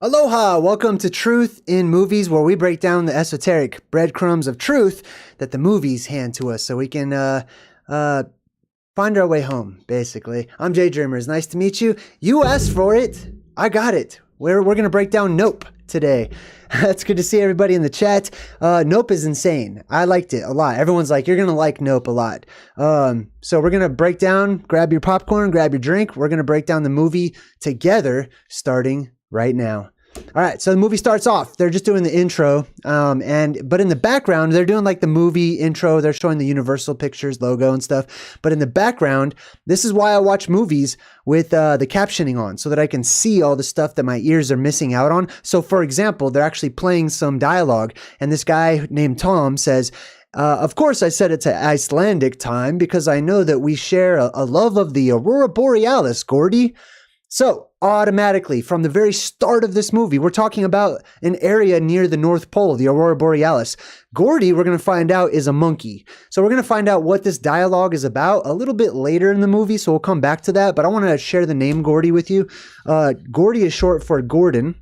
Aloha! Welcome to Truth in Movies, where we break down the esoteric breadcrumbs of truth that the movies hand to us so we can find our way home, basically. I'm JayDreamerZ. Nice to meet you. You asked for it. I got it. We're going to break down Nope today. It's good to see everybody in the chat. Nope is insane. I liked it a lot. Everyone's like, you're going to like Nope a lot. So we're going to break down, grab your popcorn, grab your drink. We're going to break down the movie together starting right now. All right, so the movie starts off. They're just doing the intro, but in the background, they're doing like the movie intro. They're showing the Universal Pictures logo and stuff. But in the background, this is why I watch movies with the captioning on, so that I can see all the stuff that my ears are missing out on. So, for example, they're actually playing some dialogue, and this guy named Tom says, of course, I set it to Icelandic time because I know that we share a love of the Aurora Borealis, Gordy. So automatically, from the very start of this movie, we're talking about an area near the North Pole, the Aurora Borealis. Gordy, we're going to find out, is a monkey. So we're going to find out what this dialogue is about a little bit later in the movie, so we'll come back to that. But I want to share the name Gordy with you. Gordy is short for Gordon.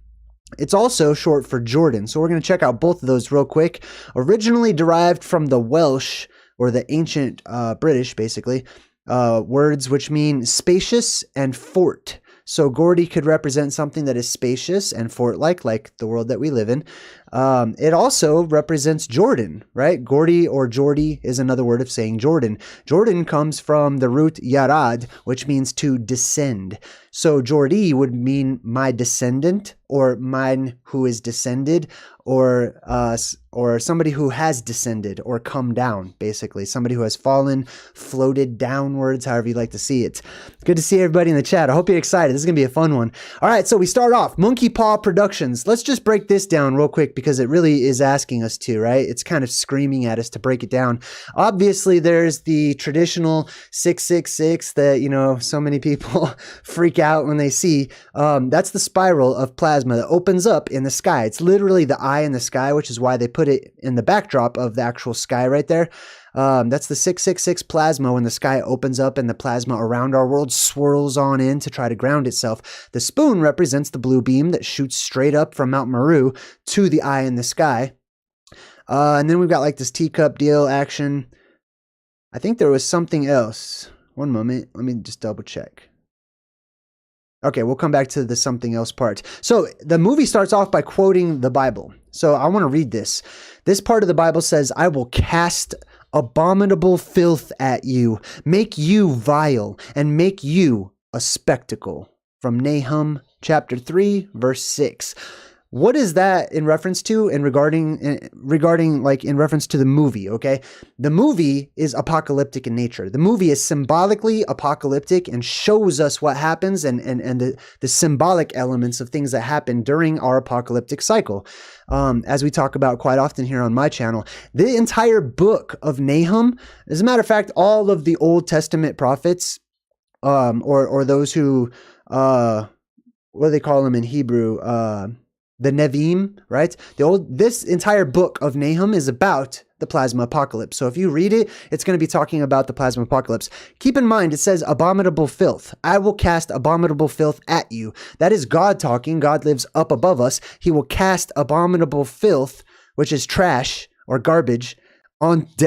It's also short for Jordan. So we're going to check out both of those real quick. Originally derived from the Welsh, or the ancient British, basically, words which mean spacious and fort. So Gordy could represent something that is spacious and fort-like the world that we live in. It also represents Jordan, right? Gordy or Geordie is another word of saying Jordan. Jordan comes from the root yarad, which means to descend. So Geordie would mean my descendant, or mine who is descended, or somebody who has descended or come down, basically. Somebody who has fallen, floated downwards, however you like to see it. It's good to see everybody in the chat. I hope you're excited. This is going to be a fun one. All right, so we start off. Monkey Paw Productions. Let's just break this down real quick because it really is asking us to, right? It's kind of screaming at us to break it down. Obviously, there's the traditional 666 that, you know, so many people freak out when they see. That's the spiral of plasma that opens up in the sky. It's literally the eye in the sky, which is why they put it in the backdrop of the actual sky right there. That's the 666 plasma when the sky opens up and the plasma around our world swirls on in to try to ground itself. The spoon represents the blue beam that shoots straight up from Mount Meru to the eye in the sky. And then we've got like this teacup deal action. I think there was something else. One moment. Let me just double check. Okay, we'll come back to the something else part. So the movie starts off by quoting the Bible. So I want to read this. This part of the Bible says, I will cast abominable filth at you, make you vile, and make you a spectacle. From Nahum chapter 3, verse 6. What is that in reference to and regarding like in reference to the movie, okay? The movie is apocalyptic in nature. The movie is symbolically apocalyptic and shows us what happens and the symbolic elements of things that happen during our apocalyptic cycle. As we talk about quite often here on my channel. The entire book of Nahum, as a matter of fact, all of the Old Testament prophets, or those who, what do they call them in Hebrew? The Nevi'im, right? This entire book of Nahum is about the plasma apocalypse. So if you read it, it's going to be talking about the plasma apocalypse. Keep in mind, it says abominable filth. I will cast abominable filth at you. That is God talking. God lives up above us. He will cast abominable filth, which is trash or garbage,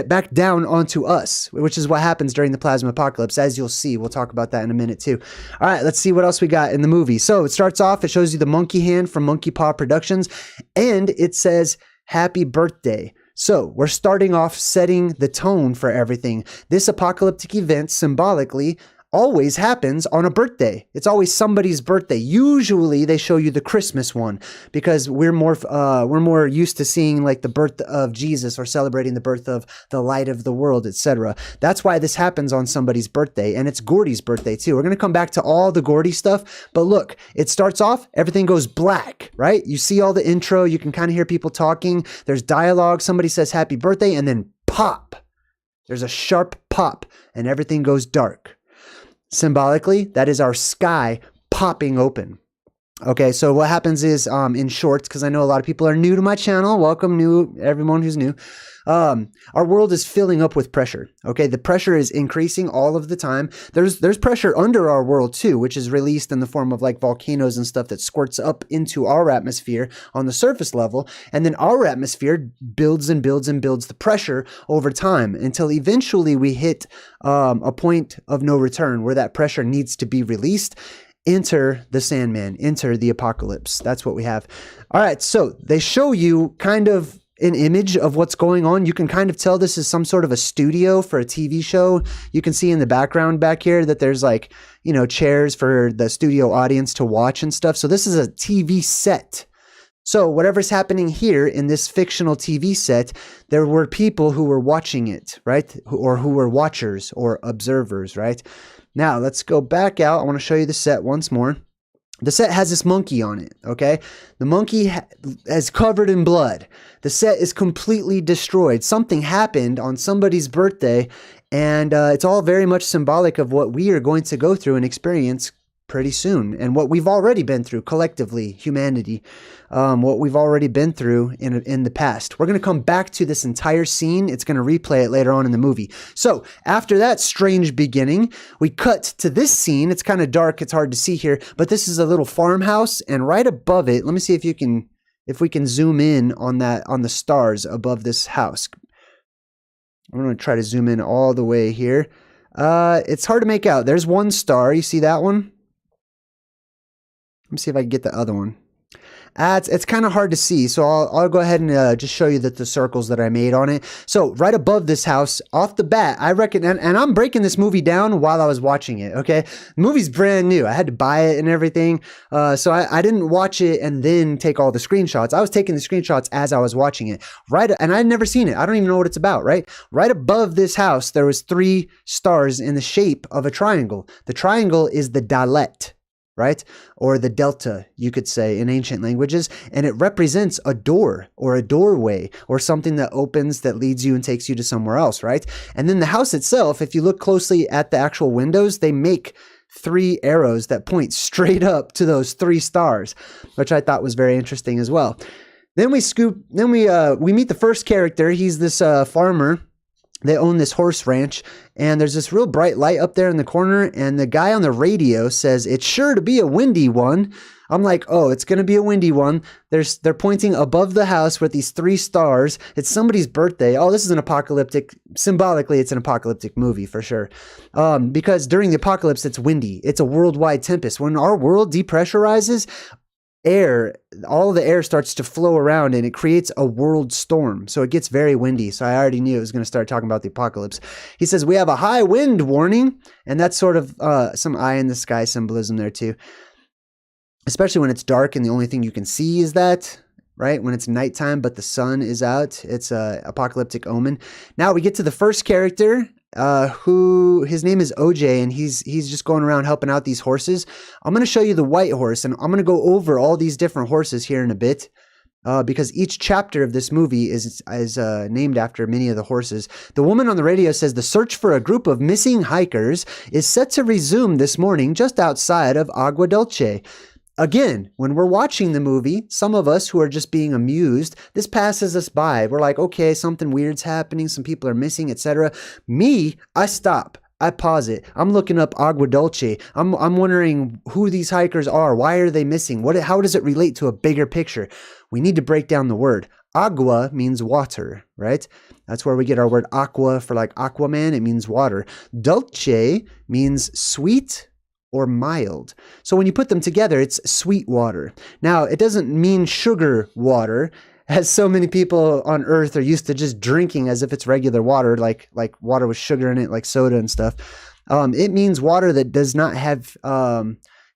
back down onto us, which is what happens during the plasma apocalypse, as you'll see. We'll talk about that in a minute too. All right, let's see what else we got in the movie. So it starts off, it shows you the monkey hand from Monkey Paw Productions, and it says, happy birthday. So we're starting off setting the tone for everything. This apocalyptic event symbolically always happens on a birthday. It's always somebody's birthday. Usually they show you the Christmas one because we're more used to seeing like the birth of Jesus or celebrating the birth of the light of the world, etc. That's why this happens on somebody's birthday, and it's Gordy's birthday too. We're going to come back to all the Gordy stuff, but look, it starts off, everything goes black, right? You see all the intro, you can kind of hear people talking, there's dialogue, somebody says happy birthday, and then pop. There's a sharp pop, and everything goes dark. Symbolically, that is our sky popping open. Okay, so what happens is, in short, because I know a lot of people are new to my channel, welcome new everyone who's new. Our world is filling up with pressure. Okay, the pressure is increasing all of the time. There's pressure under our world too, which is released in the form of like volcanoes and stuff that squirts up into our atmosphere on the surface level, and then our atmosphere builds and builds and builds the pressure over time until eventually we hit a point of no return where that pressure needs to be released. Enter the Sandman, enter the apocalypse. That's what we have. All right, so they show you kind of an image of what's going on. You can kind of tell this is some sort of a studio for a TV show. You can see in the background back here that there's like, you know, chairs for the studio audience to watch and stuff. So this is a TV set. So whatever's happening here in this fictional TV set, there were people who were watching it, right? Or who were watchers or observers, right? Now, let's go back out. I want to show you the set once more. The set has this monkey on it, okay? The monkey is covered in blood. The set is completely destroyed. Something happened on somebody's birthday, and it's all very much symbolic of what we are going to go through and experience pretty soon, and what we've already been through collectively, humanity, what we've already been through in the past. We're going to come back to this entire scene. It's going to replay it later on in the movie. So after that strange beginning, we cut to this scene. It's kind of dark. It's hard to see here, but this is a little farmhouse, and right above it, let me see if we can zoom in on the stars above this house. I'm going to try to zoom in all the way here. It's hard to make out. There's one star. You see that one? Let me see if I can get the other one. It's kind of hard to see, so I'll go ahead and just show you the circles that I made on it. So right above this house, off the bat, I reckon, and I'm breaking this movie down while I was watching it, okay? The movie's brand new. I had to buy it and everything, so I didn't watch it and then take all the screenshots. I was taking the screenshots as I was watching it. And I'd never seen it. I don't even know what it's about, right? Right above this house, there was 3 stars in the shape of a triangle. The triangle is the Dalet, right? Or the delta, you could say, in ancient languages. And it represents a door or a doorway or something that opens that leads you and takes you to somewhere else, right? And then the house itself, if you look closely at the actual windows, they make 3 arrows that point straight up to those 3 stars, which I thought was very interesting as well. Then we meet the first character. He's this farmer. They own this horse ranch, and there's this real bright light up there in the corner, and the guy on the radio says, "It's sure to be a windy one." I'm like, oh, it's going to be a windy one. They're pointing above the house with these 3 stars. It's somebody's birthday. Oh, this is an apocalyptic, symbolically, it's an apocalyptic movie for sure. Because during the apocalypse, it's windy. It's a worldwide tempest. When our world depressurizes, all the air starts to flow around and it creates a world storm. So it gets very windy. So I already knew it was going to start talking about the apocalypse. He says, we have a high wind warning. And that's sort of some eye in the sky symbolism there too. Especially when it's dark and the only thing you can see is that, right? When it's nighttime, but the sun is out, it's a apocalyptic omen. Now we get to the first character, who his name is OJ, and he's just going around helping out these horses. I'm going to show you the white horse, and I'm going to go over all these different horses here in a bit, because each chapter of this movie is named after many of the horses. The woman on the radio says the search for a group of missing hikers is set to resume this morning just outside of Agua Dulce. Again, when we're watching the movie, some of us who are just being amused, this passes us by. We're like, okay, something weird's happening, some people are missing, etc. Me, I stop. I pause it. I'm looking up Agua Dulce. I'm wondering who these hikers are. Why are they missing? How does it relate to a bigger picture? We need to break down the word. Agua means water, right? That's where we get our word aqua for like Aquaman. It means water. Dulce means sweet or mild. So when you put them together, it's sweet water. Now, it doesn't mean sugar water, as so many people on Earth are used to just drinking as if it's regular water, like water with sugar in it, like soda and stuff. It means water that does not have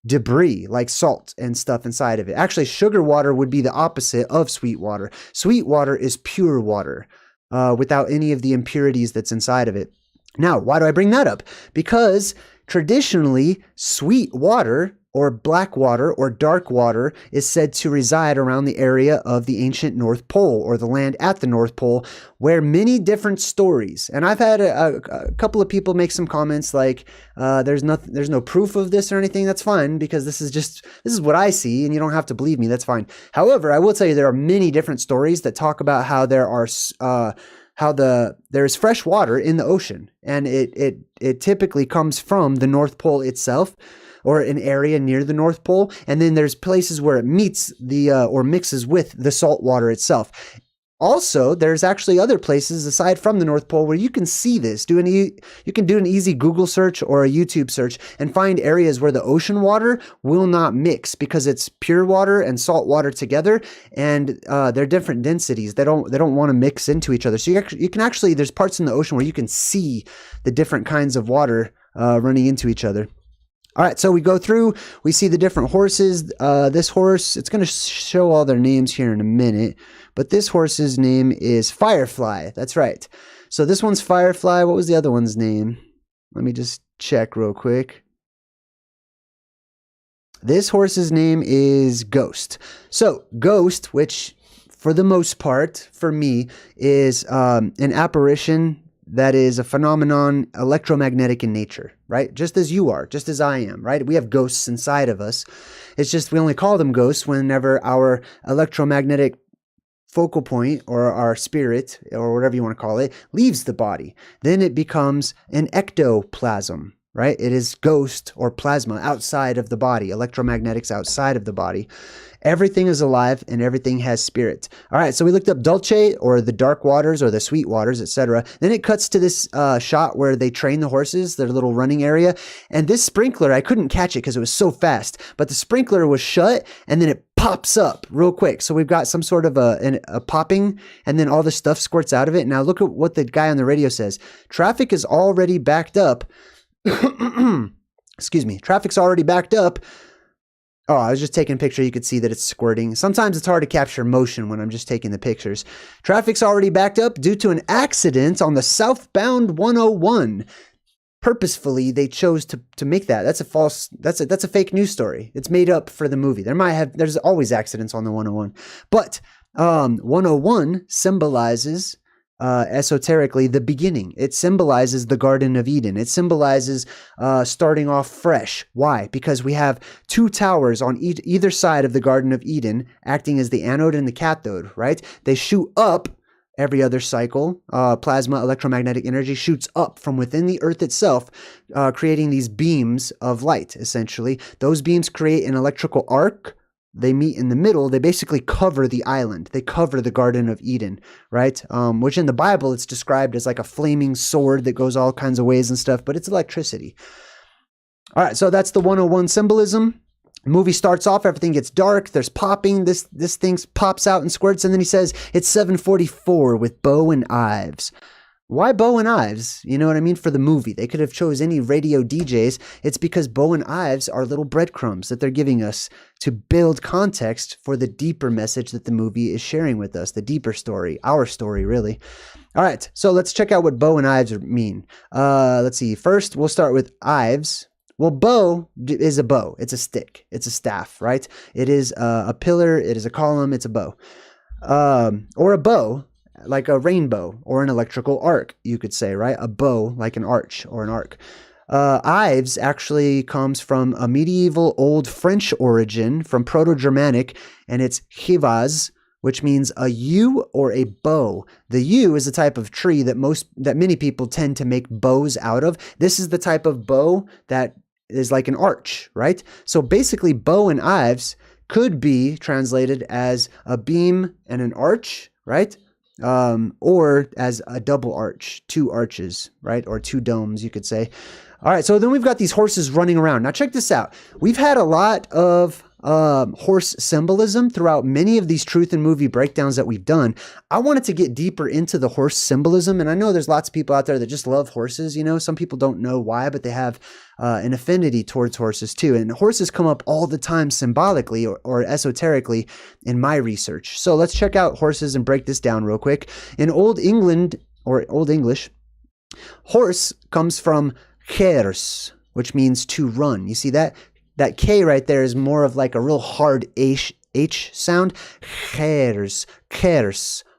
debris, like salt and stuff inside of it. Actually, sugar water would be the opposite of sweet water. Sweet water is pure water, without any of the impurities that's inside of it. Now, why do I bring that up? Because traditionally, sweet water or black water or dark water is said to reside around the area of the ancient North Pole, or the land at the North Pole, where many different stories, and I've had a couple of people make some comments like, there's no proof of this or anything. That's fine, because this is what I see, and you don't have to believe me. That's fine. However, I will tell you there are many different stories that talk about how there's fresh water in the ocean, and it typically comes from the North Pole itself, or an area near the North Pole, and then there's places where it meets or mixes with the salt water itself. Also, there's actually other places aside from the North Pole where you can see this. You can do an easy Google search or a YouTube search and find areas where the ocean water will not mix, because it's pure water and salt water together, and they're different densities. They don't want to mix into each other. So you can actually, there's parts in the ocean where you can see the different kinds of water running into each other. All right, so we go through, we see the different horses. This horse, it's going to show all their names here in a minute, but this horse's name is Firefly. That's right. So this one's Firefly. What was the other one's name? Let me just check real quick. This horse's name is Ghost. So Ghost, which for the most part, for me, is an apparition that is a phenomenon electromagnetic in nature, right? Just as you are, just as I am, right? We have ghosts inside of us. It's just we only call them ghosts whenever our electromagnetic focal point, or our spirit, or whatever you want to call it, leaves the body. Then it becomes an ectoplasm, right? It is ghost or plasma outside of the body, electromagnetics outside of the body. Everything is alive and everything has spirit. All right, so we looked up Dulce, or the dark waters, or the sweet waters, etc. Then it cuts to this shot where they train the horses, their little running area. And this sprinkler, I couldn't catch it because it was so fast, but the sprinkler was shut and then it pops up real quick. So we've got some sort of a popping, and then all the stuff squirts out of it. Now look at what the guy on the radio says. Traffic is already backed up. Excuse me. Traffic's already backed up. Oh, I was just taking a picture. You could see that it's squirting. Sometimes it's hard to capture motion when I'm just taking the pictures. Traffic's already backed up due to an accident on the southbound 101. Purposefully, they chose to make that. That's a fake news story. It's made up for the movie. There's always accidents on the 101. But 101 symbolizes esoterically the beginning. It symbolizes the Garden of Eden. It symbolizes starting off fresh. Why? Because we have two towers on either side of the Garden of Eden acting as the anode and the cathode, right? They shoot up every other cycle. Plasma electromagnetic energy shoots up from within the earth itself, creating these beams of light, essentially. Those beams create an electrical arc. They meet in the middle. They basically cover the island. They cover the Garden of Eden, right? Which in the Bible, it's described as like a flaming sword that goes all kinds of ways and stuff, but it's electricity. All right, so that's the 101 symbolism. The movie starts off, everything gets dark, there's popping, this thing pops out and squirts, and then he says, it's 7:44 with Bo and Ives. Why Bo and Ives? You know what I mean? For the movie. They could have chose any radio DJs. It's because Bo and Ives are little breadcrumbs that they're giving us to build context for the deeper message that the movie is sharing with us, the deeper story, our story, really. All right, so let's check out what Bo and Ives mean. Let's see. First, we'll start with Ives. Well, bow is a bow. It's a stick. It's a staff, right? It is a pillar. It is a column. It's a bow. Or a bow, like a rainbow, or an electrical arc, you could say, right? A bow, like an arch or an arc. Ives actually comes from a medieval Old French origin, from Proto-Germanic, and it's hivaz, which means a yew or a bow. The yew is a type of tree that many people tend to make bows out of. This is the type of bow that is like an arch, right? So basically, Bo and Ives could be translated as a beam and an arch, right? Or as a double arch, two arches, right? Or two domes, you could say. All right, so then we've got these horses running around. Now check this out. We've had a lot of horse symbolism throughout many of these truth and movie breakdowns that we've done. I wanted to get deeper into the horse symbolism, and I know there's lots of people out there that just love horses. You know, some people don't know why, but they have an affinity towards horses too. And horses come up all the time symbolically or esoterically in my research. So let's check out horses and break this down real quick. In Old England, or Old English, horse comes from hers, which means to run. You see that? that K right there is more of like a real hard H sound. Kers,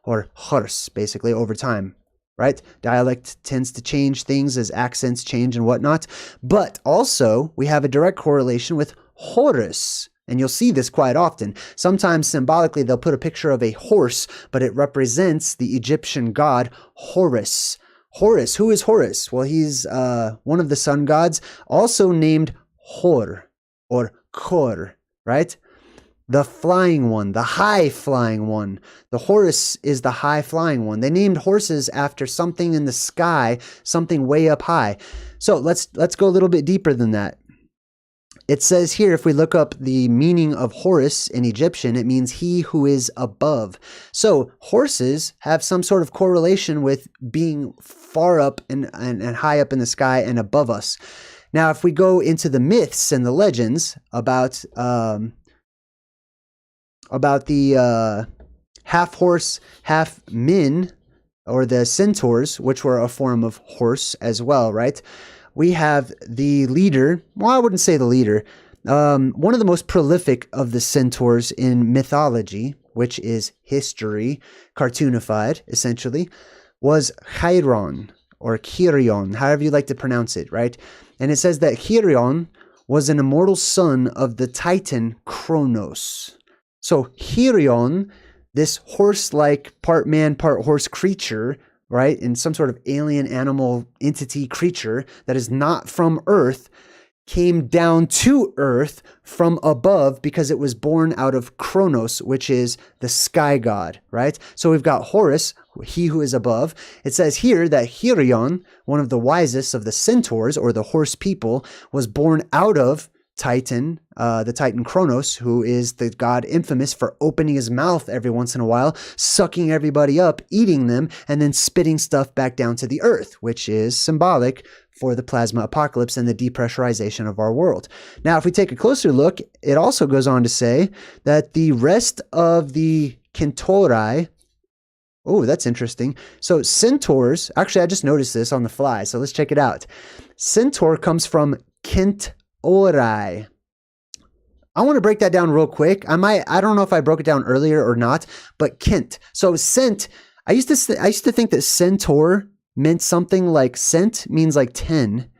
or hers, basically, over time. Right? Dialect tends to change things as accents change and whatnot. But also, we have a direct correlation with Horus. And you'll see this quite often. Sometimes symbolically, they'll put a picture of a horse, but it represents the Egyptian god Horus. Horus, who is Horus? Well, he's one of the sun gods, also named Hor, or Kor, right? The flying one, the high flying one. The Horus is the high flying one. They named horses after something in the sky, something way up high. So let's go a little bit deeper than that. It says here, if we look up the meaning of Horus in Egyptian, it means he who is above. So horses have some sort of correlation with being far up and high up in the sky and above us. Now, if we go into the myths and the legends about the half horse, half men, or the centaurs, which were a form of horse as well, right? We have the leader, well, I wouldn't say the leader, one of the most prolific of the centaurs in mythology, which is history, cartoonified, essentially, was Chiron, or Chirion, however you like to pronounce it, right? And it says that Chirion was an immortal son of the Titan Kronos. So Chirion, this horse-like, part man, part horse creature, right, and some sort of alien animal entity creature that is not from Earth, came down to Earth from above because it was born out of Kronos, which is the sky god, right? So we've got Horus, he who is above. It says here that Chirion, one of the wisest of the centaurs, or the horse people, was born out of Titan, the Titan Kronos, who is the god infamous for opening his mouth every once in a while, sucking everybody up, eating them, and then spitting stuff back down to the earth, which is symbolic for the plasma apocalypse and the depressurization of our world. Now, if we take a closer look, it also goes on to say that the rest of the Centauri, oh, that's interesting. So centaurs, actually, I just noticed this on the fly, so let's check it out. Centaur comes from Kent Orai. I want to break that down real quick. I don't know if I broke it down earlier or not, but Kent. So cent, I used to think that centaur meant something like cent means like 10.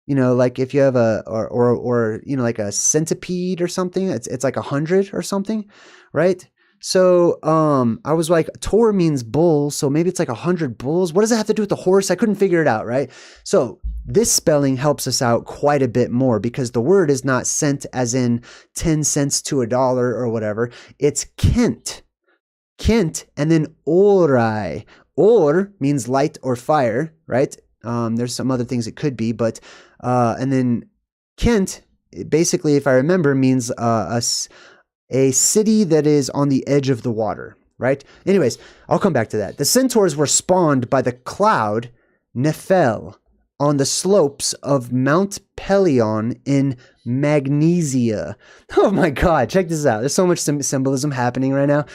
You know, like if you have or you know, like a centipede or something, it's like 100 or something, right? So I was like, tor means bull, so maybe it's like 100 bulls. What does it have to do with the horse? I couldn't figure it out, right? So this spelling helps us out quite a bit more because the word is not cent as in 10 cents to $1 or whatever. It's Kent. Kent, and then Orai. Or means light or fire, right? There's some other things it could be, but and then Kent, basically, if I remember, means a city that is on the edge of the water, right? Anyways, I'll come back to that. The centaurs were spawned by the cloud Nephel on the slopes of Mount Pelion in Magnesia. Oh my God, check this out. There's so much symbolism happening right now.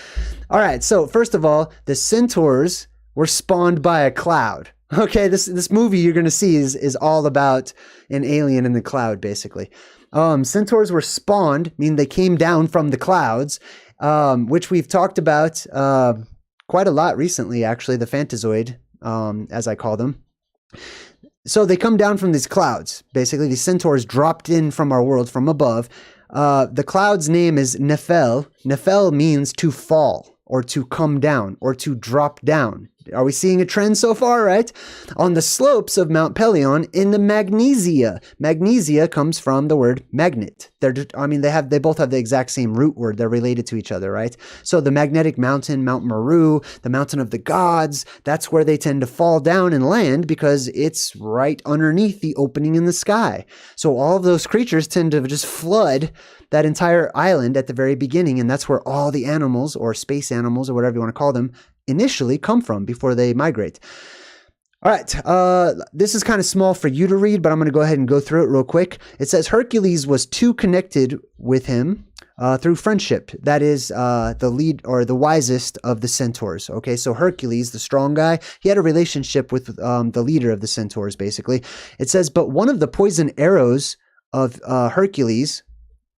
All right, so first of all, the centaurs were spawned by a cloud. Okay, this movie you're going to see is all about an alien in the cloud, basically. Centaurs were spawned, meaning they came down from the clouds, which we've talked about quite a lot recently, actually, the Fantazoid, as I call them. So they come down from these clouds. Basically, these centaurs dropped in from our world from above. The cloud's name is Nephel. Nephel means to fall, or to come down, or to drop down. Are we seeing a trend so far, right? On the slopes of Mount Pelion in the Magnesia. Magnesia comes from the word magnet. They both have the exact same root word. They're related to each other, right? So the magnetic mountain, Mount Meru, the mountain of the gods, that's where they tend to fall down and land because it's right underneath the opening in the sky. So all of those creatures tend to just flood that entire island at the very beginning, and that's where all the animals, or space animals, or whatever you want to call them, initially come from before they migrate. All right, this is kind of small for you to read, but I'm going to go ahead and go through it real quick. It says Hercules was too connected with him through friendship. That is the lead or the wisest of the centaurs. Okay, so Hercules, the strong guy, he had a relationship with the leader of the centaurs, basically. It says, but one of the poison arrows of Hercules,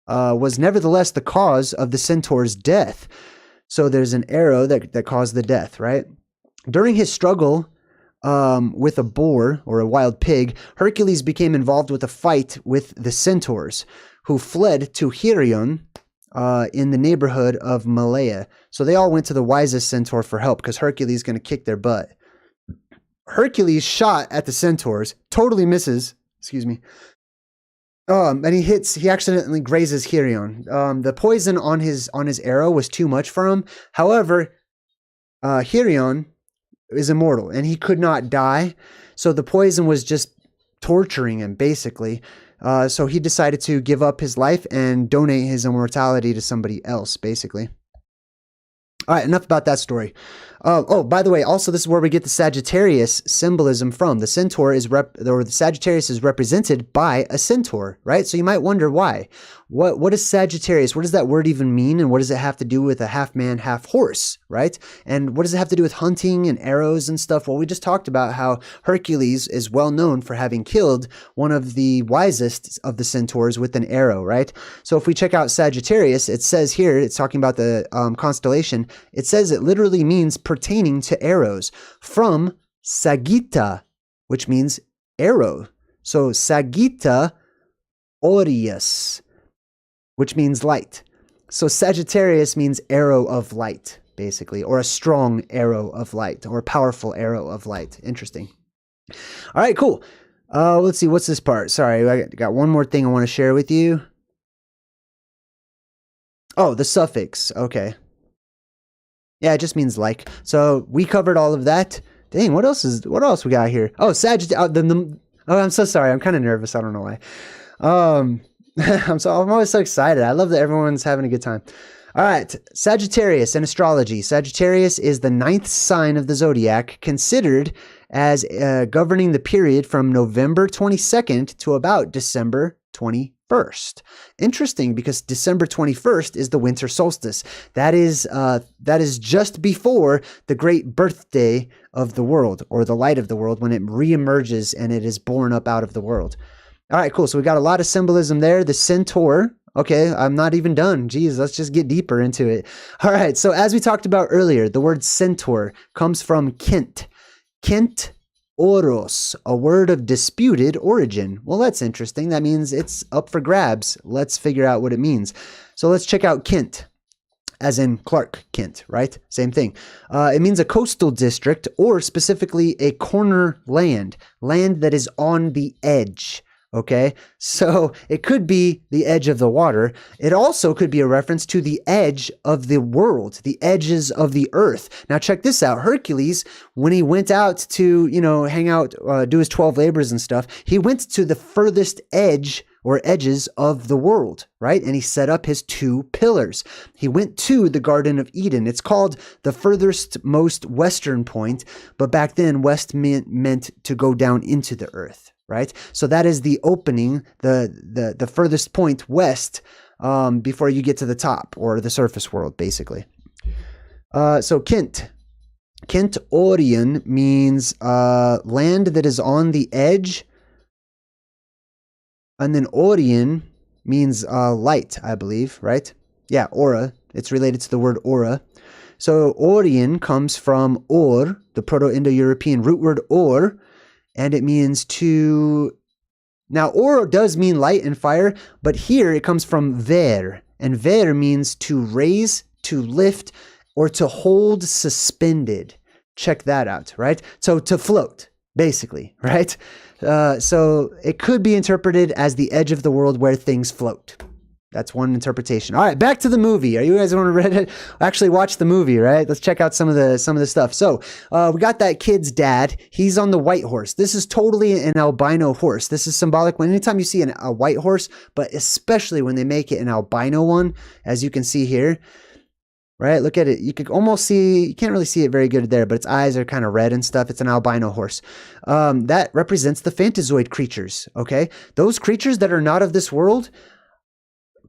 was nevertheless the cause of the centaur's death. So there's an arrow that caused the death, right? During his struggle with a boar or a wild pig, Hercules became involved with a fight with the centaurs, who fled to Hirion in the neighborhood of Malaya. So they all went to the wisest centaur for help because Hercules is going to kick their butt. Hercules shot at the centaurs, totally misses, excuse me. And he accidentally grazes Hirion. The poison on his arrow was too much for him. However, Hirion is immortal and he could not die. So the poison was just torturing him, basically. So he decided to give up his life and donate his immortality to somebody else, basically. All right, enough about that story. Oh, by the way, also this is where we get the Sagittarius symbolism from. The centaur is the Sagittarius is represented by a centaur, right? So you might wonder why. What is Sagittarius? What does that word even mean? And what does it have to do with a half man, half horse, right? And what does it have to do with hunting and arrows and stuff? Well, we just talked about how Hercules is well known for having killed one of the wisest of the centaurs with an arrow, right? So if we check out Sagittarius, it says here, it's talking about the constellation. It says it literally means pertaining to arrows, from Sagitta, which means arrow. So Sagitta Aureus, which means light. So Sagittarius means arrow of light, basically, or a strong arrow of light, or a powerful arrow of light. Interesting. All right, cool. Let's see, what's this part? Sorry, I got one more thing I want to share with you. Oh, the suffix. Okay. Yeah, it just means like. So we covered all of that. Dang, what else we got here? Oh, oh, I'm so sorry. I'm kind of nervous. I don't know why. I'm always so excited. I love that everyone's having a good time. All right, Sagittarius in astrology. Sagittarius is the 9th sign of the zodiac, considered as governing the period from November 22nd to about December 21st. Interesting, because December 21st is the winter solstice. That is just before the great birthday of the world, or the light of the world, when it reemerges and it is born up out of the world. All right, cool. So we got a lot of symbolism there. The centaur. Okay, I'm not even done. Geez, let's just get deeper into it. All right, so as we talked about earlier, the word centaur comes from Kent. Kent oros, a word of disputed origin. Well, that's interesting. That means it's up for grabs. Let's figure out what it means. So let's check out Kent, as in Clark Kent, right? Same thing. It means a coastal district, or specifically a corner land that is on the edge. Okay, so it could be the edge of the water. It also could be a reference to the edge of the world, the edges of the earth. Now check this out. Hercules, when he went out to, hang out, do his 12 labors and stuff, he went to the furthest edge or edges of the world, right? And he set up his 2 pillars. He went to the Garden of Eden. It's called the furthest most western point, but back then west meant to go down into the earth. Right? So that is the opening, the furthest point west before you get to the top, or the surface world, basically. So Kent Orion means land that is on the edge. And then Orion means light, I believe, right? Yeah, aura. It's related to the word aura. So Orion comes from or, the Proto-Indo-European root word or, and it means to... Now, or does mean light and fire, but here it comes from ver, and ver means to raise, to lift, or to hold suspended. Check that out, right? So to float, basically, right? So it could be interpreted as the edge of the world where things float. That's one interpretation. All right, back to the movie. Are you guys want to actually watch the movie, right? Let's check out some of the stuff. So we got that kid's dad. He's on the white horse. This is totally an albino horse. This is symbolic. When anytime you see a white horse, but especially when they make it an albino one, as you can see here, right? Look at it. You could almost see, you can't really see it very good there, but its eyes are kind of red and stuff. It's an albino horse. That represents the Fantazoid creatures, okay? Those creatures that are not of this world,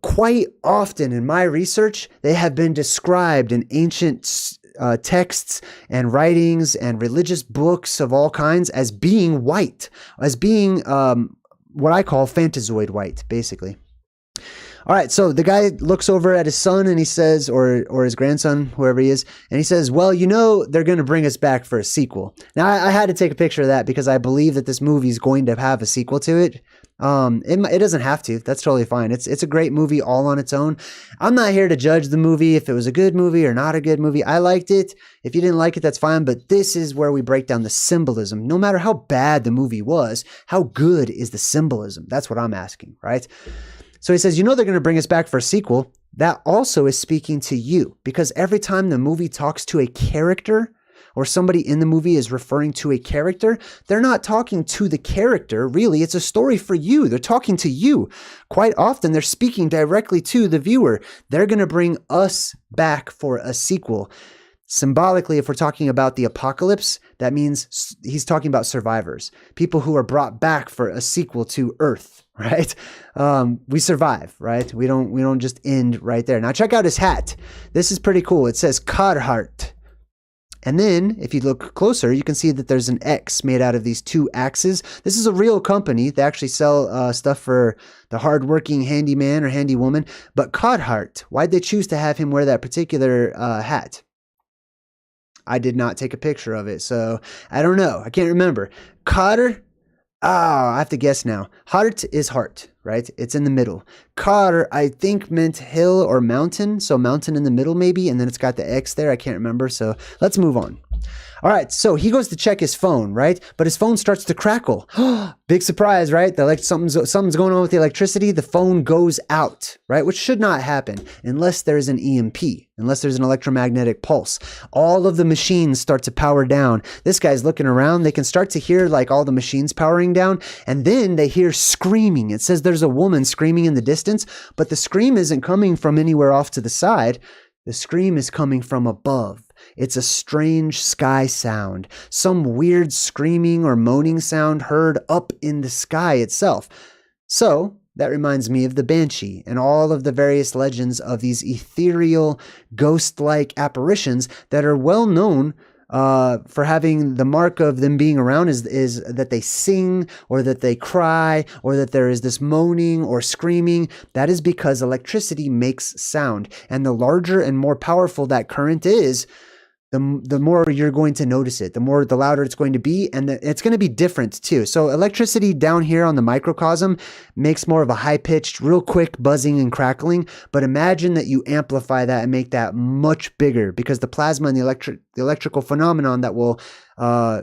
quite often in my research, they have been described in ancient texts and writings and religious books of all kinds as being white, as being what I call Fantazoid white, basically. All right, so the guy looks over at his son and he says, or his grandson, whoever he is, and he says, well, you know, they're going to bring us back for a sequel. Now, I had to take a picture of that because I believe that this movie is going to have a sequel to it. It doesn't have to. That's totally fine. It's a great movie all on its own. I'm not here to judge the movie if it was a good movie or not a good movie. I liked it. If you didn't like it, that's fine. But this is where we break down the symbolism. No matter how bad the movie was, how good is the symbolism? That's what I'm asking, right? So he says, you know, they're going to bring us back for a sequel. That also is speaking to you, because every time the movie talks to a character, or somebody in the movie is referring to a character, they're not talking to the character. Really, it's a story for you. They're talking to you. Quite often, they're speaking directly to the viewer. They're going to bring us back for a sequel. Symbolically, if we're talking about the apocalypse, that means he's talking about survivors, people who are brought back for a sequel to Earth, right? We survive, right? We don't just end right there. Now check out his hat. This is pretty cool. It says Carhartt. And then, if you look closer, you can see that there's an X made out of these two axes. This is a real company. They actually sell stuff for the hardworking handyman or handywoman. But Carhartt, why'd they choose to have him wear that particular hat? I did not take a picture of it, so I don't know. I can't remember. Cotter? Oh, I have to guess now. Hart is heart, right? It's in the middle. Cotter, I think, meant hill or mountain. So mountain in the middle maybe, and then it's got the X there. I can't remember, so let's move on. All right, so he goes to check his phone, right? But his phone starts to crackle. Big surprise, right? Something's going on with the electricity. The phone goes out, right? Which should not happen unless there's an EMP, unless there's an electromagnetic pulse. All of the machines start to power down. This guy's looking around. They can start to hear like all the machines powering down, and then they hear screaming. It says there's a woman screaming in the distance, but the scream isn't coming from anywhere off to the side. The scream is coming from above. It's a strange sky sound, some weird screaming or moaning sound heard up in the sky itself. So that reminds me of the Banshee and all of the various legends of these ethereal, ghost-like apparitions that are well known for having the mark of them being around is that they sing or that they cry or that there is this moaning or screaming. That is because electricity makes sound, and the larger and more powerful that current is, the more you're going to notice it, the louder it's going to be, and it's going to be different too. So electricity down here on the microcosm makes more of a high-pitched, real quick buzzing and crackling, but imagine that you amplify that and make that much bigger, because the plasma and the electrical phenomenon that will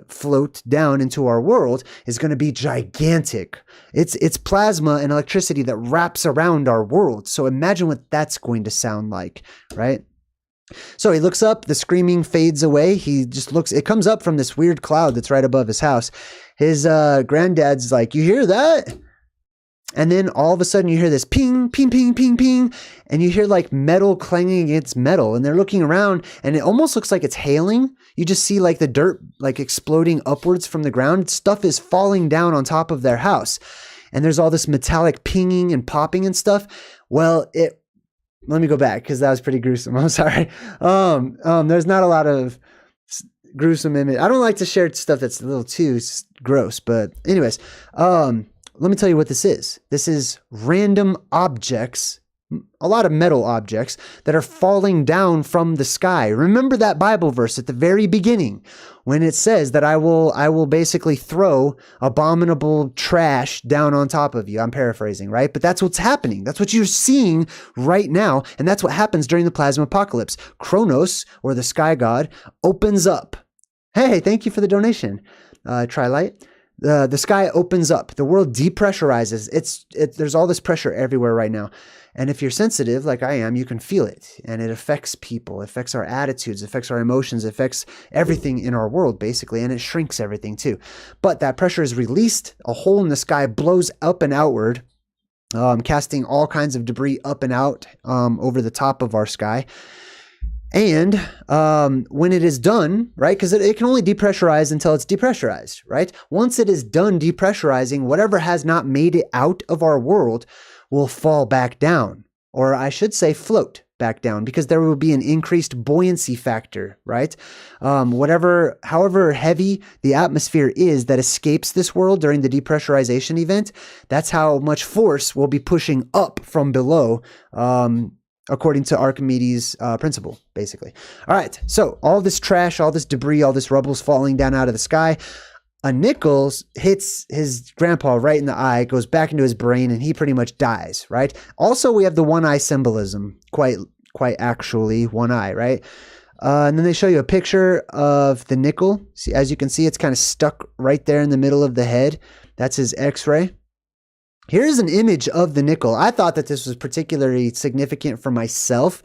float down into our world is going to be gigantic. It's plasma and electricity that wraps around our world. So imagine what that's going to sound like, right? So he looks up, the screaming fades away. He just looks, it comes up from this weird cloud that's right above his house. His granddad's like, you hear that? And then all of a sudden you hear this ping, ping, ping, ping, ping. And you hear like metal clanging against metal. And they're looking around and it almost looks like it's hailing. You just see like the dirt like exploding upwards from the ground. Stuff is falling down on top of their house. And there's all this metallic pinging and popping and stuff. Well, let me go back because that was pretty gruesome. I'm sorry. There's not a lot of gruesome image. I don't like to share stuff that's a little too gross, but anyways, let me tell you what this is. This is random objects, a lot of metal objects that are falling down from the sky. Remember that Bible verse at the very beginning when it says that I will basically throw abominable trash down on top of you. I'm paraphrasing, right? But that's what's happening. That's what you're seeing right now. And that's what happens during the plasma apocalypse. Kronos, or the sky god, opens up. Hey, thank you for the donation. Trilite. The sky opens up. The world depressurizes. There's all this pressure everywhere right now. And if you're sensitive, like I am, you can feel it. And it affects people. It affects our attitudes. It affects our emotions. It affects everything in our world, basically. And it shrinks everything, too. But that pressure is released. A hole in the sky blows up and outward, casting all kinds of debris up and out over the top of our sky. And when it is done, right, because it can only depressurize until it's depressurized, right? Once it is done depressurizing, whatever has not made it out of our world will fall back down, or I should say float back down because there will be an increased buoyancy factor, right? However heavy the atmosphere is that escapes this world during the depressurization event, that's how much force will be pushing up from below, according to Archimedes' principle, basically. All right, so all this trash, all this debris, all this rubble's falling down out of the sky. A nickel hits his grandpa right in the eye, goes back into his brain, and he pretty much dies, right? Also, we have the one eye symbolism, quite actually one eye, right? And then they show you a picture of the nickel. See, as you can see, it's kind of stuck right there in the middle of the head. That's his X-ray. Here's an image of the nickel. I thought that this was particularly significant for myself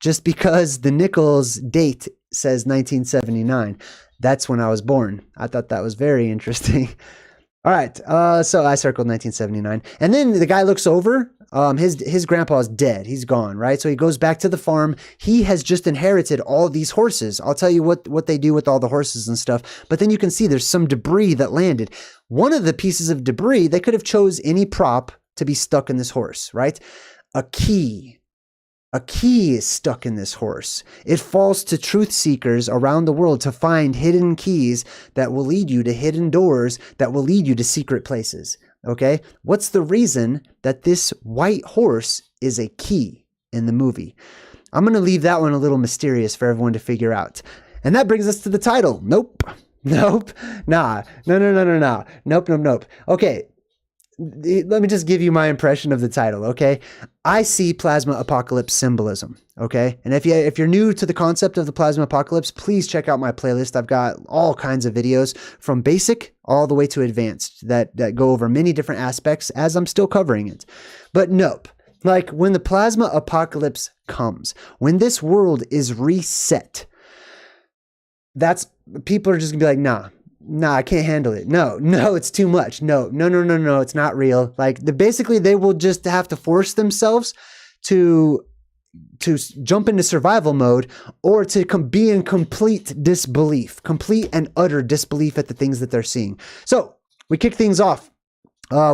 just because the nickel's date says 1979. That's when I was born. I thought that was very interesting. All right, so I circled 1979. And then the guy looks over. His grandpa's dead. He's gone, right? So he goes back to the farm. He has just inherited all these horses. I'll tell you what they do with all the horses and stuff. But then you can see there's some debris that landed. One of the pieces of debris, they could have chose any prop to be stuck in this horse, right? A key. A key is stuck in this horse. It falls to truth seekers around the world to find hidden keys that will lead you to hidden doors that will lead you to secret places. Okay? What's the reason that this white horse is a key in the movie? I'm going to leave that one a little mysterious for everyone to figure out. And that brings us to the title. Nope. Nope. Nah. No. Nope. Okay. Let me just give you my impression of the title, okay? I see plasma apocalypse symbolism, okay? And if you're new to the concept of the plasma apocalypse, please check out my playlist. I've got all kinds of videos from basic all the way to advanced that go over many different aspects as I'm still covering it. But nope. Like when the plasma apocalypse comes, when this world is reset, people are just gonna be like, nah, I can't handle it. No, it's too much. No, it's not real. Like basically they will just have to force themselves to jump into survival mode or to be in complete and utter disbelief at the things that they're seeing. So we kick things off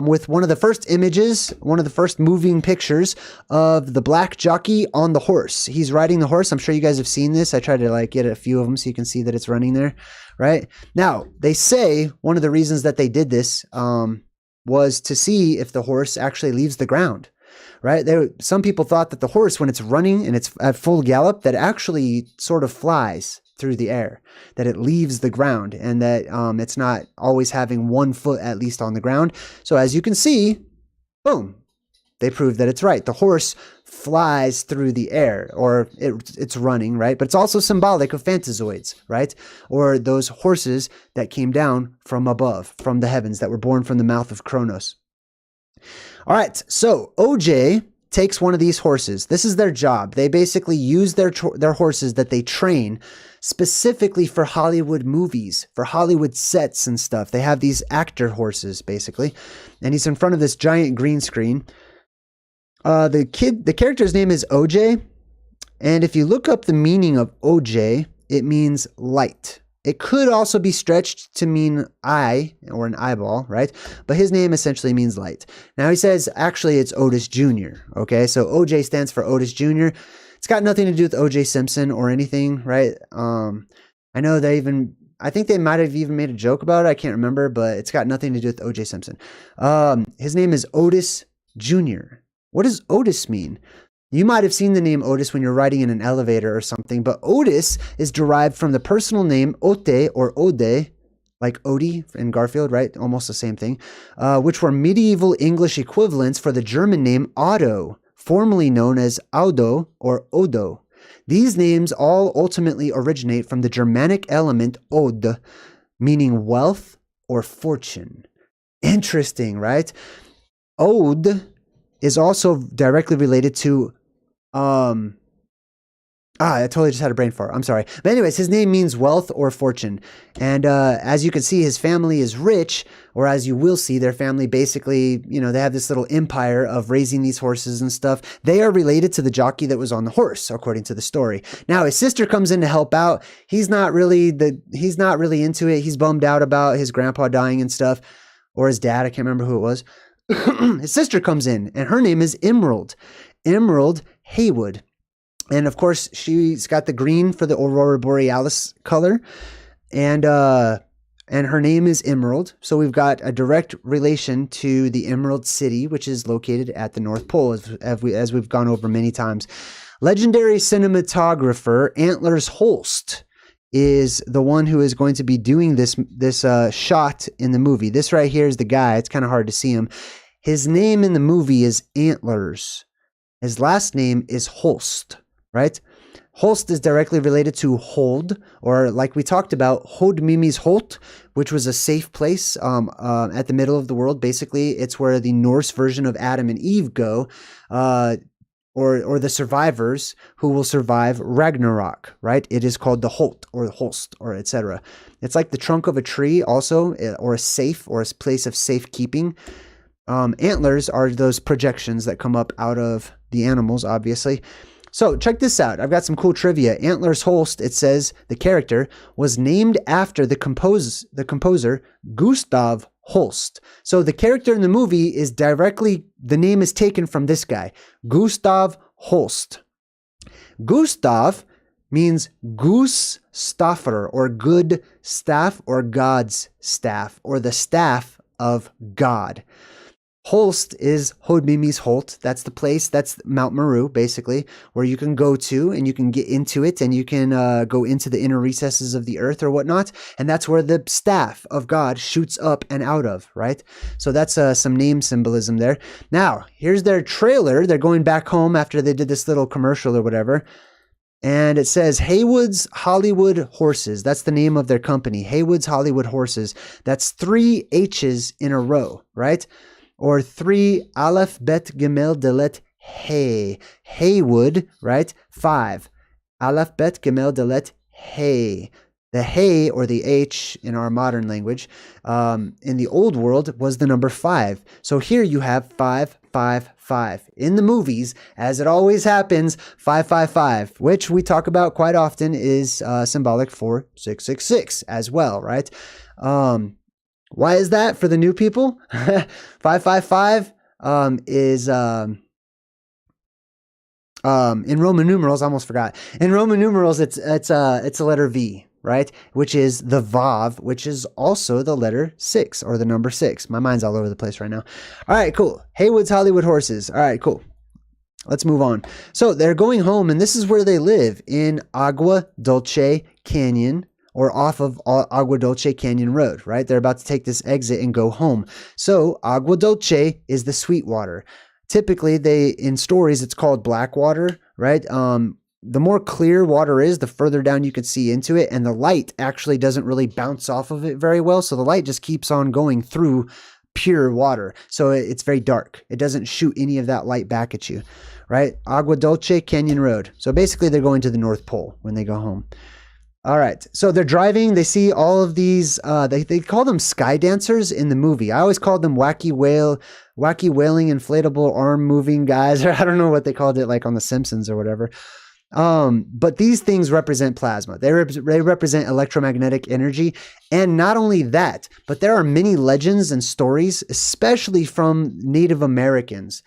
with one of the first images, one of the first moving pictures of the black jockey on the horse. He's riding the horse. I'm sure you guys have seen this. I tried to get a few of them so you can see that it's running there, right? Now, they say one of the reasons that they did this was to see if the horse actually leaves the ground, right? Some people thought that the horse, when it's running and it's at full gallop, that actually sort of flies through the air, that it leaves the ground, and that it's not always having one foot at least on the ground. So as you can see, boom, they proved that it's right. The horse flies through the air, or it's running, right? But it's also symbolic of Fantazoids, right? Or those horses that came down from above, from the heavens, that were born from the mouth of Kronos. All right, so OJ takes one of these horses. This is their job. They basically use their horses that they train specifically for Hollywood movies, for Hollywood sets and stuff. They have these actor horses, basically. And he's in front of this giant green screen. The character's name is OJ. And if you look up the meaning of OJ, it means light. It could also be stretched to mean eye or an eyeball, right? But his name essentially means light. Now he says, actually, it's Otis Jr., okay? So OJ stands for Otis Jr. It's got nothing to do with OJ Simpson or anything, right? I know I think they might have even made a joke about it. I can't remember, but it's got nothing to do with OJ Simpson. His name is Otis Jr. What does Otis mean? You might have seen the name Otis when you're riding in an elevator or something, but Otis is derived from the personal name Ote or Ode, like Odie in Garfield, right? Almost the same thing, which were medieval English equivalents for the German name Otto, formerly known as Audo or Odo. These names all ultimately originate from the Germanic element od, meaning wealth or fortune. Interesting, right? Ode is also directly related to I totally just had a brain fart. I'm sorry. But anyways, his name means wealth or fortune. And as you can see, his family is rich, or as you will see, their family basically, they have this little empire of raising these horses and stuff. They are related to the jockey that was on the horse, according to the story. Now, his sister comes in to help out. He's not really into it. He's bummed out about his grandpa dying and stuff, or his dad. I can't remember who it was. His sister comes in, and her name is Emerald Haywood. And of course, she's got the green for the Aurora Borealis color. And her name is Emerald. So we've got a direct relation to the Emerald City, which is located at the North Pole, as we've gone over many times. Legendary cinematographer Antlers Holst is the one who is going to be doing this shot in the movie. This right here is the guy. It's kind of hard to see him. His name in the movie is Antlers. His last name is Holst, right? Holst is directly related to hold, or like we talked about, Hod Mimi's Holt, which was a safe place at the middle of the world. Basically, it's where the Norse version of Adam and Eve go, or the survivors who will survive Ragnarok, right? It is called the Holt or the Holst or etc. It's like the trunk of a tree also, or a safe or a place of safekeeping. Antlers are those projections that come up out of the animals, obviously. So check this out. I've got some cool trivia. Antlers Holst, it says the character was named after the composer Gustav Holst. So the character in the movie is directly, the name is taken from this guy, Gustav Holst. Gustav means goose staffer, or good staff, or God's staff, or the staff of God. Holst is Hod Mimi's Holt. That's the place. That's Mount Meru, basically, where you can go to and you can get into it, and you can go into the inner recesses of the earth or whatnot. And that's where the staff of God shoots up and out of, right? So that's some name symbolism there. Now, here's their trailer. They're going back home after they did this little commercial or whatever. And it says Haywood's Hollywood Horses. That's the name of their company, Haywood's Hollywood Horses. That's 3 H's in a row, right? Or 3 Aleph Bet Gimel Dalet Hey. Haywood, right? 5. Aleph Bet Gimel Dalet Hey. The Hey, or the H in our modern language, in the old world was the number 5. So here you have 5, 5, 5. In the movies, as it always happens, 555, which we talk about quite often, is symbolic for 666 as well, right? Why is that for the new people? 555 is in Roman numerals. I almost forgot. In Roman numerals, it's a letter V, right? Which is the Vav, which is also the letter 6, or the number 6. My mind's all over the place right now. All right, cool. Haywood's Hollywood Horses. All right, cool. Let's move on. So they're going home, and this is where they live, in Agua Dulce Canyon, or off of Agua Dulce Canyon Road, right? They're about to take this exit and go home. So Agua Dulce is the sweet water. Typically, in stories, it's called black water, right? The more clear water is, the further down you can see into it, and the light actually doesn't really bounce off of it very well. So the light just keeps on going through pure water. So it's very dark. It doesn't shoot any of that light back at you, right? Agua Dulce Canyon Road. So basically, they're going to the North Pole when they go home. All right, so they're driving. They see all of these, they call them sky dancers in the movie. I always called them wacky wailing, inflatable arm moving guys, or I don't know what they called it, like on The Simpsons or whatever. But these things represent plasma. They represent electromagnetic energy. And not only that, but there are many legends and stories, especially from Native Americans.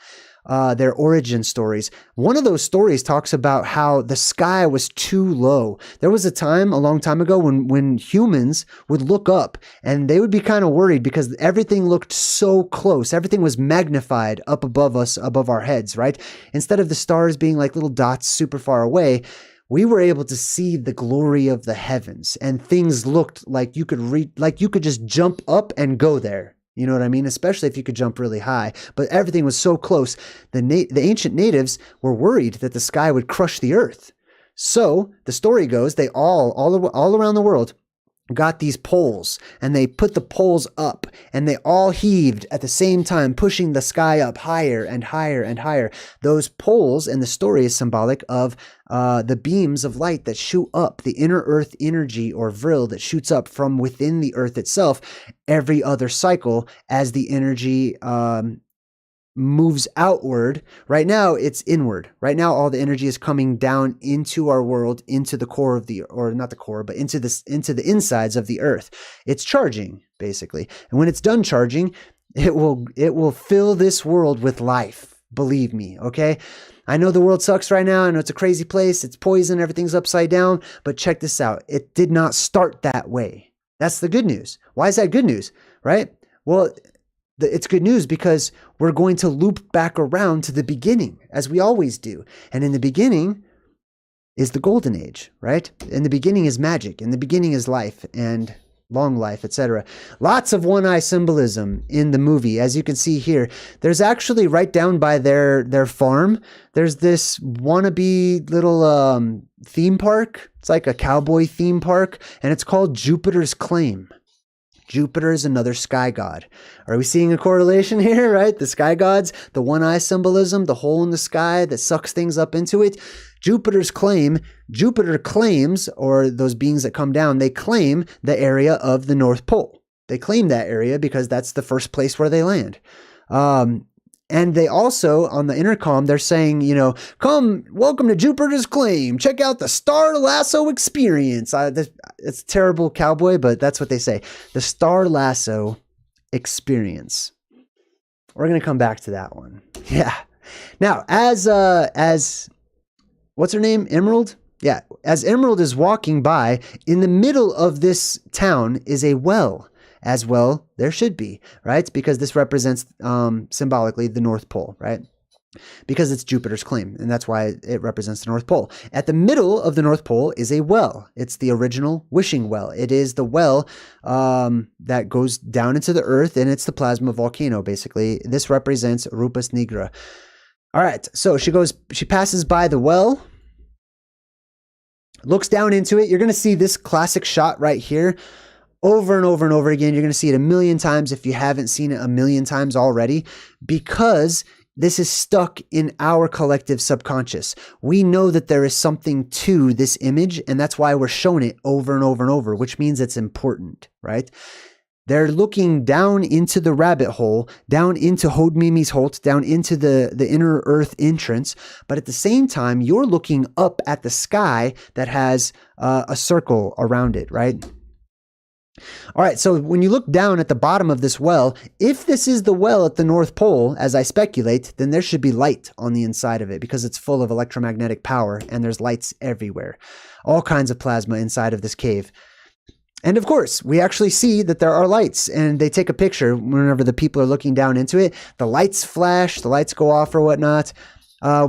Their origin stories. One of those stories talks about how the sky was too low. There was a time, a long time ago, when humans would look up and they would be kind of worried because everything looked so close. Everything was magnified up above us, above our heads, right? Instead of the stars being like little dots super far away, we were able to see the glory of the heavens, and things looked like you could just jump up and go there. You know what I mean? Especially if you could jump really high. But everything was so close. The ancient natives were worried that the sky would crush the earth. So the story goes, they all around the world got these poles, and they put the poles up, and they all heaved at the same time, pushing the sky up higher and higher and higher. Those poles, and the story is symbolic of the beams of light that shoot up, the inner earth energy, or vril, that shoots up from within the earth itself every other cycle as the energy moves outward. Right now it's inward. Right now all the energy is coming down into our world, into the core of the, or not the core, but into the insides of the earth. It's charging, basically. And when it's done charging, it will fill this world with life. Believe me, okay? I know the world sucks right now. I know it's a crazy place. It's poison. Everything's upside down. But check this out. It did not start that way. That's the good news. Why is that good news, right? Well, it's good news because we're going to loop back around to the beginning, as we always do. And in the beginning is the golden age, right? In the beginning is magic. In the beginning is life and long life, etc. Lots of one-eye symbolism in the movie. As you can see here, there's actually right down by their farm, there's this wannabe little theme park. It's like a cowboy theme park, and it's called Jupiter's Claim. Jupiter is another sky god. Are we seeing a correlation here, right? The sky gods, the one-eye symbolism, the hole in the sky that sucks things up into it. Jupiter's claim, Jupiter claims, or those beings that come down, they claim the area of the North Pole. They claim that area because that's the first place where they land. And they also, on the intercom, they're saying, you know, come, welcome to Jupiter's Claim. Check out the Star Lasso experience. It's terrible cowboy, but that's what they say. The Star Lasso experience. We're going to come back to that one. Yeah. Now, as what's her name? Emerald? Yeah. As Emerald is walking by, in the middle of this town is a well. As well, there should be, right? Because this represents symbolically the North Pole, right? Because it's Jupiter's claim, and that's why it represents the North Pole. At the middle of the North Pole is a well. It's the original wishing well. It is the well that goes down into the earth, and it's the plasma volcano, basically. This represents Rupus Nigra. All right, so she passes by the well, looks down into it. You're going to see this classic shot right here. Over and over and over again. You're going to see it a million times if you haven't seen it a million times already, because this is stuck in our collective subconscious. We know that there is something to this image, and that's why we're showing it over and over and over, which means it's important, right? They're looking down into the rabbit hole, down into Hodmimi's Holt, down into the inner earth entrance. But at the same time, you're looking up at the sky that has a circle around it, right? All right, so when you look down at the bottom of this well, if this is the well at the North Pole, as I speculate, then there should be light on the inside of it because it's full of electromagnetic power and there's lights everywhere. All kinds of plasma inside of this cave. And of course, we actually see that there are lights, and they take a picture whenever the people are looking down into it. The lights flash, the lights go off or whatnot.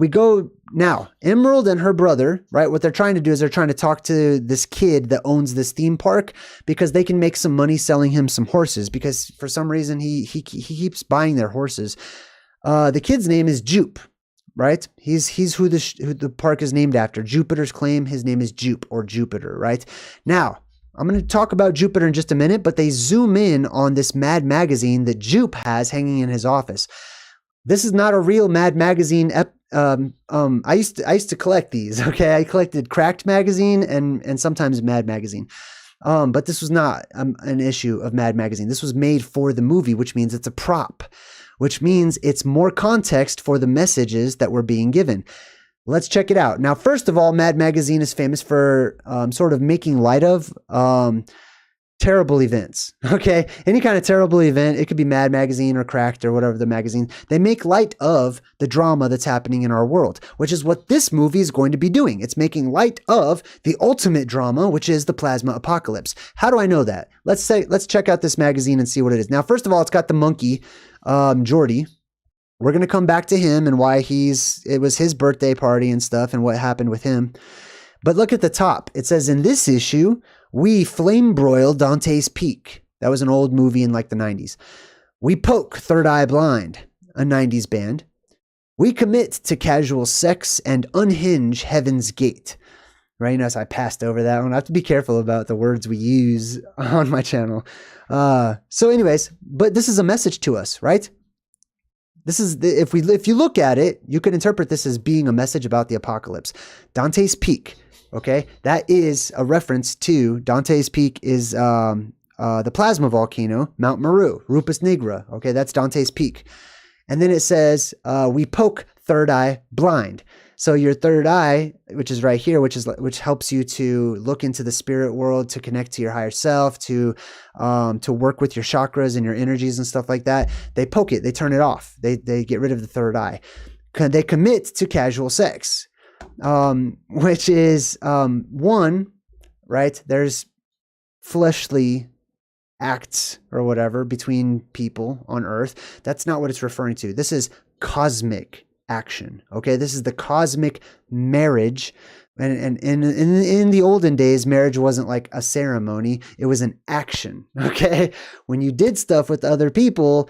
We go now, Emerald and her brother, right? What they're trying to do is they're trying to talk to this kid that owns this theme park because they can make some money selling him some horses, because for some reason he keeps buying their horses. The kid's name is Jupe, right? He's who the park is named after. Jupiter's Claim. His name is Jupe, or Jupiter, right? Now, I'm going to talk about Jupiter in just a minute, but they zoom in on this Mad magazine that Jupe has hanging in his office. This is not a real Mad magazine. I used to collect these. Okay, I collected Cracked magazine and sometimes Mad magazine. But this was not an issue of Mad magazine. This was made for the movie, which means it's a prop, which means it's more context for the messages that were being given. Let's check it out. Now, first of all, Mad magazine is famous for sort of making light of terrible events. Okay, any kind of terrible event. It could be Mad magazine or Cracked or whatever the magazine. They make light of the drama that's happening in our world, which is what this movie is going to be doing. It's making light of the ultimate drama, which is the plasma apocalypse. How do I know that? Let's check out this magazine and see what it is. Now, first of all, it's got the monkey, Gordy. We're going to come back to him and why it was his birthday party and stuff and what happened with him. But look at the top. It says, in this issue, we flame broil Dante's Peak. That was an old movie in like the 90s. We poke Third Eye Blind, a 90s band. We commit to casual sex and unhinge Heaven's Gate. Right? As I passed over that one. I have to be careful about the words we use on my channel. So anyways, but this is a message to us, right? This is if you look at it, you can interpret this as being a message about the apocalypse. Dante's Peak, okay, that is a reference to Dante's Peak is the plasma volcano, Mount Meru, Rupus Nigra. Okay, that's Dante's Peak, and then it says we poke Third Eye Blind. So your third eye, which is right here, which helps you to look into the spirit world, to connect to your higher self, to work with your chakras and your energies and stuff like that. They poke it, they turn it off, they get rid of the third eye. they commit to casual sex, which is one, right? There's fleshly acts or whatever between people on earth. That's not what it's referring to. This is cosmic action. Okay, this is the cosmic marriage. And in the olden days, marriage wasn't like a ceremony. It was an action. Okay, when you did stuff with other people,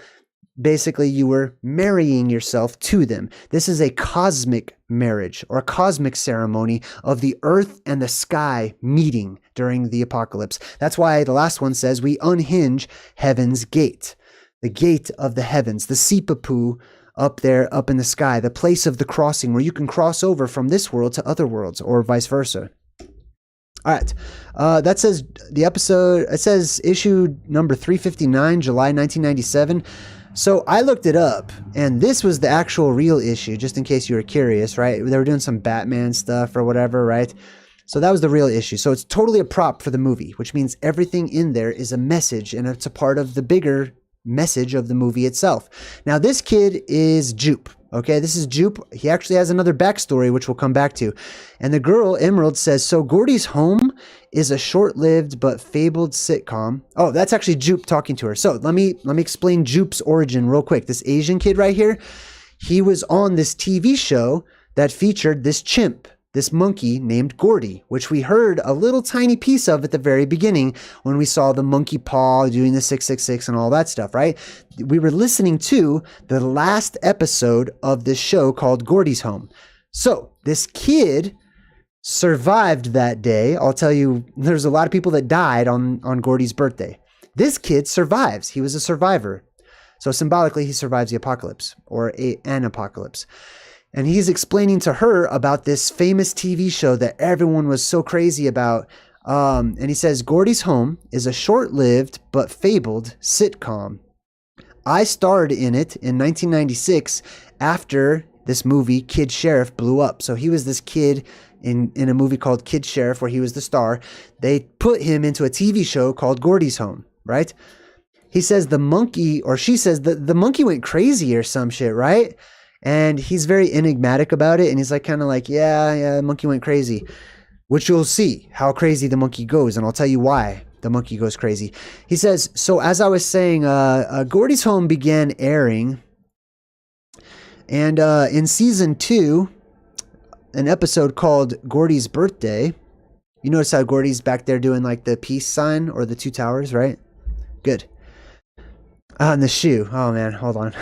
basically you were marrying yourself to them. This is a cosmic marriage or a cosmic ceremony of the earth and the sky meeting during the apocalypse. That's why the last one says we unhinge heaven's gate, the gate of the heavens, the sipapu up there, up in the sky, the place of the crossing where you can cross over from this world to other worlds or vice versa. All right. That says the episode, it says issue number 359, July 1997. So I looked it up, and this was the actual real issue, just in case you were curious, right? They were doing some Batman stuff or whatever, right? So that was the real issue. So it's totally a prop for the movie, which means everything in there is a message, and it's a part of the bigger message of the movie itself. Now, this kid is Jupe. Okay, this is Jupe. He actually has another backstory, which we'll come back to. And the girl, Emerald, says, so Gordy's home is a short-lived but fabled sitcom. Oh, that's actually Jupe talking to her. So let me explain Jupe's origin real quick. This Asian kid right here, he was on this TV show that featured this chimp, this monkey named Gordy, which we heard a little tiny piece of at the very beginning when we saw the monkey paw doing the 666 and all that stuff, right? We were listening to the last episode of this show called Gordy's Home. So this kid survived that day. I'll tell you, there's a lot of people that died on Gordy's birthday. This kid survives. He was a survivor. So symbolically, he survives the apocalypse or an apocalypse. And he's explaining to her about this famous TV show that everyone was so crazy about. And he says, Gordy's Home is a short-lived but fabled sitcom. I starred in it in 1996 after this movie, Kid Sheriff, blew up. So he was this kid in a movie called Kid Sheriff where he was the star. They put him into a TV show called Gordy's Home, right? He says the monkey, or she says the monkey went crazy or some shit, right? And he's very enigmatic about it. And he's like, kind of like, yeah, the monkey went crazy, which you'll see how crazy the monkey goes. And I'll tell you why the monkey goes crazy. He says, so as I was saying, Gordy's Home began airing. And in season 2, an episode called Gordy's Birthday. You notice how Gordy's back there doing like the peace sign or the 2 towers, right? Good. And the shoe. Oh, man, hold on.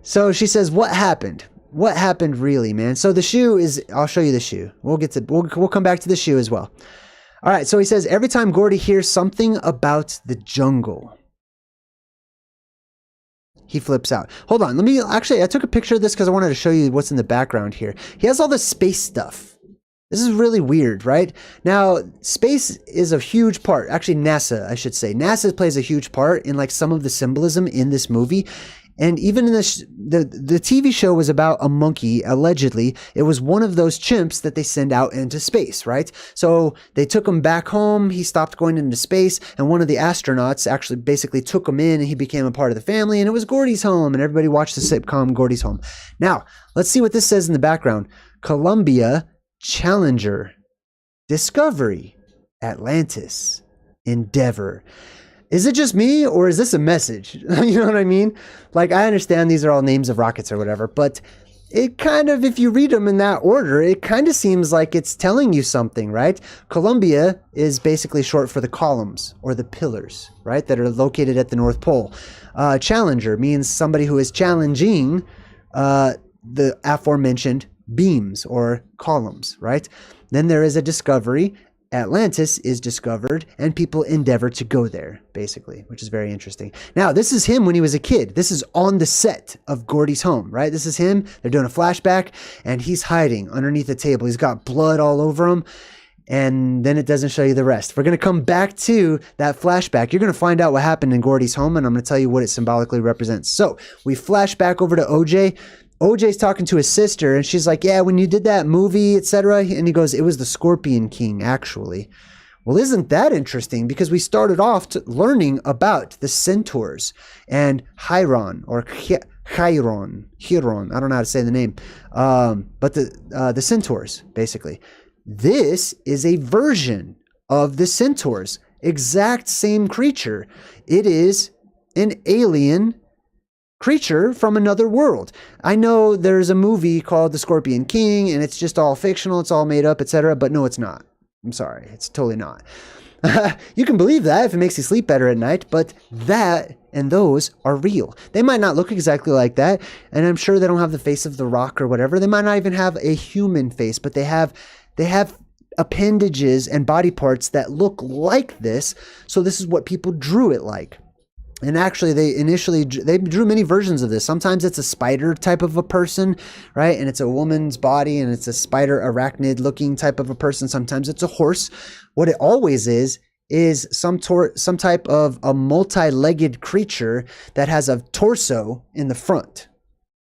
So she says, what happened? What happened really, man? So the shoe is, I'll show you the shoe. We'll come back to the shoe as well. All right. So he says, every time Gordy hears something about the jungle, he flips out. Hold on. I took a picture of this because I wanted to show you what's in the background here. He has all the space stuff. This is really weird, right? Now, space is a huge part. Actually, NASA, I should say. NASA plays a huge part in like some of the symbolism in this movie. And even in this, the TV show was about a monkey, allegedly. It was one of those chimps that they send out into space, right? So they took him back home. He stopped going into space. And one of the astronauts actually basically took him in and he became a part of the family. And it was Gordy's Home. And everybody watched the sitcom Gordy's Home. Now, let's see what this says in the background. Columbia, Challenger, Discovery, Atlantis, Endeavor. Is it just me or is this a message? You know what I mean? Like, I understand these are all names of rockets or whatever, but it kind of, if you read them in that order, it kind of seems like it's telling you something, right? Columbia is basically short for the columns or the pillars, right? That are located at the North Pole. Challenger means somebody who is challenging the aforementioned beams or columns, right? Then there is a discovery. Atlantis is discovered and people endeavor to go there, basically, which is very interesting. Now, this is him when he was a kid. This is on the set of Gordy's Home, right? This is him. They're doing a flashback and he's hiding underneath the table. He's got blood all over him. And then it doesn't show you the rest. We're going to come back to that flashback. You're going to find out what happened in Gordy's Home, and I'm going to tell you what it symbolically represents. So we flash back over to OJ. OJ's talking to his sister, and she's like, yeah, when you did that movie, etc. And he goes, it was the Scorpion King, actually. Well, isn't that interesting? Because we started off learning about the centaurs and Chiron or Chiron. I don't know how to say the name, but the centaurs, basically. This is a version of the centaurs, exact same creature. It is an alien creature from another world. I know there's a movie called The Scorpion King, and it's just all fictional, it's all made up, etc. But no, it's not. I'm sorry, it's totally not. You can believe that if it makes you sleep better at night, but that and those are real. They might not look exactly like that, and I'm sure they don't have the face of the Rock or whatever. They might not even have a human face, but they have appendages and body parts that look like this. So this is what people drew it like. And actually, they drew many versions of this. Sometimes it's a spider type of a person, right? And it's a woman's body, and it's a spider arachnid looking type of a person. Sometimes it's a horse. What it always is some type of a multi-legged creature that has a torso in the front,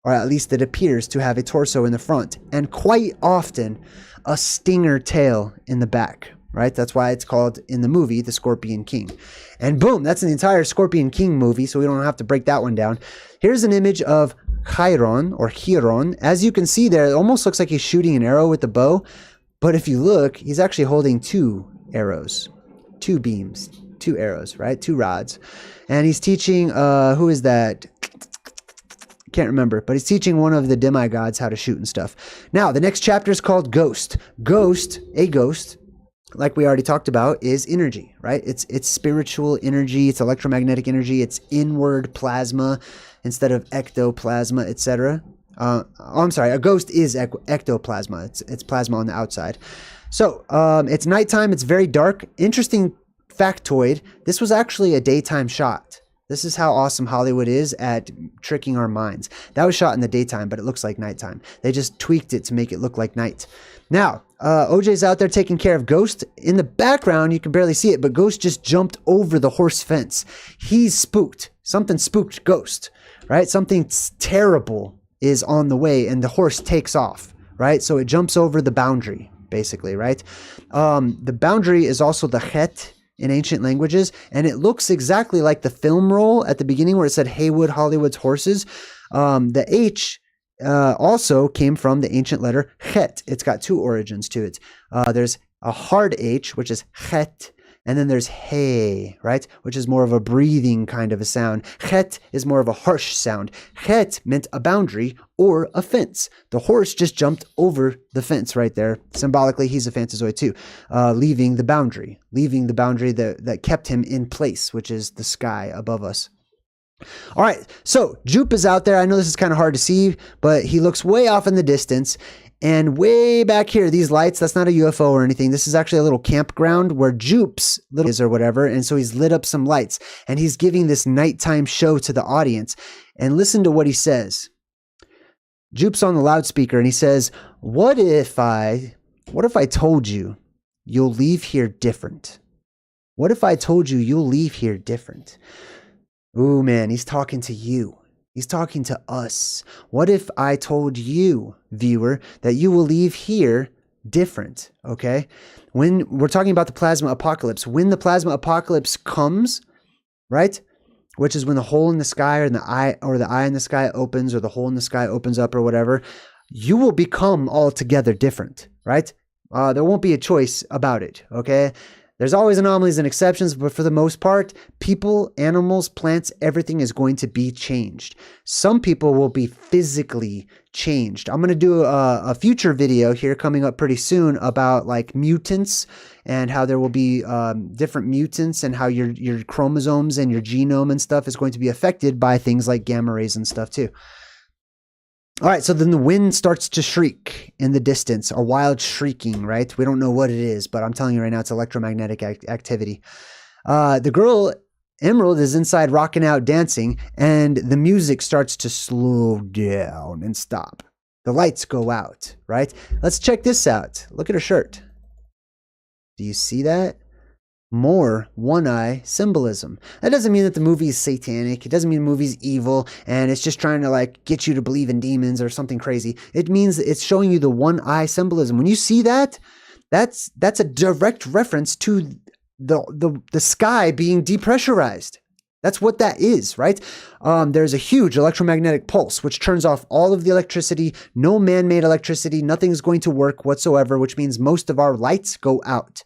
or at least it appears to have a torso in the front, and quite often a stinger tail in the back. Right? That's why it's called in the movie The Scorpion King. And boom, that's an entire Scorpion King movie, so we don't have to break that one down. Here's an image of Chiron or Chiron. As you can see there, it almost looks like he's shooting an arrow with the bow. But if you look, he's actually holding 2 arrows, 2 beams, 2 arrows, right? 2 rods. And he's teaching, who is that? Can't remember, but he's teaching one of the demigods how to shoot and stuff. Now, the next chapter is called Ghost. A ghost, like we already talked about, is energy, right? It's spiritual energy, it's electromagnetic energy, it's inward plasma instead of ectoplasma, etc. I'm sorry, a ghost is ectoplasma. It's plasma on the outside. So it's nighttime, it's very dark. Interesting factoid, this was actually a daytime shot. This is how awesome Hollywood is at tricking our minds. That was shot in the daytime, but it looks like nighttime. They just tweaked it to make it look like night. Now, OJ's out there taking care of Ghost. In the background, you can barely see it, but Ghost just jumped over the horse fence. He's spooked. Something spooked Ghost, right? Something terrible is on the way, and the horse takes off, right? So it jumps over the boundary, basically, right? The boundary is also the het in ancient languages, and it looks exactly like the film roll at the beginning where it said Haywood Hollywood's horses. The H also came from the ancient letter het. It's got 2 origins to it. There's a hard H, which is het, and then there's hey, right, which is more of a breathing kind of a sound. Het is more of a harsh sound. Het meant a boundary or a fence. The horse just jumped over the fence right there. Symbolically, he's a Fantazoid too, leaving the boundary that kept him in place, which is the sky above us. All right, so Jupe is out there. I know this is kind of hard to see, but he looks way off in the distance. And way back here, these lights, that's not a UFO or anything. This is actually a little campground where Jupe's little is or whatever. And so he's lit up some lights and he's giving this nighttime show to the audience. And listen to what he says. Jupe's on the loudspeaker and he says, what if I told you you'll leave here different? What if I told you you'll leave here different? Ooh, man, he's talking to you. He's talking to us. What if I told you, viewer, that you will leave here different, okay? When we're talking about the plasma apocalypse, when the plasma apocalypse comes, right? Which is when the hole in the sky or the eye in the sky opens or the hole in the sky opens up or whatever, you will become altogether different, right? There won't be a choice about it, okay? There's always anomalies and exceptions, but for the most part, people, animals, plants, everything is going to be changed. Some people will be physically changed. I'm going to do a future video here coming up pretty soon about like mutants and how there will be different mutants and how your chromosomes and your genome and stuff is going to be affected by things like gamma rays and stuff too. All right, so then the wind starts to shriek in the distance, a wild shrieking, right? We don't know what it is, but I'm telling you right now, it's electromagnetic activity. The girl, Emerald, is inside rocking out, dancing, and the music starts to slow down and stop. The lights go out, right? Let's check this out. Look at her shirt. Do you see that? More one-eye symbolism. That doesn't mean that the movie is satanic. It doesn't mean the movie's evil and it's just trying to like get you to believe in demons or something crazy. It means it's showing you the one-eye symbolism. When you see that, That's a direct reference to the sky being depressurized. That's what that is, right? There's a huge electromagnetic pulse, which turns off all of the electricity, no man-made electricity, nothing's going to work whatsoever, which means most of our lights go out,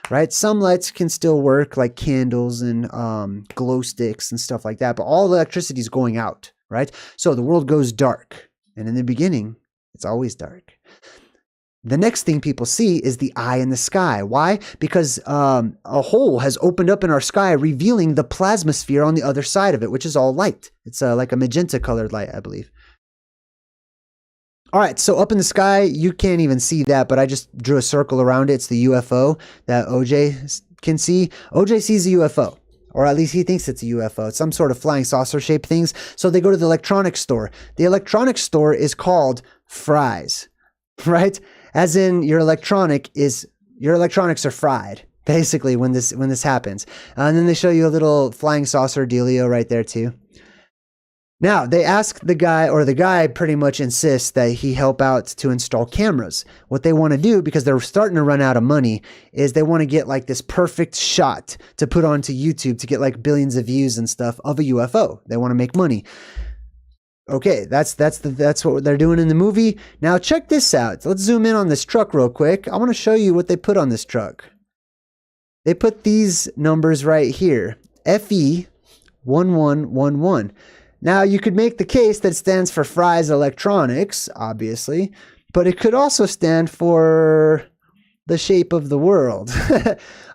right? Some lights can still work, like candles and glow sticks and stuff like that, but all the electricity is going out, right? So the world goes dark, and in the beginning, it's always dark. The next thing people see is the eye in the sky. Why? Because a hole has opened up in our sky, revealing the plasmasphere on the other side of it, which is all light. It's like a magenta colored light, I believe. All right, so up in the sky, you can't even see that, but I just drew a circle around it. It's the UFO that OJ can see. OJ sees a UFO. Or at least he thinks it's a UFO. It's some sort of flying saucer shaped things. So they go to the electronics store. The electronics store is called Fries, right? As in your electronics are fried, basically, when this happens. And then they show you a little flying saucer dealio right there too. Now, they ask the guy, or the guy pretty much insists that he help out to install cameras. What they want to do, because they're starting to run out of money, is they want to get like this perfect shot to put onto YouTube to get like billions of views and stuff of a UFO. They want to make money. Okay, that's what they're doing in the movie. Now check this out. Let's zoom in on this truck real quick. I want to show you what they put on this truck. They put these numbers right here. FE1111. Now you could make the case that it stands for Fry's Electronics, obviously, but it could also stand for the shape of the world.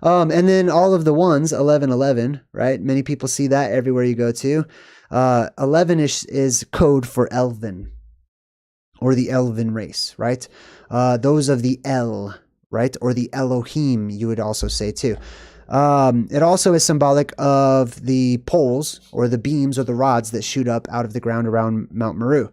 And then all of the ones, 1111, right? Many people see that everywhere you go to. 11 is code for Elven, or the Elven race, right? Those of the El, right? Or the Elohim, you would also say too. It also is symbolic of the poles, or the beams, or the rods that shoot up out of the ground around Mount Meru.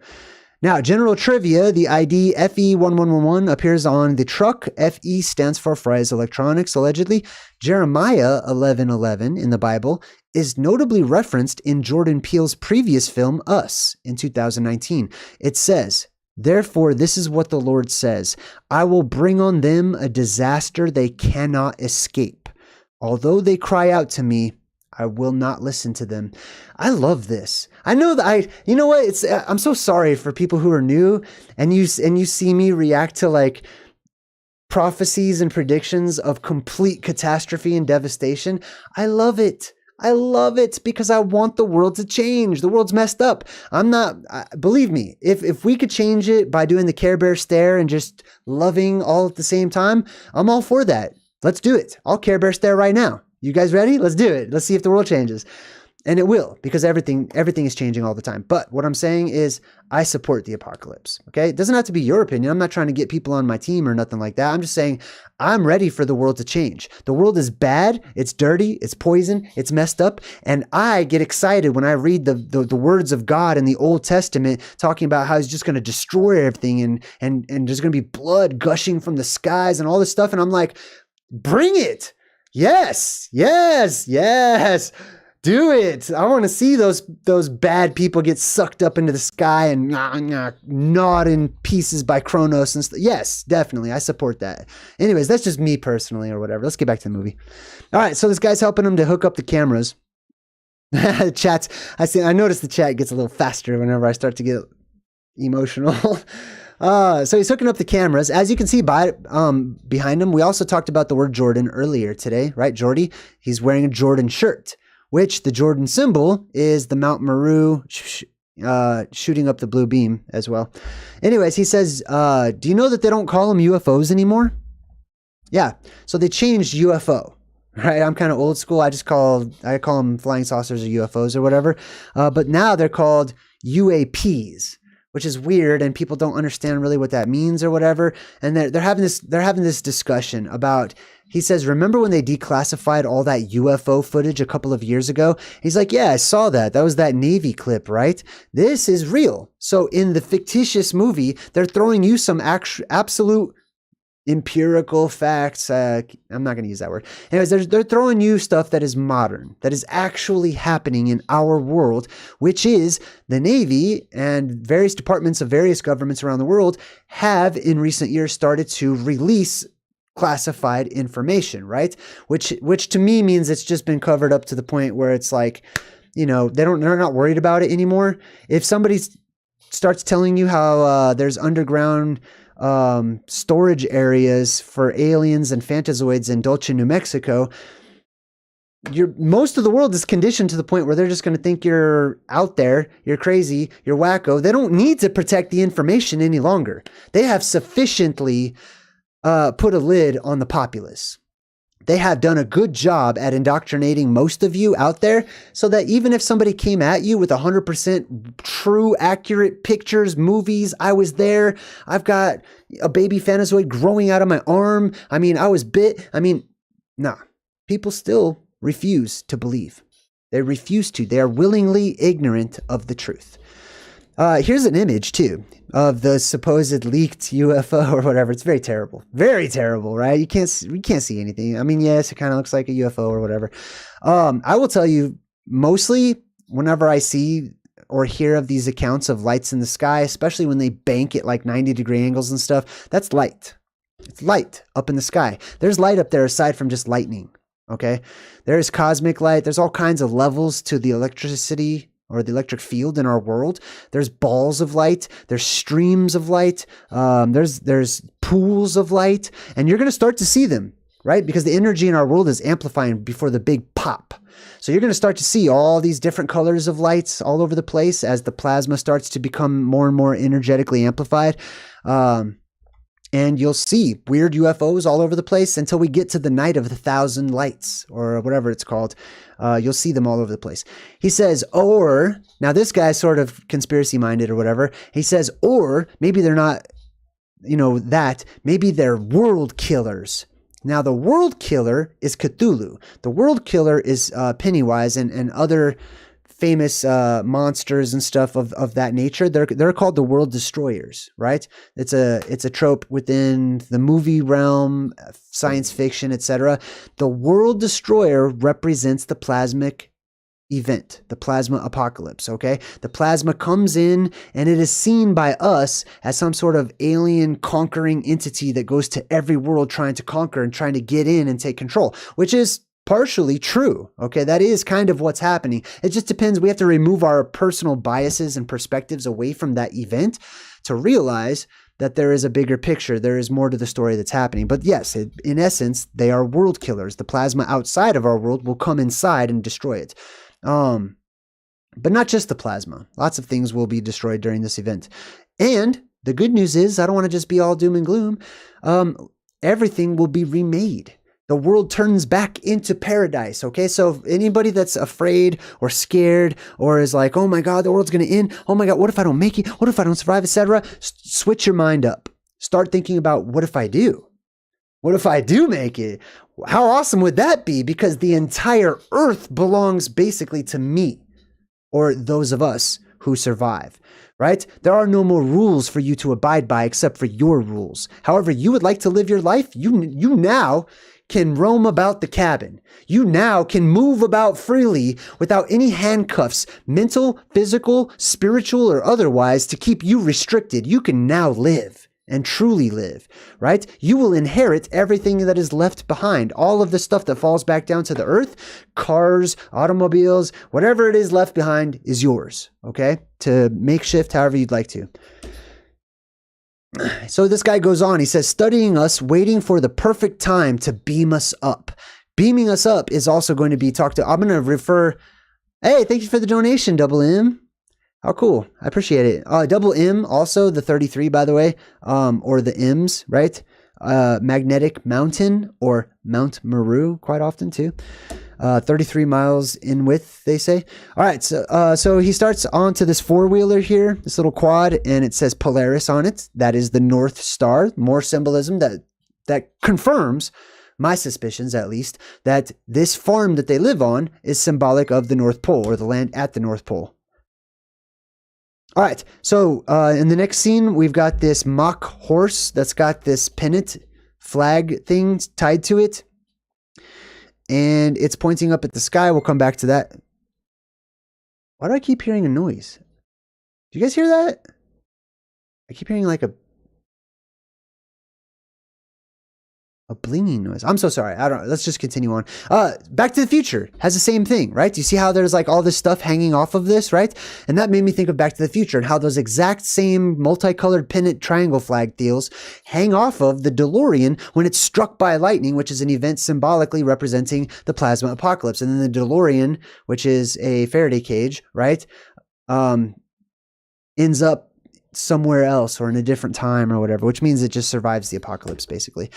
Now, general trivia, the ID FE1111 appears on the truck. FE stands for Fry's Electronics, allegedly. Jeremiah 11:11 in the Bible is notably referenced in Jordan Peele's previous film, Us, in 2019. It says, "Therefore, this is what the Lord says, I will bring on them a disaster they cannot escape. Although they cry out to me, I will not listen to them." I love this. I know that you know what? I'm so sorry for people who are new and you see me react to like prophecies and predictions of complete catastrophe and devastation. I love it. I love it because I want the world to change. The world's messed up. Believe me, if we could change it by doing the Care Bear stare and just loving all at the same time, I'm all for that. Let's do it. I'll Care Bear stare right now. You guys ready? Let's do it. Let's see if the world changes. And it will, because everything is changing all the time. But what I'm saying is I support the apocalypse. Okay? It doesn't have to be your opinion. I'm not trying to get people on my team or nothing like that. I'm just saying I'm ready for the world to change. The world is bad. It's dirty. It's poison. It's messed up. And I get excited when I read the words of God in the Old Testament talking about how he's just going to destroy everything and there's going to be blood gushing from the skies and all this stuff. And I'm like, bring it. Yes, yes, yes. Do it. I want to see those bad people get sucked up into the sky and gnawed in pieces by Kronos and stuff. Yes, definitely. I support that. Anyways, that's just me personally or whatever. Let's get back to the movie. All right, so this guy's helping him to hook up the cameras. The chats. I notice the chat gets a little faster whenever I start to get emotional. So he's hooking up the cameras. As you can see behind him, we also talked about the word Jordan earlier today, right? Jordy. He's wearing a Jordan shirt, which the Jordan symbol is the Mount Meru shooting up the blue beam as well. Anyways, he says, do you know that they don't call them UFOs anymore? Yeah. So they changed UFO, right? I'm kind of old school. I call them flying saucers or UFOs or whatever. But now they're called UAPs, which is weird, and people don't understand really what that means or whatever. And they're having this discussion about, he says, remember when they declassified all that UFO footage a couple of years ago? He's like, yeah, I saw that. That was that Navy clip, right? This is real. So in the fictitious movie, they're throwing you some absolute empirical facts. I'm not going to use that word. Anyways, they're throwing you stuff that is modern, that is actually happening in our world, which is the Navy and various departments of various governments around the world have in recent years started to release classified information, right? Which to me means it's just been covered up to the point where it's like, they're not worried about it anymore. If somebody starts telling you how there's underground storage areas for aliens and Fantazoids in Dulce, New Mexico, most of the world is conditioned to the point where they're just going to think you're out there, you're crazy, you're wacko. They don't need to protect the information any longer. They have sufficiently put a lid on the populace. They have done a good job at indoctrinating most of you out there so that even if somebody came at you with 100% true, accurate pictures, movies, I was there, I've got a baby Fantazoid growing out of my arm, I was bit, nah, people still refuse to believe. They refuse to. They are willingly ignorant of the truth. Here's an image too of the supposed leaked UFO or whatever. It's very terrible, right? You can't see anything. Yes, it kind of looks like a UFO or whatever. I will tell you, mostly whenever I see or hear of these accounts of lights in the sky, especially when they bank at like 90-degree angles and stuff, that's light. It's light up in the sky. There's light up there aside from just lightning. Okay, there's cosmic light. There's all kinds of levels to the electricity or the electric field in our world. There's balls of light. There's streams of light. There's pools of light, and you're going to start to see them, right? Because the energy in our world is amplifying before the big pop. So you're going to start to see all these different colors of lights all over the place as the plasma starts to become more and more energetically amplified. And you'll see weird UFOs all over the place until we get to the night of the 1,000 lights or whatever it's called. You'll see them all over the place. He says, or, now this guy's sort of conspiracy minded or whatever. He says, or maybe they're not, maybe they're world killers. Now the world killer is Cthulhu. The world killer is Pennywise and other famous monsters and stuff of that nature. They're called the world destroyers, right? It's a trope within the movie realm, science fiction, etc. The world destroyer represents the plasmic event, the plasma apocalypse, okay? The plasma comes in and it is seen by us as some sort of alien conquering entity that goes to every world trying to conquer and trying to get in and take control, which is partially true. Okay, that is kind of what's happening. It just depends. We have to remove our personal biases and perspectives away from that event to realize that there is a bigger picture. There is more to the story that's happening. But yes, in essence, they are world killers. The plasma outside of our world will come inside and destroy it. But not just the plasma. Lots of things will be destroyed during this event. And the good news is, I don't want to just be all doom and gloom. Everything will be remade. The world turns back into paradise, okay? So anybody that's afraid or scared or is like, oh my God, the world's going to end. Oh my God, what if I don't make it? What if I don't survive, etc.? Switch your mind up. Start thinking about, what if I do? What if I do make it? How awesome would that be? Because the entire earth belongs basically to me or those of us who survive, right? There are no more rules for you to abide by except for your rules. However you would like to live your life, you now can roam about the cabin. You now can move about freely without any handcuffs, mental, physical, spiritual, or otherwise, to keep you restricted. You can now live and truly live, right? You will inherit everything that is left behind. All of the stuff that falls back down to the earth, cars, automobiles, whatever it is left behind is yours, okay? To makeshift however you'd like to. So this guy goes on, he says, studying us, waiting for the perfect time to beam us up. Beaming us up is also going to be talked to. I'm going to refer, hey, thank you for the donation, Double M. How cool. I appreciate it. Double M, also the 33, by the way, or the M's, right? Magnetic Mountain or Mount Meru quite often too. 33 miles in width, they say. All right, so he starts onto this four-wheeler here, this little quad, and it says Polaris on it. That is the North Star. More symbolism that confirms my suspicions, at least, that this farm that they live on is symbolic of the North Pole, or the land at the North Pole. All right, so in the next scene, we've got this mock horse that's got this pennant flag thing tied to it. And it's pointing up at the sky. We'll come back to that. Why do I keep hearing a noise? Do you guys hear that? I keep hearing like a... A blinging noise. I'm so sorry. I don't. Let's just continue on. Back to the Future has the same thing, right? Do you see how there's like all this stuff hanging off of this, right? And that made me think of Back to the Future and how those exact same multicolored pennant triangle flag deals hang off of the DeLorean when it's struck by lightning, which is an event symbolically representing the plasma apocalypse. And then the DeLorean, which is a Faraday cage, right, ends up somewhere else or in a different time or whatever, which means it just survives the apocalypse, basically.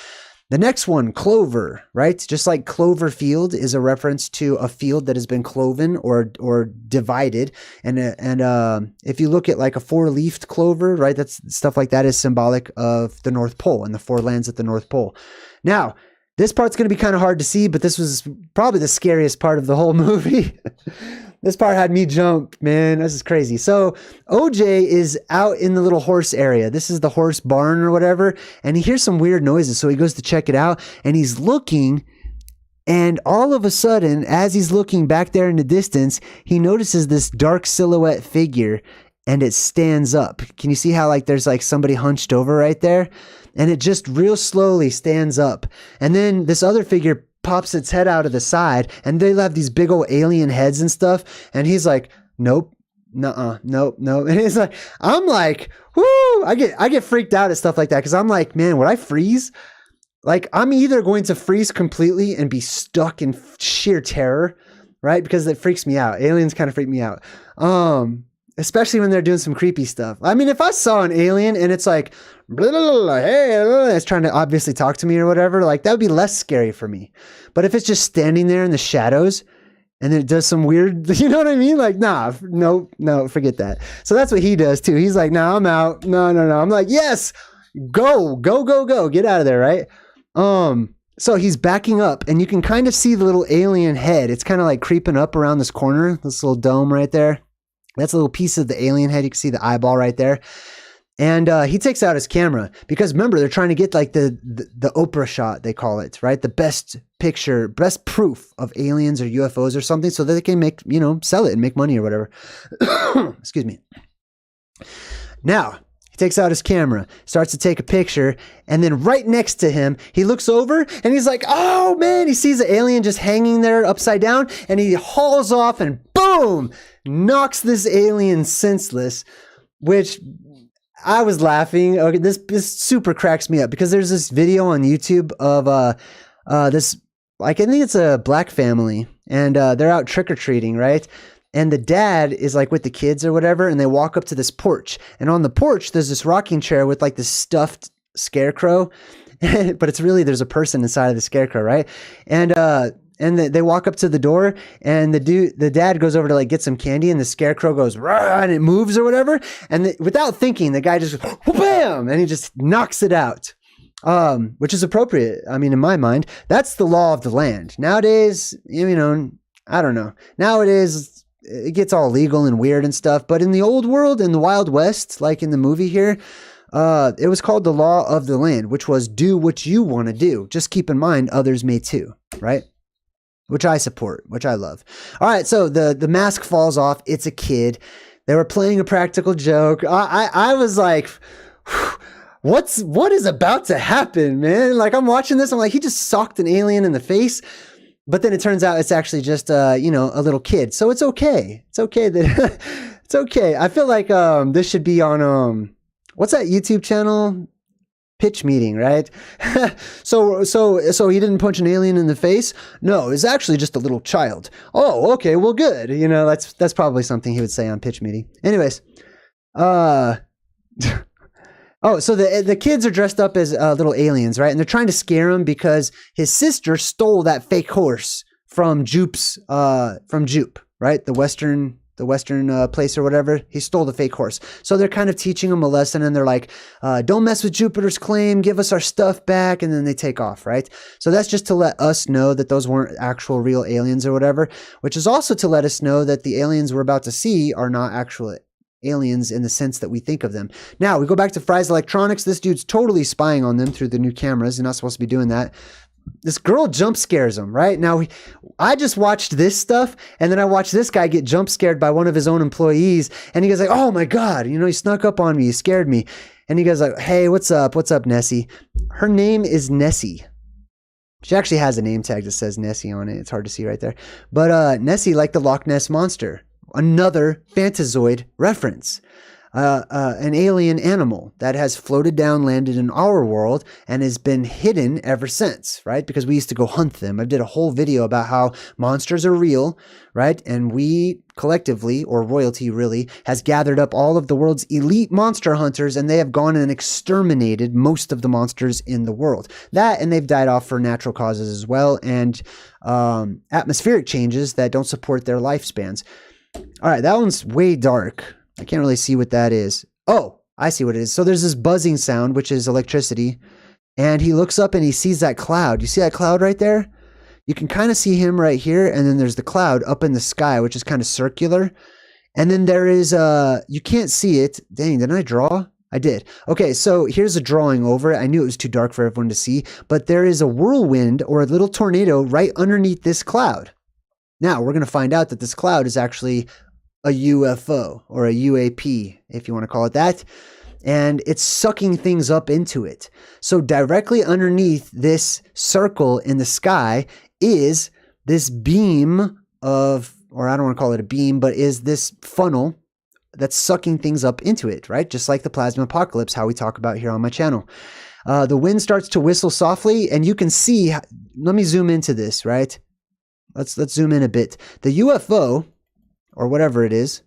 The next one, clover, right? Just like clover field is a reference to a field that has been cloven or divided. And if you look at like a four-leafed clover, right? That's stuff like that is symbolic of the North Pole and the four lands at the North Pole. Now, this part's going to be kind of hard to see, but this was probably the scariest part of the whole movie. This part had me jump, man. This is crazy. So OJ is out in the little horse area. This is the horse barn or whatever. And he hears some weird noises. So he goes to check it out and he's looking. And all of a sudden, as he's looking back there in the distance, he notices this dark silhouette figure and it stands up. Can you see how like there's like somebody hunched over right there? And it just real slowly stands up. And then this other figure pops its head out of the side and they have these big old alien heads and stuff. And he's like, nope, nuh-uh, nope. And he's like, I'm like, whoo, I get freaked out at stuff like that. Cause I'm like, man, would I freeze? Like I'm either going to freeze completely and be stuck in sheer terror, right? Because it freaks me out. Aliens kind of freak me out. Especially when they're doing some creepy stuff. I mean, if I saw an alien and it's like, blah, blah, blah, hey, blah, it's trying to obviously talk to me or whatever, like that would be less scary for me. But if it's just standing there in the shadows and then it does some weird, you know what I mean? Like, nah, no, forget that. So that's what he does too. He's like, nah, I'm out. No. I'm like, yes, go, get out of there, right? So he's backing up and you can kind of see the little alien head. It's kind of like creeping up around this corner, this little dome right there. That's a little piece of the alien head. You can see the eyeball right there. And he takes out his camera because remember, they're trying to get like the Oprah shot, they call it, right? The best picture, best proof of aliens or UFOs or something so that they can make, sell it and make money or whatever. Excuse me. Now, he takes out his camera, starts to take a picture, and then right next to him, he looks over and he's like, oh man, he sees the alien just hanging there upside down and he hauls off and boom, knocks this alien senseless, which I was laughing. Okay, this super cracks me up because there's this video on YouTube of this, like I think it's a black family and they're out trick-or-treating, right? And the dad is like with the kids or whatever, and they walk up to this porch. And on the porch, there's this rocking chair with like this stuffed scarecrow, but it's really, there's a person inside of the scarecrow, right? And they walk up to the door, and the dad goes over to like get some candy, and the scarecrow goes rah, and it moves or whatever. And without thinking, the guy just goes, bam, and he just knocks it out. Which is appropriate. I mean, in my mind, that's the law of the land. Nowadays, I don't know. Nowadays, it gets all legal and weird and stuff. But in the old world, in the Wild West, like in the movie here, it was called the law of the land, which was do what you want to do. Just keep in mind, others may too, right? Which I support, which I love. All right, so the mask falls off. It's a kid. They were playing a practical joke. I was like, what is about to happen, man? Like I'm watching this, I'm like, he just socked an alien in the face. But then it turns out it's actually just, a little kid. So it's okay. It's okay that it's okay. I feel like this should be on what's that YouTube channel? Pitch Meeting, right? So he didn't punch an alien in the face? No, it's actually just a little child. Oh, okay, well, good. That's probably something he would say on Pitch Meeting. Anyways, oh, so the kids are dressed up as little aliens, right? And they're trying to scare him because his sister stole that fake horse from Jupe's, right? The Western place or whatever. He stole the fake horse. So they're kind of teaching him a lesson, and they're like, don't mess with Jupiter's claim, give us our stuff back, and then they take off, right? So that's just to let us know that those weren't actual real aliens or whatever, which is also to let us know that the aliens we're about to see are not actual aliens in the sense that we think of them. Now, we go back to Fry's Electronics. This dude's totally spying on them through the new cameras. You're not supposed to be doing that. This girl jump scares him, right? Now, I just watched this stuff, and then I watched this guy get jump scared by one of his own employees, and he goes like, oh my God, he snuck up on me, he scared me. And he goes like, hey, what's up, Nessie? Her name is Nessie. She actually has a name tag that says Nessie on it. It's hard to see right there. But Nessie, like the Loch Ness Monster, another Fantazoid reference. An alien animal that has floated down, landed in our world, and has been hidden ever since, right? Because we used to go hunt them. I did a whole video about how monsters are real, right? And we collectively, or royalty really, has gathered up all of the world's elite monster hunters, and they have gone and exterminated most of the monsters in the world. That, and they've died off for natural causes as well, and atmospheric changes that don't support their lifespans. All right, that one's way dark. I can't really see what that is. Oh, I see what it is. So there's this buzzing sound, which is electricity. And he looks up and he sees that cloud. You see that cloud right there? You can kind of see him right here. And then there's the cloud up in the sky, which is kind of circular. And then there is, you can't see it. Dang, didn't I draw? I did. Okay, so here's a drawing over it. I knew it was too dark for everyone to see. But there is a whirlwind or a little tornado right underneath this cloud. Now, we're going to find out that this cloud is actually a UFO or a UAP, if you want to call it that. And it's sucking things up into it. So directly underneath this circle in the sky is this beam of, or I don't want to call it a beam, but is this funnel that's sucking things up into it, right? Just like the plasma apocalypse, how we talk about here on my channel. The wind starts to whistle softly, and you can see, let me zoom into this, right? Let's zoom in a bit. The UFO, or whatever it is,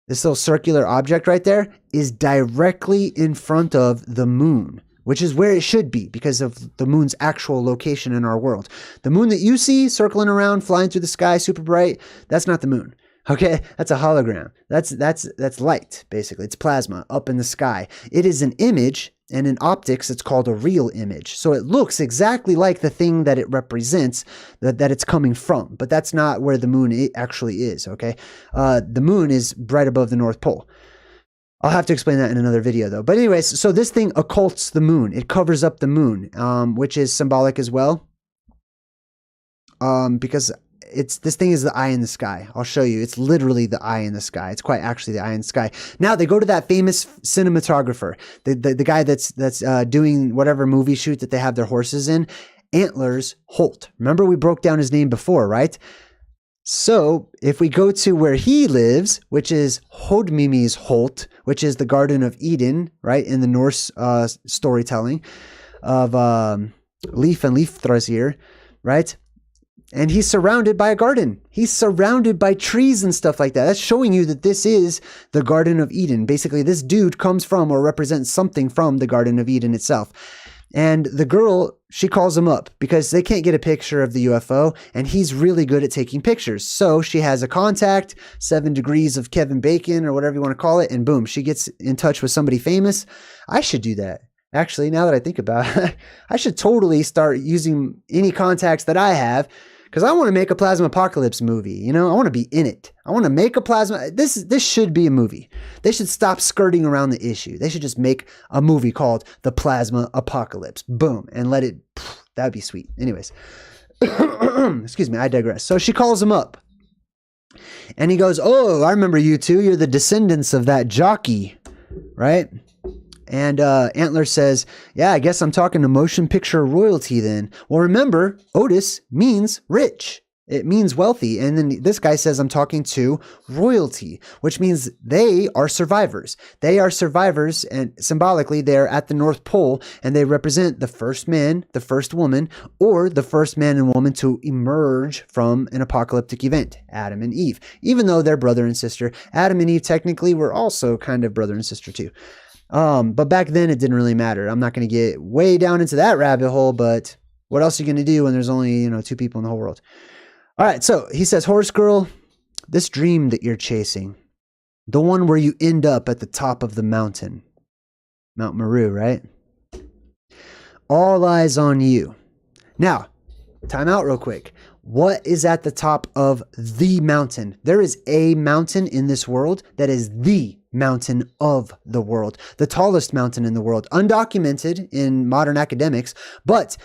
this little circular object right there, is directly in front of the moon, which is where it should be because of the moon's actual location in our world. The moon that you see circling around, flying through the sky, super bright, that's not the moon. Okay, that's a hologram. That's light, basically. It's plasma up in the sky. It is an image, and in optics, it's called a real image. So it looks exactly like the thing that it represents, that it's coming from. But that's not where the moon actually is, okay? The moon is right above the North Pole. I'll have to explain that in another video, though. But anyways, so this thing occults the moon. It covers up the moon, which is symbolic as well. Because this thing is the eye in the sky. I'll show you. It's literally the eye in the sky. It's quite actually the eye in the sky. Now they go to that famous cinematographer, the guy that's doing whatever movie shoot that they have their horses in, Antlers Holt. Remember we broke down his name before, right? So if we go to where he lives, which is Hodmimi's Holt, which is the Garden of Eden, right, in the Norse storytelling of Leif and Leifthrazir, right? And he's surrounded by a garden. He's surrounded by trees and stuff like that. That's showing you that this is the Garden of Eden. Basically, this dude comes from or represents something from the Garden of Eden itself. And the girl, she calls him up because they can't get a picture of the UFO, and he's really good at taking pictures. So she has a contact, 7 degrees of Kevin Bacon or whatever you want to call it, and boom, she gets in touch with somebody famous. I should do that. Actually, now that I think about it, I should totally start using any contacts that I have, because I want to make a plasma apocalypse movie. You know, I want to be in it. I want to make a plasma. This should be a movie. They should stop skirting around the issue. They should just make a movie called The Plasma Apocalypse. Boom. And let it, that'd be sweet. Anyways, excuse me, I digress. So she calls him up. And he goes, oh, I remember you two. You're the descendants of that jockey, right? And Antler says, yeah, I guess I'm talking to motion picture royalty then. Well, remember, Otis means rich. It means wealthy. And then this guy says, I'm talking to royalty, which means they are survivors. They are survivors, and symbolically, they're at the North Pole, and they represent the first man, the first woman, or the first man and woman to emerge from an apocalyptic event, Adam and Eve. Even though they're brother and sister, Adam and Eve technically were also kind of brother and sister too. But back then it didn't really matter. I'm not going to get way down into that rabbit hole, but what else are you going to do when there's only, 2 people in the whole world? All right. So he says, horse girl, this dream that you're chasing, the one where you end up at the top of the mountain, Mount Meru, right? All eyes on you. Now, time out real quick. What is at the top of the mountain? There is a mountain in this world that is the mountain of the world, the tallest mountain in the world, undocumented in modern academics, but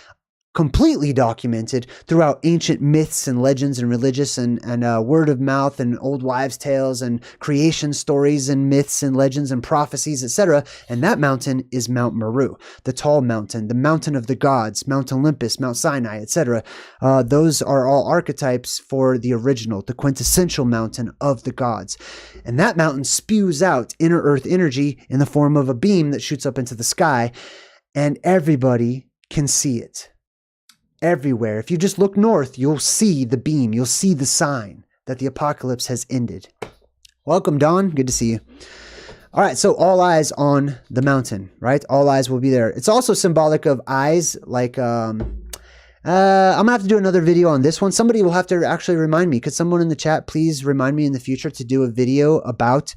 completely documented throughout ancient myths and legends and religious and word of mouth and old wives' tales and creation stories and myths and legends and prophecies, etc. And that mountain is Mount Meru, the tall mountain, the mountain of the gods, Mount Olympus, Mount Sinai, etc. Those are all archetypes for the original, the quintessential mountain of the gods. And that mountain spews out inner earth energy in the form of a beam that shoots up into the sky, and everybody can see it. Everywhere. If you just look north, you'll see the beam. You'll see the sign that the apocalypse has ended. Welcome, Dawn. Good to see you. All right, so all eyes on the mountain, right? All eyes will be there. It's also symbolic of eyes, like, I'm going to have to do another video on this one. Somebody will have to actually remind me. Could someone in the chat please remind me in the future to do a video about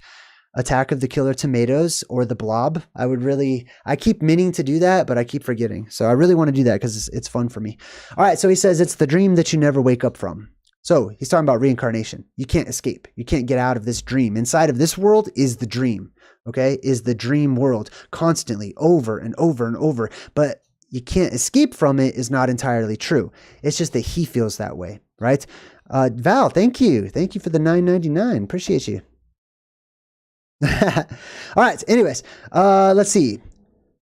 Attack of the Killer Tomatoes or the Blob? I keep meaning to do that, but I keep forgetting. So I really want to do that because it's fun for me. All right, so he says it's the dream that you never wake up from. So he's talking about reincarnation. You can't escape. You can't get out of this dream. Inside of this world is the dream, okay? Is the dream world constantly over and over and over. But you can't escape from it is not entirely true. It's just that he feels that way, right? Val, thank you. Thank you for the $9.99. Appreciate you. All right. Anyways, let's see.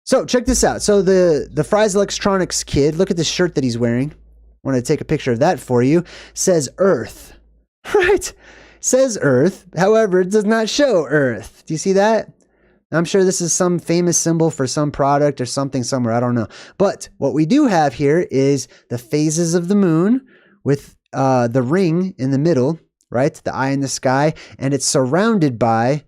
So check this out. So the Fry's Electronics kid, look at the shirt that he's wearing. Wanted to take a picture of that for you. Says Earth, right? Says Earth. However, it does not show Earth. Do you see that? I'm sure this is some famous symbol for some product or something somewhere. I don't know. But what we do have here is the phases of the moon with the ring in the middle, right? The eye in the sky, and it's surrounded by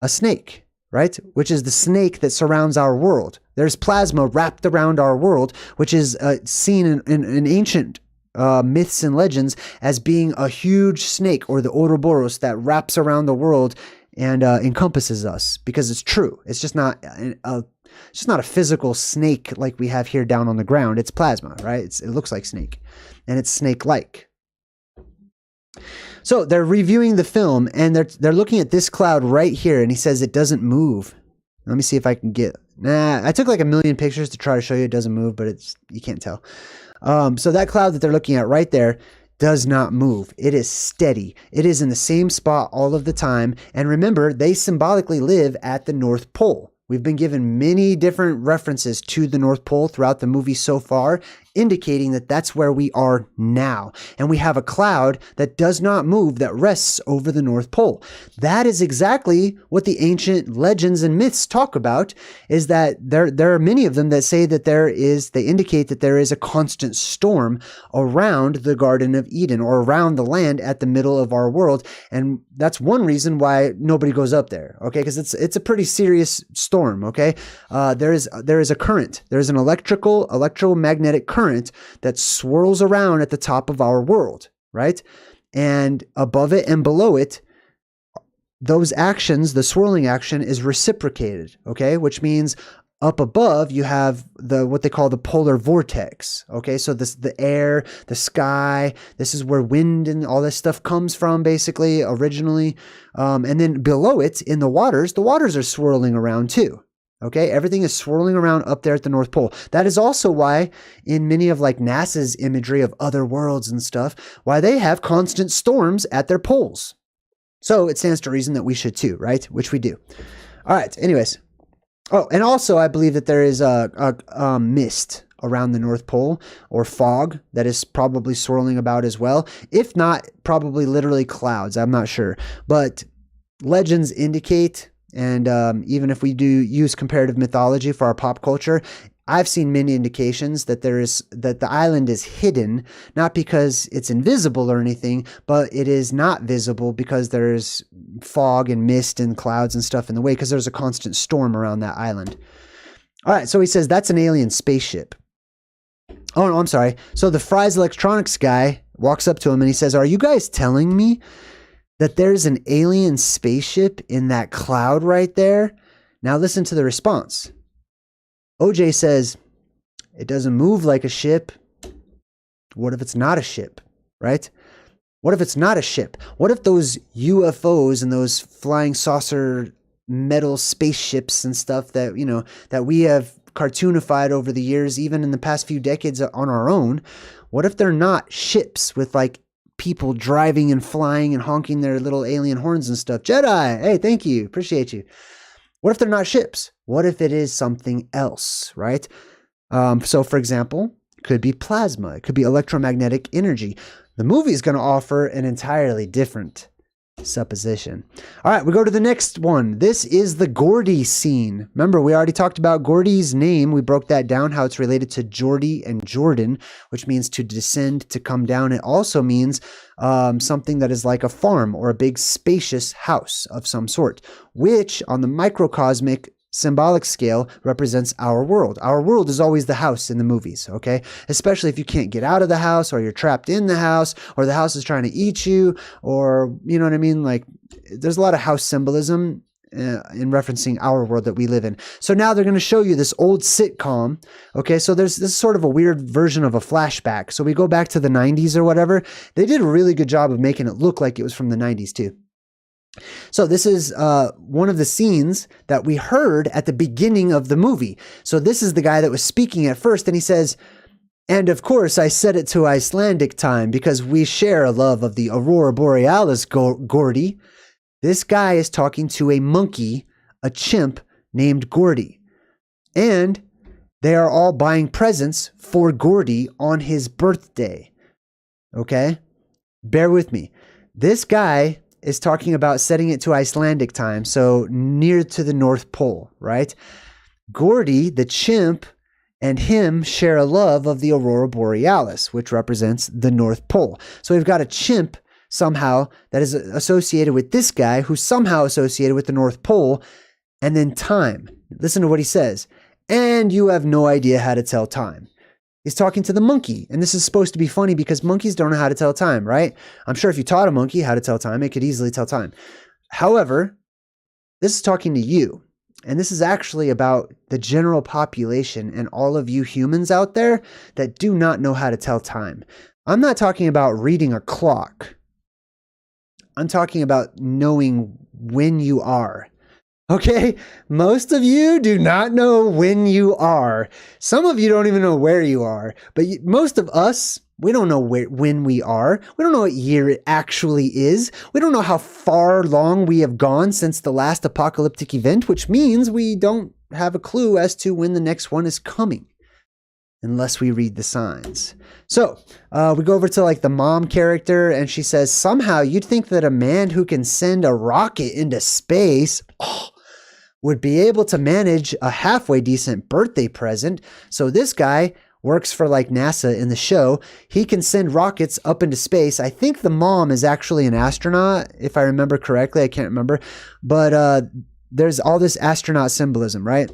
a snake, right? Which is the snake that surrounds our world. There's plasma wrapped around our world, which is seen in ancient myths and legends as being a huge snake, or the Ouroboros, that wraps around the world and encompasses us, because it's true. It's just not a physical snake like we have here down on the ground. It's plasma, right? It looks like snake, and it's snake-like. So they're reviewing the film, and they're looking at this cloud right here, and he says it doesn't move. Let me see if I can get... Nah, I took like 1 million pictures to try to show you it doesn't move, but you can't tell. So that cloud that they're looking at right there does not move. It is steady. It is in the same spot all of the time. And remember, they symbolically live at the North Pole. We've been given many different references to the North Pole throughout the movie so far, indicating that that's where we are now. And we have a cloud that does not move, that rests over the North Pole. That is exactly what the ancient legends and myths talk about, is that there are many of them that say that they indicate that there is a constant storm around the Garden of Eden, or around the land at the middle of our world. And that's one reason why nobody goes up there, okay? Because it's a pretty serious storm, okay? There is a current. There's an electromagnetic current that swirls around at the top of our world, right? And above it and below it, those actions, the swirling action is reciprocated, okay? Which means up above you have what they call the polar vortex, okay? So the air, the sky, this is where wind and all this stuff comes from, basically, originally. And then below it, in the waters are swirling around too. Okay, everything is swirling around up there at the North Pole. That is also why in many of like NASA's imagery of other worlds and stuff, why they have constant storms at their poles. So it stands to reason that we should too, right? Which we do. All right, anyways. Oh, and also I believe that there is a mist around the North Pole, or fog, that is probably swirling about as well. If not, probably literally clouds. I'm not sure. But legends indicate... And even if we do use comparative mythology for our pop culture, I've seen many indications that the island is hidden, not because it's invisible or anything, but it is not visible because there's fog and mist and clouds and stuff in the way, because there's a constant storm around that island. All right, so he says that's an alien spaceship. Oh, no, I'm sorry. So the Fry's Electronics guy walks up to him and he says, "Are you guys telling me that there's an alien spaceship in that cloud right there?" Now listen to the response. OJ says, "It doesn't move like a ship." What if it's not a ship, right? What if it's not a ship? What if those UFOs and those flying saucer metal spaceships and stuff that, you know, that we have cartoonified over the years, even in the past few decades on our own. What if they're not ships with like people driving and flying and honking their little alien horns and stuff? Jedi, hey, thank you, appreciate you. What if they're not ships? What if it is something else, right? So for example, it could be plasma. It could be electromagnetic energy. The movie is going to offer an entirely different supposition. All right, we go to the next one. This is the Gordy scene. Remember, we already talked about Gordy's name. We broke that down, how it's related to Geordie and Jordan, which means to descend, to come down. It also means something that is like a farm or a big spacious house of some sort, which on the microcosmic symbolic scale represents our world. Our world is always the house in the movies, okay? Especially if you can't get out of the house, or you're trapped in the house, or the house is trying to eat you, or you know what I mean? Like, there's a lot of house symbolism in referencing our world that we live in. So now they're going to show you this old sitcom, okay? So this is sort of a weird version of a flashback. So we go back to the 90s or whatever. They did a really good job of making it look like it was from the 90s too. So this is one of the scenes that we heard at the beginning of the movie. So this is the guy that was speaking at first, and he says, and of course I set it to Icelandic time because we share a love of the aurora borealis, Gordy. This guy is talking to a monkey, a chimp named Gordy. And they are all buying presents for Gordy on his birthday. Okay? Bear with me. This guy is talking about setting it to Icelandic time, so near to the North Pole, right? Gordy, the chimp, and him share a love of the aurora borealis, which represents the North Pole. So we've got a chimp somehow that is associated with this guy, who's somehow associated with the North Pole, and then time. Listen to what he says. And you have no idea how to tell time. He's talking to the monkey, and this is supposed to be funny because monkeys don't know how to tell time, right? I'm sure if you taught a monkey how to tell time, it could easily tell time. However, this is talking to you, and this is actually about the general population and all of you humans out there that do not know how to tell time. I'm not talking about reading a clock. I'm talking about knowing when you are. Okay, most of you do not know when you are. Some of you don't even know where you are. But most of us, we don't know when we are. We don't know what year it actually is. We don't know how far long we have gone since the last apocalyptic event, which means we don't have a clue as to when the next one is coming, unless we read the signs. So we go over to like the mom character, and she says, somehow you'd think that a man who can send a rocket into space would be able to manage a halfway decent birthday present. So this guy works for like NASA in the show. He can send rockets up into space. I think the mom is actually an astronaut, if I remember correctly. I can't remember. But there's all this astronaut symbolism, right?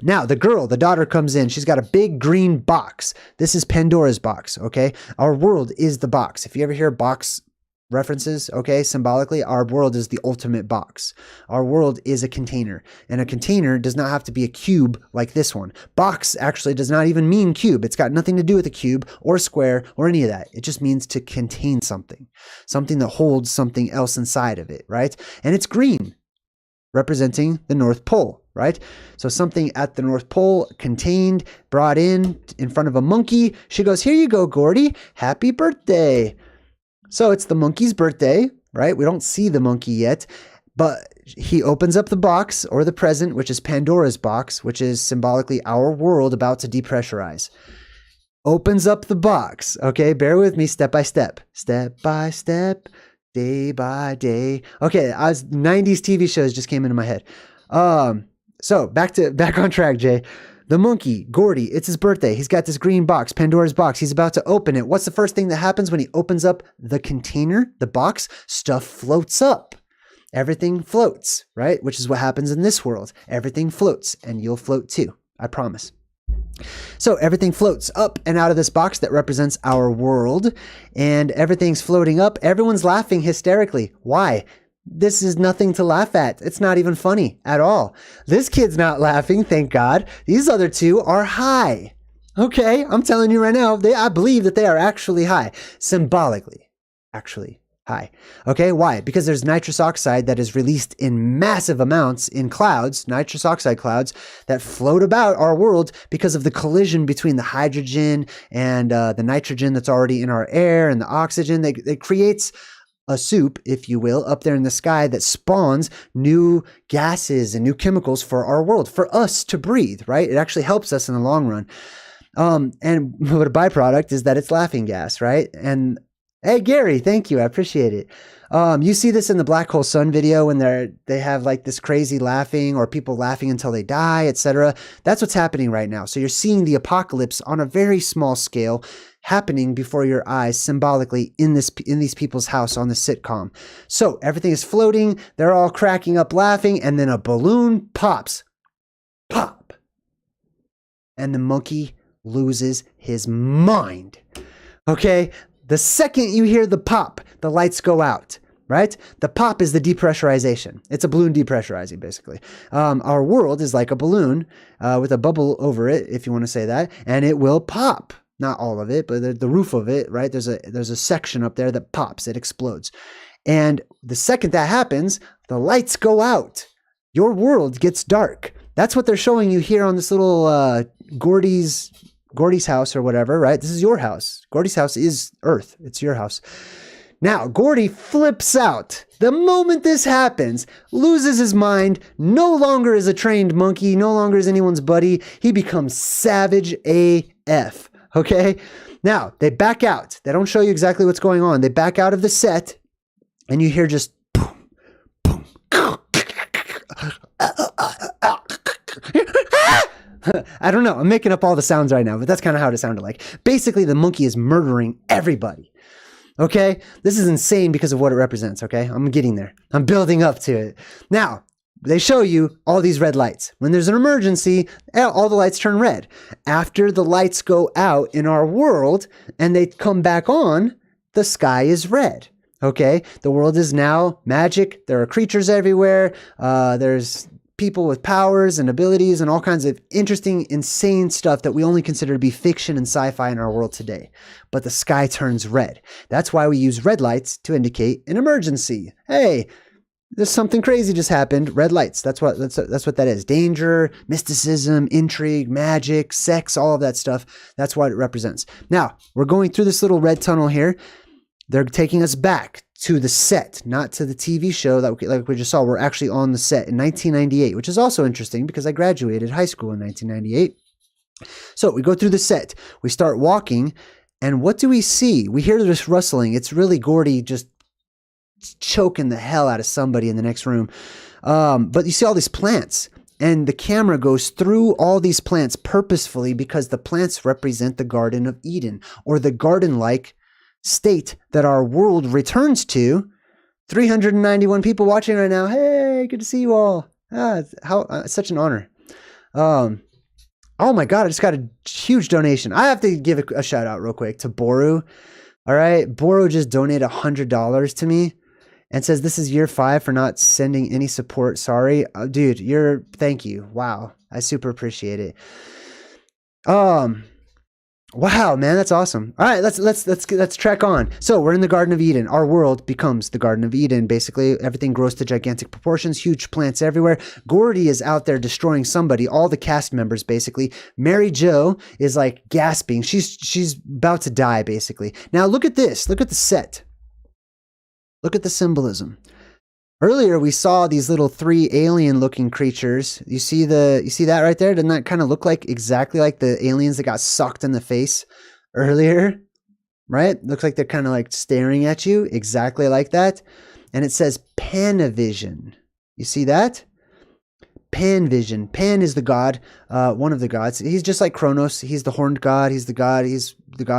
Now, the girl, the daughter comes in. She's got a big green box. This is Pandora's box, okay? Our world is the box. If you ever hear box references, okay, symbolically, our world is the ultimate box. Our world is a container, and a container does not have to be a cube like this one. Box actually does not even mean cube. It's got nothing to do with a cube or square or any of that. It just means to contain something, something that holds something else inside of it, right? And it's green, representing the North Pole, right? So something at the North Pole, contained, brought in front of a monkey. She goes, here you go, Gordy. Happy birthday. So it's the monkey's birthday, right? We don't see the monkey yet, but he opens up the box, or the present, which is Pandora's box, which is symbolically our world about to depressurize. Opens up the box. Okay, bear with me step by step, day by day. Okay, 90s TV shows just came into my head. So back on track, Jay. The monkey, Gordy, it's his birthday. He's got this green box, Pandora's box. He's about to open it. What's the first thing that happens when he opens up the container, the box? Stuff floats up. Everything floats, right? Which is what happens in this world. Everything floats, and you'll float too. I promise. So everything floats up and out of this box that represents our world, and everything's floating up. Everyone's laughing hysterically. Why? This is nothing to laugh at. It's not even funny at all. This kid's not laughing, thank God. These other two are high. Okay, I'm telling you right now, I believe that they are actually high. Symbolically, actually. high. Okay, why? Because there's nitrous oxide that is released in massive amounts in clouds, nitrous oxide clouds, that float about our world because of the collision between the hydrogen and the nitrogen that's already in our air and the oxygen. It creates a soup, if you will, up there in the sky that spawns new gases and new chemicals for our world, for us to breathe, right? It actually helps us in the long run. And what a byproduct is that it's laughing gas, right? And hey, Gary, thank you. I appreciate it. You see this in the black hole sun video when they have like this crazy laughing or people laughing until they die, etc. That's what's happening right now. So you're seeing the apocalypse on a very small scale happening before your eyes symbolically in these people's house on the sitcom. So everything is floating. They're all cracking up laughing, and then a balloon pops. Pop. And the monkey loses his mind. Okay? The second you hear the pop, the lights go out, right? The pop is the depressurization. It's a balloon depressurizing, basically. Our world is like a balloon with a bubble over it, if you want to say that, and it will pop. Not all of it, but the roof of it, right? There's a section up there that pops, it explodes. And the second that happens, the lights go out. Your world gets dark. That's what they're showing you here on this little Gordy's house or whatever, right? This is your house. Gordy's house is Earth. It's your house. Now, Gordy flips out. The moment this happens, loses his mind, no longer is a trained monkey, no longer is anyone's buddy. He becomes savage AF. Okay? Now, they back out. They don't show you exactly what's going on. They back out of the set, and you hear just boom, boom. I don't know. I'm making up all the sounds right now, but that's kind of how it sounded like. Basically, the monkey is murdering everybody. Okay? This is insane because of what it represents, okay? I'm getting there. I'm building up to it. Now, they show you all these red lights. When there's an emergency, all the lights turn red. After the lights go out in our world and they come back on, the sky is red. Okay? The world is now magic. There are creatures everywhere. There's people with powers and abilities and all kinds of interesting, insane stuff that we only consider to be fiction and sci-fi in our world today. But the sky turns red. That's why we use red lights to indicate an emergency. Hey, there's something crazy just happened. Red lights. That's what that is. Danger, mysticism, intrigue, magic, sex, all of that stuff. That's what it represents. Now, we're going through this little red tunnel here. They're taking us back to the set, not to the TV show that like we just saw. We're actually on the set in 1998, which is also interesting because I graduated high school in 1998. So we go through the set. We start walking, and what do we see? We hear this rustling. It's really Gordy just choking the hell out of somebody in the next room. But you see all these plants, and the camera goes through all these plants purposefully because the plants represent the Garden of Eden, or the garden-like state that our world returns to. 391 people watching right now. Hey, good to see you all. It's such an honor. Oh my God, I just got a huge donation. I have to give a shout out real quick to Boru. All right, Boru just donated $100 to me and says this is year 5 for not sending any support. Sorry, dude. Thank you. Wow, I super appreciate it. Wow, man, that's awesome. All right, let's track on. So we're in the Garden of Eden. Our world becomes the Garden of Eden. Basically, everything grows to gigantic proportions, huge plants everywhere. Gordy is out there destroying somebody, all the cast members, basically. Mary Jo is like gasping. She's about to die, basically. Now look at this. Look at the set. Look at the symbolism. Earlier, we saw these little 3 alien-looking creatures. You see that right there? Doesn't that kind of look like exactly like the aliens that got sucked in the face earlier? Right? Looks like they're kind of like staring at you, exactly like that. And it says Panavision. You see that? Panvision. Pan is the god, one of the gods. He's just like Kronos. He's the horned god. He's the god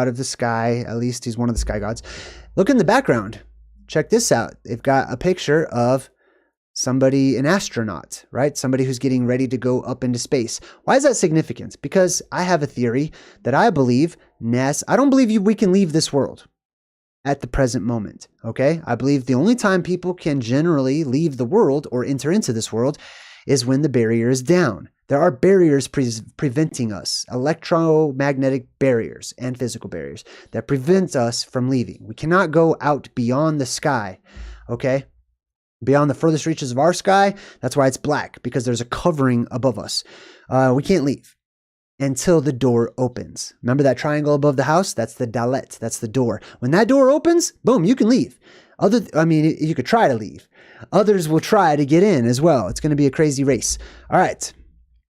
of the sky. At least he's one of the sky gods. Look in the background. Check this out. They've got a picture of somebody, an astronaut, right? Somebody who's getting ready to go up into space. Why is that significant? Because I have a theory that I believe I don't believe we can leave this world at the present moment, okay? I believe the only time people can generally leave the world or enter into this world is when the barrier is down. There are barriers preventing us, electromagnetic barriers and physical barriers that prevent us from leaving. We cannot go out beyond the sky, okay? Beyond the furthest reaches of our sky. That's why it's black, because there's a covering above us. We can't leave until the door opens. Remember that triangle above the house? That's the dalet. That's the door. When that door opens, boom, you can leave. You could try to leave. Others will try to get in as well. It's going to be a crazy race. All right.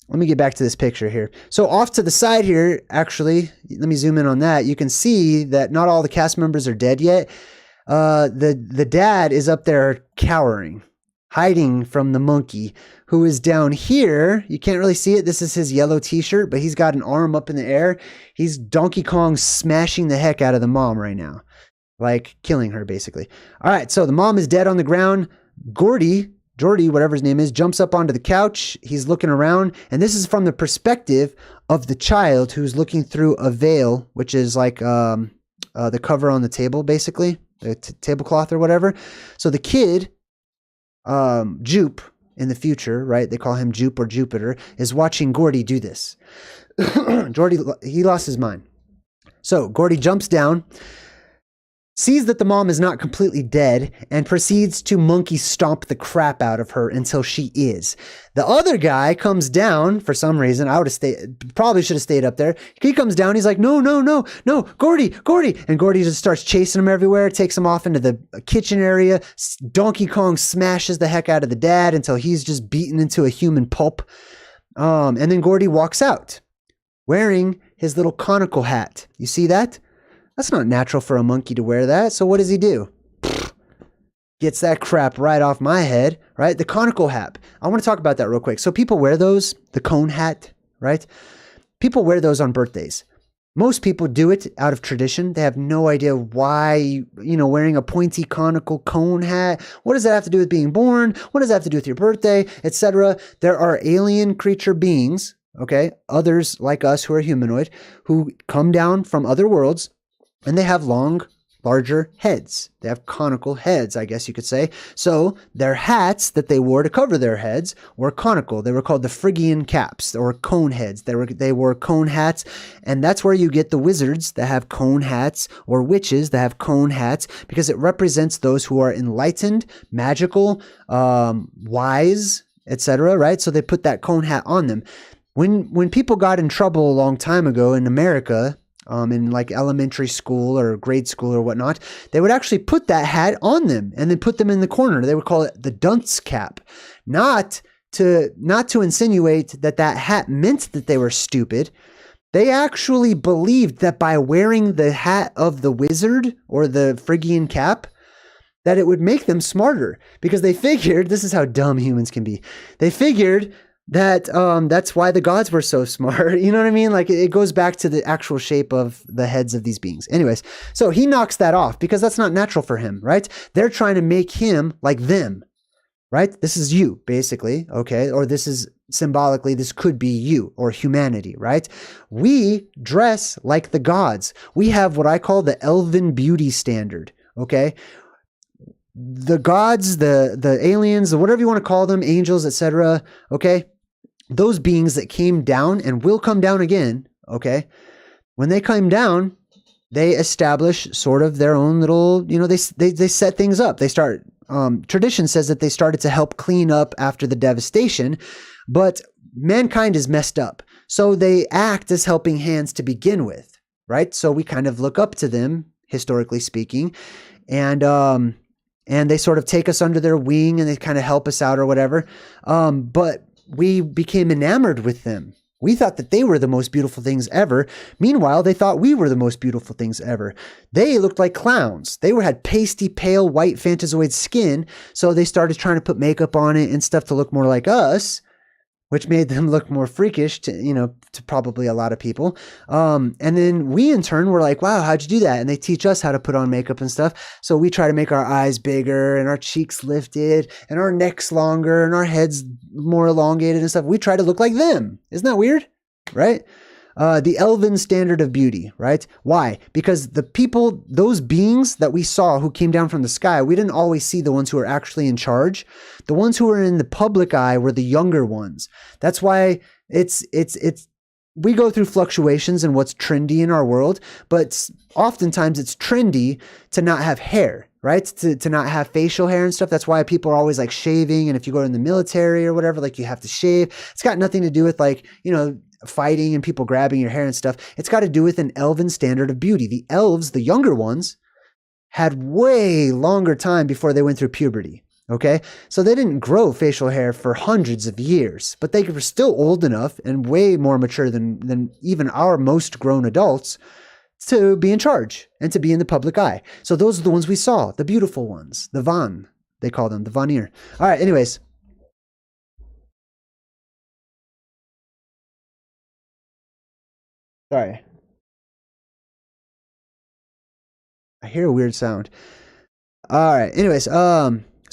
Let me get back to this picture here. So off to the side here, actually, let me zoom in on that. You can see that not all the cast members are dead yet. The dad is up there cowering, hiding from the monkey who is down here. You can't really see it. This is his yellow t-shirt, but he's got an arm up in the air. He's Donkey Kong smashing the heck out of the mom right now, like killing her basically. All right. So the mom is dead on the ground. Gordy, whatever his name is, jumps up onto the couch. He's looking around, and this is from the perspective of the child who's looking through a veil, which is like the cover on the table, basically, the tablecloth or whatever. So the kid, Jupe, in the future, right? They call him Jupe or Jupiter, is watching Gordy do this. Gordy, he lost his mind. So Gordy jumps down, sees that the mom is not completely dead, and proceeds to monkey stomp the crap out of her until she is. The other guy comes down for some reason. I would have stayed, probably should have stayed up there. He comes down. He's like, no, Gordy. And Gordy just starts chasing him everywhere, takes him off into the kitchen area. Donkey Kong smashes the heck out of the dad until he's just beaten into a human pulp. And then Gordy walks out wearing his little conical hat. You see that? That's not natural for a monkey to wear that. So what does he do? Gets that crap right off my head, right? The conical hat. I want to talk about that real quick. So people wear those, the cone hat, right? People wear those on birthdays. Most people do it out of tradition. They have no idea why, wearing a pointy conical cone hat. What does that have to do with being born? What does that have to do with your birthday, etc.? There are alien creature beings, okay? Others like us who are humanoid, who come down from other worlds, and they have larger heads. They have conical heads, I guess you could say. So their hats that they wore to cover their heads were conical. They were called the Phrygian caps, or cone heads. They wore cone hats, and that's where you get the wizards that have cone hats, or witches that have cone hats, because it represents those who are enlightened, magical, wise, etc., right? So they put that cone hat on them. When people got in trouble a long time ago in America, in like elementary school or grade school or whatnot, they would actually put that hat on them and then put them in the corner. They would call it the dunce cap, not to insinuate that hat meant that they were stupid. They actually believed that by wearing the hat of the wizard or the Phrygian cap, that it would make them smarter, because they figured, this is how dumb humans can be. They figured that that's why the gods were so smart. You know what I mean? Like, it goes back to the actual shape of the heads of these beings. Anyways, so he knocks that off because that's not natural for him, right? They're trying to make him like them, right? This is you, basically, okay? Or this is symbolically, this could be you or humanity, right? We dress like the gods. We have what I call the elven beauty standard, okay? The gods, the aliens, whatever you want to call them, angels, etc., okay? Those beings that came down and will come down again, okay? When they came down, they establish sort of their own little, they set things up. They start, tradition says that they started to help clean up after the devastation, but mankind is messed up. So they act as helping hands to begin with, right? So we kind of look up to them, historically speaking, and they sort of take us under their wing and they kind of help us out or whatever. But we became enamored with them. We thought that they were the most beautiful things ever. Meanwhile, they thought we were the most beautiful things ever. They looked like clowns. They had pasty, pale, white Fantazoid skin. So they started trying to put makeup on it and stuff to look more like us, which made them look more freakish to probably a lot of people. And then we in turn were like, wow, how'd you do that? And they teach us how to put on makeup and stuff. So we try to make our eyes bigger and our cheeks lifted and our necks longer and our heads more elongated and stuff. We try to look like them. Isn't that weird? Right? The elven standard of beauty, right? Why? Because the people, those beings that we saw who came down from the sky, we didn't always see the ones who were actually in charge. The ones who were in the public eye were the younger ones. That's why It's we go through fluctuations in what's trendy in our world, but oftentimes it's trendy to not have hair, right? To not have facial hair and stuff. That's why people are always like shaving. And if you go in the military or whatever, like you have to shave. It's got nothing to do with like, you know, fighting and people grabbing your hair and stuff. It's got to do with an elven standard of beauty. The elves, the younger ones, had way longer time before they went through puberty. Okay, so they didn't grow facial hair for hundreds of years, but they were still old enough and way more mature than even our most grown adults to be in charge and to be in the public eye. So those are the ones we saw, the beautiful ones, the Van, they call them, the Vanir. All right, anyways. Sorry. I hear a weird sound. All right, anyways,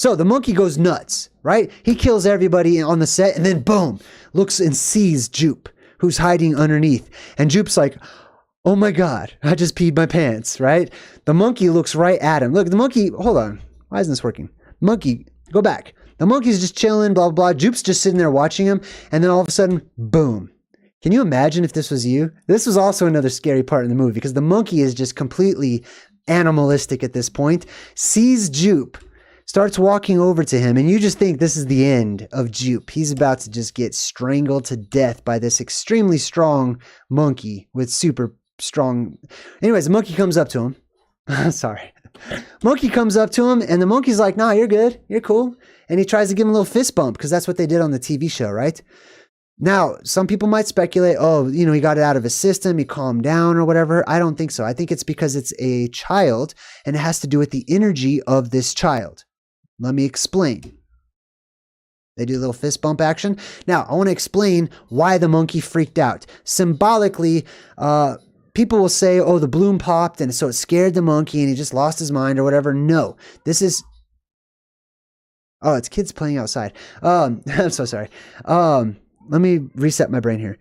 so the monkey goes nuts, right? He kills everybody on the set and then boom, looks and sees Jupe, who's hiding underneath. And Jupe's like, oh my God, I just peed my pants, right? The monkey looks right at him. Look, the monkey, hold on. Why isn't this working? Monkey, go back. The monkey's just chilling, blah, blah, blah. Jupe's just sitting there watching him. And then all of a sudden, boom. Can you imagine if this was you? This was also another scary part in the movie because the monkey is just completely animalistic at this point, sees Jupe, starts walking over to him, and you just think this is the end of Jupe. He's about to just get strangled to death by this extremely strong monkey with super strong... Anyways, the monkey comes up to him. Sorry. Monkey comes up to him, and the monkey's like, nah, you're good. You're cool. And he tries to give him a little fist bump, because that's what they did on the TV show, right? Now, some people might speculate, oh, you know, he got it out of his system, he calmed down or whatever. I don't think so. I think it's because it's a child, and it has to do with the energy of this child. Let me explain. They do a little fist bump action. Now, I want to explain why the monkey freaked out. Symbolically, people will say, oh, the bloom popped, and so it scared the monkey, and he just lost his mind or whatever. No, this is... Oh, it's kids playing outside. I'm so sorry. Let me reset my brain here.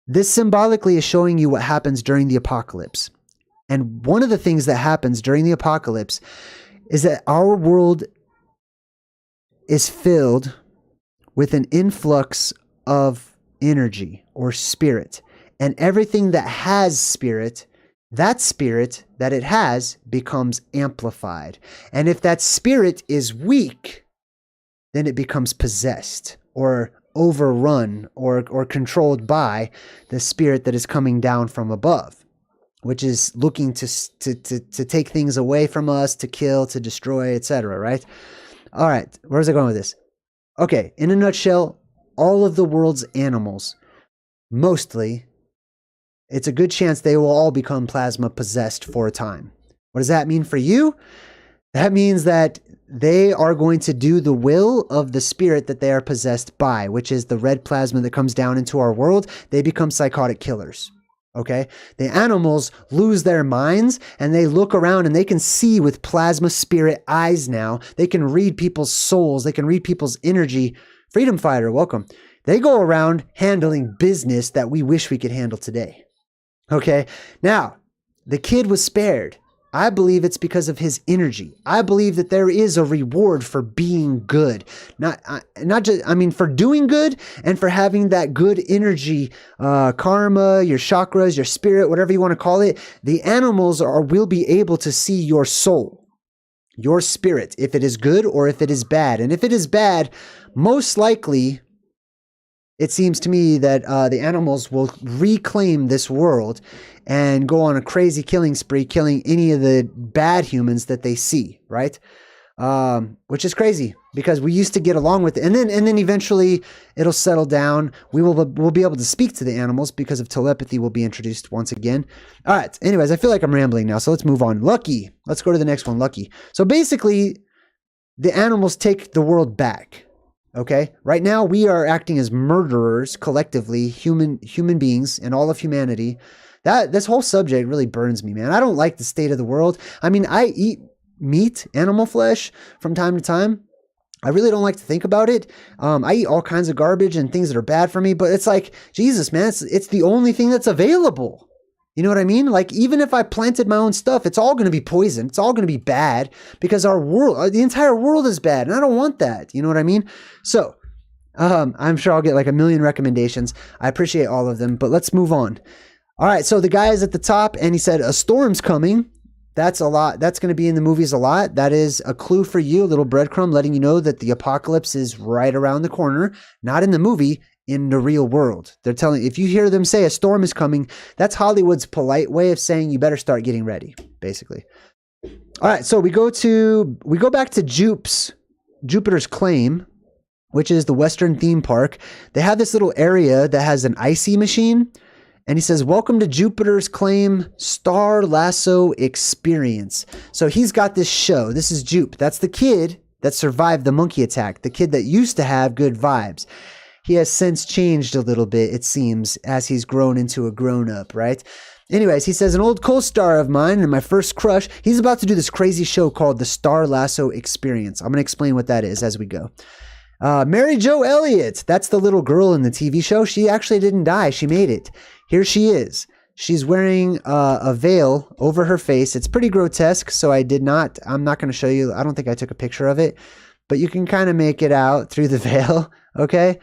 This symbolically is showing you what happens during the apocalypse. And one of the things that happens during the apocalypse is that our world is filled with an influx of energy or spirit. And everything that has spirit, that spirit that it has becomes amplified. And if that spirit is weak, then it becomes possessed or overrun or controlled by the spirit that is coming down from above, which is looking to take things away from us, to kill, to destroy, etc. Right? All right, where's I going with this? Okay, in a nutshell, all of the world's animals, mostly, it's a good chance they will all become plasma possessed for a time. What does that mean for you? That means that they are going to do the will of the spirit that they are possessed by, which is the red plasma that comes down into our world. They become psychotic killers. Okay? The animals lose their minds and they look around and they can see with plasma spirit eyes now. They can read people's souls. They can read people's energy. Freedom fighter, welcome. They go around handling business that we wish we could handle today. Okay? Now, the kid was spared. I believe it's because of his energy. I believe that there is a reward for being good. Not just, I mean, for doing good and for having that good energy, karma, your chakras, your spirit, whatever you want to call it. The animals will be able to see your soul, your spirit, if it is good or if it is bad. And if it is bad, most likely, it seems to me that the animals will reclaim this world and go on a crazy killing spree, killing any of the bad humans that they see, right? Which is crazy because we used to get along with it. And then eventually it'll settle down. We'll be able to speak to the animals because of telepathy will be introduced once again. All right. Anyways, I feel like I'm rambling now. So let's move on. Lucky. Let's go to the next one. Lucky. So basically the animals take the world back. Okay. Right now we are acting as murderers collectively, human beings and all of humanity. This whole subject really burns me, man. I don't like the state of the world. I mean, I eat meat, animal flesh from time to time. I really don't like to think about it. I eat all kinds of garbage and things that are bad for me, but it's like, Jesus, man, it's the only thing that's available. You know what I mean? Like, even if I planted my own stuff, it's all going to be poison. It's all going to be bad because our world, the entire world is bad. And I don't want that. You know what I mean? So I'm sure I'll get like a million recommendations. I appreciate all of them, but let's move on. All right, so the guy is at the top and he said, a storm's coming. That's a lot. That's going to be in the movies a lot. That is a clue for you, a little breadcrumb letting you know that the apocalypse is right around the corner, not in the movie, in the real world. They're telling, if you hear them say a storm is coming, that's Hollywood's polite way of saying you better start getting ready, basically. All right, so we go back to Jupiter's Claim, which is the Western theme park. They have this little area that has an icy machine. And he says, welcome to Jupiter's Claim Star Lasso Experience. So he's got this show. This is Jupe. That's the kid that survived the monkey attack. The kid that used to have good vibes. He has since changed a little bit, it seems, as he's grown into a grown-up, right? Anyways, he says, an old co-star of mine and my first crush, he's about to do this crazy show called the Star Lasso Experience. I'm going to explain what that is as we go. Mary Jo Elliott, that's the little girl in the TV show. She actually didn't die. She made it. Here she is. She's wearing a veil over her face. It's pretty grotesque, so I'm not going to show you. I don't think I took a picture of it, but you can kind of make it out through the veil, okay?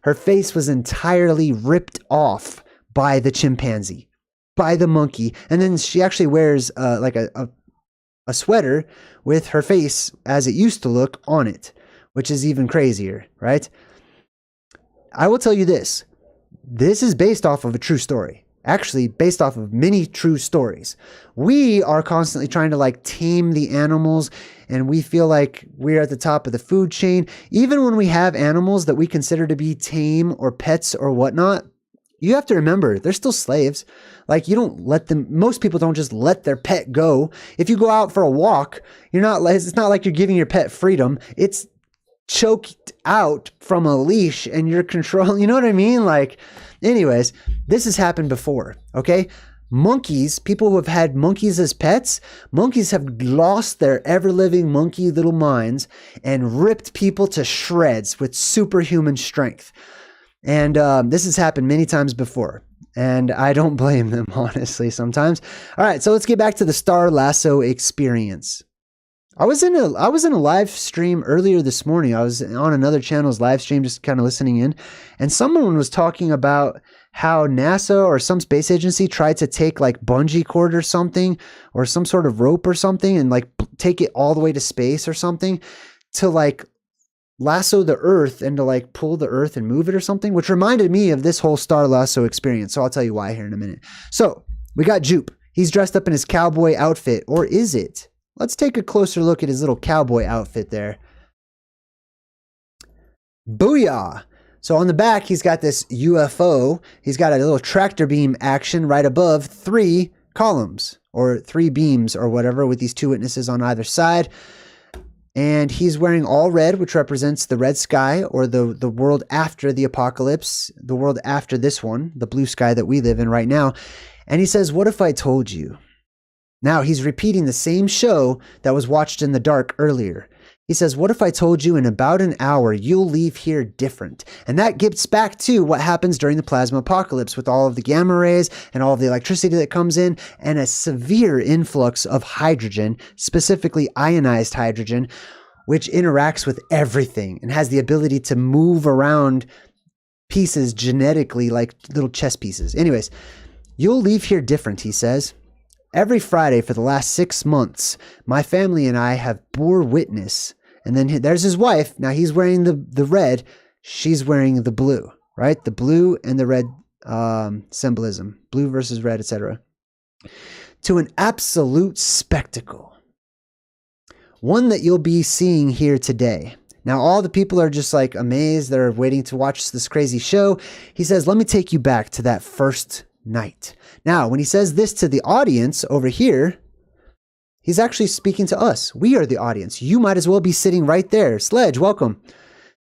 Her face was entirely ripped off by the chimpanzee, by the monkey, and then she actually wears like a sweater with her face as it used to look on it, which is even crazier, right? I will tell you this. This is based off of a true story. Actually, based off of many true stories. We are constantly trying to like tame the animals, and we feel like we're at the top of the food chain. Even when we have animals that we consider to be tame or pets or whatnot, you have to remember, they're still slaves. Like, you don't let them, most people don't just let their pet go. If you go out for a walk, it's not like you're giving your pet freedom. It's choked out from a leash and you're controlling, you know what I mean? Like, anyways, this has happened before, okay? Monkeys, people who have had monkeys as pets, monkeys have lost their ever-living monkey little minds and ripped people to shreds with superhuman strength. And this has happened many times before. And I don't blame them, honestly, sometimes. All right, so let's get back to the Star Lasso Experience. I was in a live stream earlier this morning. I was on another channel's live stream, just kind of listening in, and someone was talking about how NASA or some space agency tried to take like bungee cord or something, or some sort of rope or something, and like take it all the way to space or something to like lasso the Earth and to like pull the Earth and move it or something, which reminded me of this whole Star Lasso experience. So I'll tell you why here in a minute. So we got Jupe. He's dressed up in his cowboy outfit, or is it? Let's take a closer look at his little cowboy outfit there. Booyah! So on the back, he's got this UFO. He's got a little tractor beam action right above 3 columns or 3 beams or whatever with these 2 witnesses on either side. And he's wearing all red, which represents the red sky or the world after the apocalypse, the world after this one, the blue sky that we live in right now. And he says, what if I told you? Now he's repeating the same show that was watched in the dark earlier. He says, what if I told you in about an hour you'll leave here different? And that gets back to what happens during the plasma apocalypse with all of the gamma rays and all of the electricity that comes in and a severe influx of hydrogen, specifically ionized hydrogen, which interacts with everything and has the ability to move around pieces genetically like little chess pieces. Anyways, you'll leave here different, he says. Every Friday for the last 6 months, my family and I have bore witness. And then there's his wife. Now he's wearing the red. She's wearing the blue, right? The blue and the red symbolism. Blue versus red, etc. To an absolute spectacle. One that you'll be seeing here today. Now all the people are just like amazed. They're waiting to watch this crazy show. He says, let me take you back to that first night. Now, when he says this to the audience over here, he's actually speaking to us. We are the audience. You might as well be sitting right there. Sledge, welcome.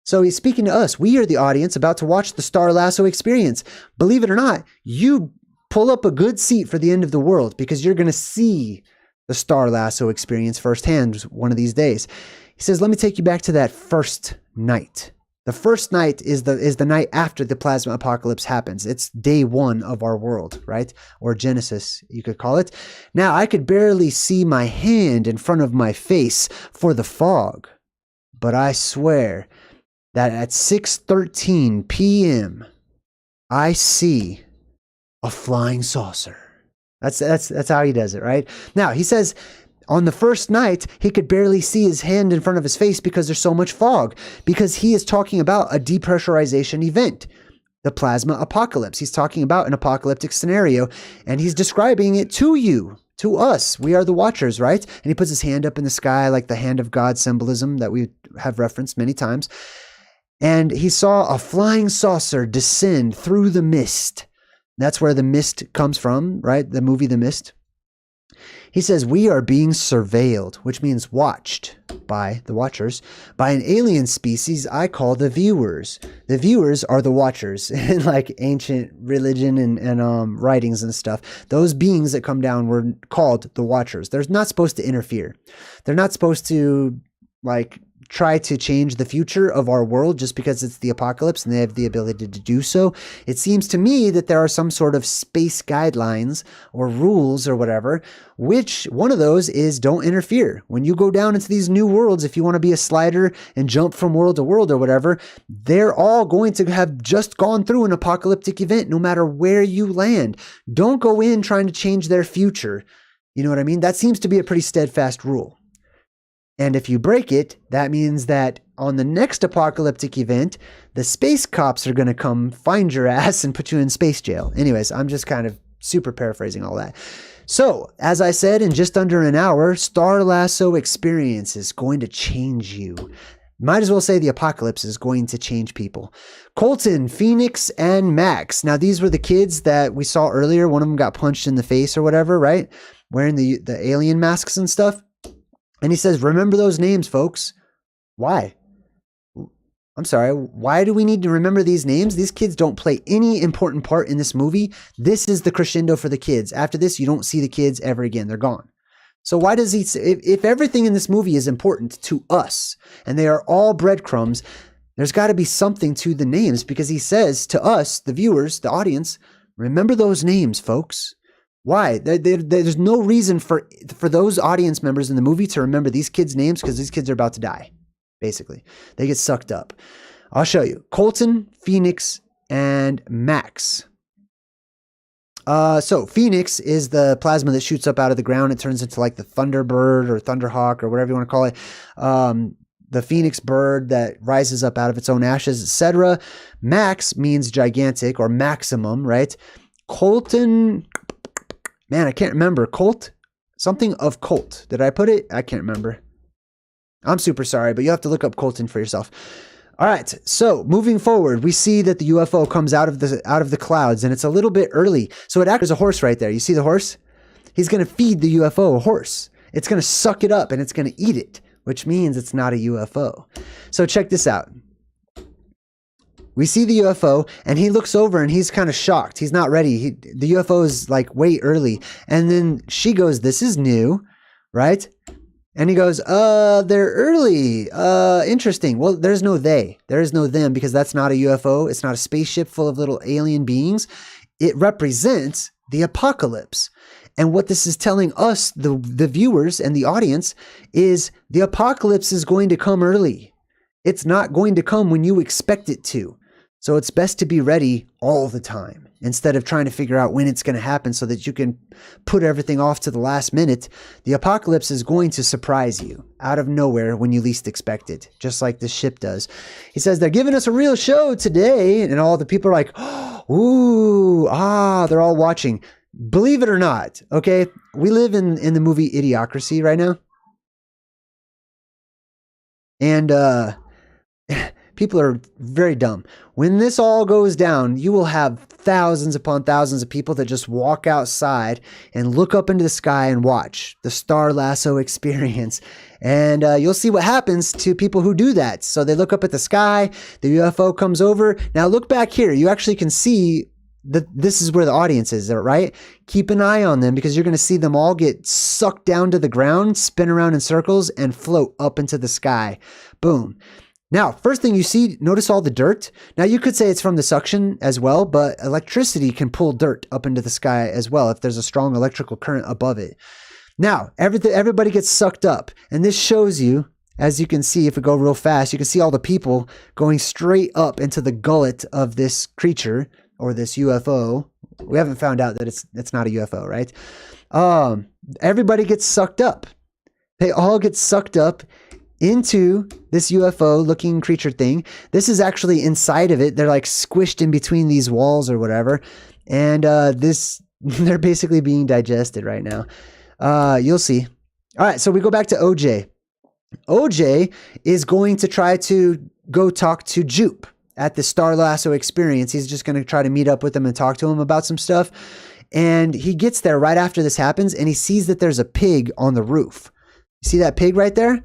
So he's speaking to us. We are the audience about to watch the Star Lasso experience. Believe it or not, you pull up a good seat for the end of the world because you're going to see the Star Lasso experience firsthand one of these days. He says, let me take you back to that first night. The first night is the night after the plasma apocalypse happens. It's day 1 of our world, right? Or Genesis, you could call it. Now, I could barely see my hand in front of my face for the fog. But I swear that at 6:13 p.m. I see a flying saucer. That's how he does it, right? Now, he says on the first night, he could barely see his hand in front of his face because there's so much fog, because he is talking about a depressurization event, the plasma apocalypse. He's talking about an apocalyptic scenario, and he's describing it to you, to us. We are the watchers, right? And he puts his hand up in the sky like the hand of God symbolism that we have referenced many times. And he saw a flying saucer descend through the mist. That's where the mist comes from, right? The movie The Mist. He says, we are being surveilled, which means watched by the watchers, by an alien species I call the viewers. The viewers are the watchers in like ancient religion and writings and stuff. Those beings that come down were called the watchers. They're not supposed to interfere. They're not supposed to like try to change the future of our world just because it's the apocalypse and they have the ability to do so. It seems to me that there are some sort of space guidelines or rules or whatever, which one of those is don't interfere. When you go down into these new worlds, if you want to be a slider and jump from world to world or whatever, they're all going to have just gone through an apocalyptic event no matter where you land. Don't go in trying to change their future. You know what I mean? That seems to be a pretty steadfast rule. And if you break it, that means that on the next apocalyptic event, the space cops are going to come find your ass and put you in space jail. Anyways, I'm just kind of super paraphrasing all that. So, as I said, in just under an hour, Star Lasso experience is going to change you. Might as well say the apocalypse is going to change people. Colton, Phoenix, and Max. Now, these were the kids that we saw earlier. One of them got punched in the face or whatever, right? Wearing the alien masks and stuff. And he says, remember those names, folks. Why? I'm sorry. Why do we need to remember these names? These kids don't play any important part in this movie. This is the crescendo for the kids. After this, you don't see the kids ever again. They're gone. So why does he say, if everything in this movie is important to us and they are all breadcrumbs, there's got to be something to the names, because he says to us, the viewers, the audience, remember those names, folks. Why? There's no reason for those audience members in the movie to remember these kids' names, because these kids are about to die, basically. They get sucked up. I'll show you. Colton, Phoenix, and Max. So Phoenix is the plasma that shoots up out of the ground. It turns into like the Thunderbird or Thunderhawk or whatever you want to call it. The Phoenix bird that rises up out of its own ashes, etc. Max means gigantic or maximum, right? Colton... Man, I can't remember. Colt? Something of Colt. Did I put it? I can't remember. I'm super sorry, but you'll have to look up Colton for yourself. All right. So moving forward, we see that the UFO comes out of the clouds, and it's a little bit early. So it acts as a horse right there. You see the horse? He's going to feed the UFO a horse. It's going to suck it up and it's going to eat it, which means it's not a UFO. So check this out. We see the UFO and he looks over and he's kind of shocked. He's not ready. The UFO is like way early. And then she goes, this is new, right? And he goes, they're early. Interesting. Well, there's no they. There is no them, because that's not a UFO. It's not a spaceship full of little alien beings. It represents the apocalypse. And what this is telling us, the viewers and the audience, is the apocalypse is going to come early. It's not going to come when you expect it to. So it's best to be ready all the time instead of trying to figure out when it's going to happen so that you can put everything off to the last minute. The apocalypse is going to surprise you out of nowhere when you least expect it, just like this ship does. He says, they're giving us a real show today. And all the people are like, ooh, they're all watching. Believe it or not, okay? We live in the movie Idiocracy right now. And people are very dumb. When this all goes down, you will have thousands upon thousands of people that just walk outside and look up into the sky and watch the Star Lasso experience. And you'll see what happens to people who do that. So they look up at the sky, the UFO comes over. Now look back here. You actually can see that this is where the audience is, right? Keep an eye on them, because you're going to see them all get sucked down to the ground, spin around in circles, and float up into the sky. Boom. Now, first thing you see, notice all the dirt. Now, you could say it's from the suction as well, but electricity can pull dirt up into the sky as well if there's a strong electrical current above it. Now, everybody gets sucked up, and this shows you as you can see, if we go real fast, you can see all the people going straight up into the gullet of this creature or this UFO. We haven't found out that it's not a UFO, right? Everybody gets sucked up. They all get sucked up into this UFO looking creature thing. This is actually inside of it. They're like squished in between these walls or whatever. And they're basically being digested right now. You'll see. All right, so we go back to OJ. OJ is going to try to go talk to Jupe at the Star Lasso experience. He's just going to try to meet up with him and talk to him about some stuff. And he gets there right after this happens, and he sees that there's a pig on the roof. You see that pig right there?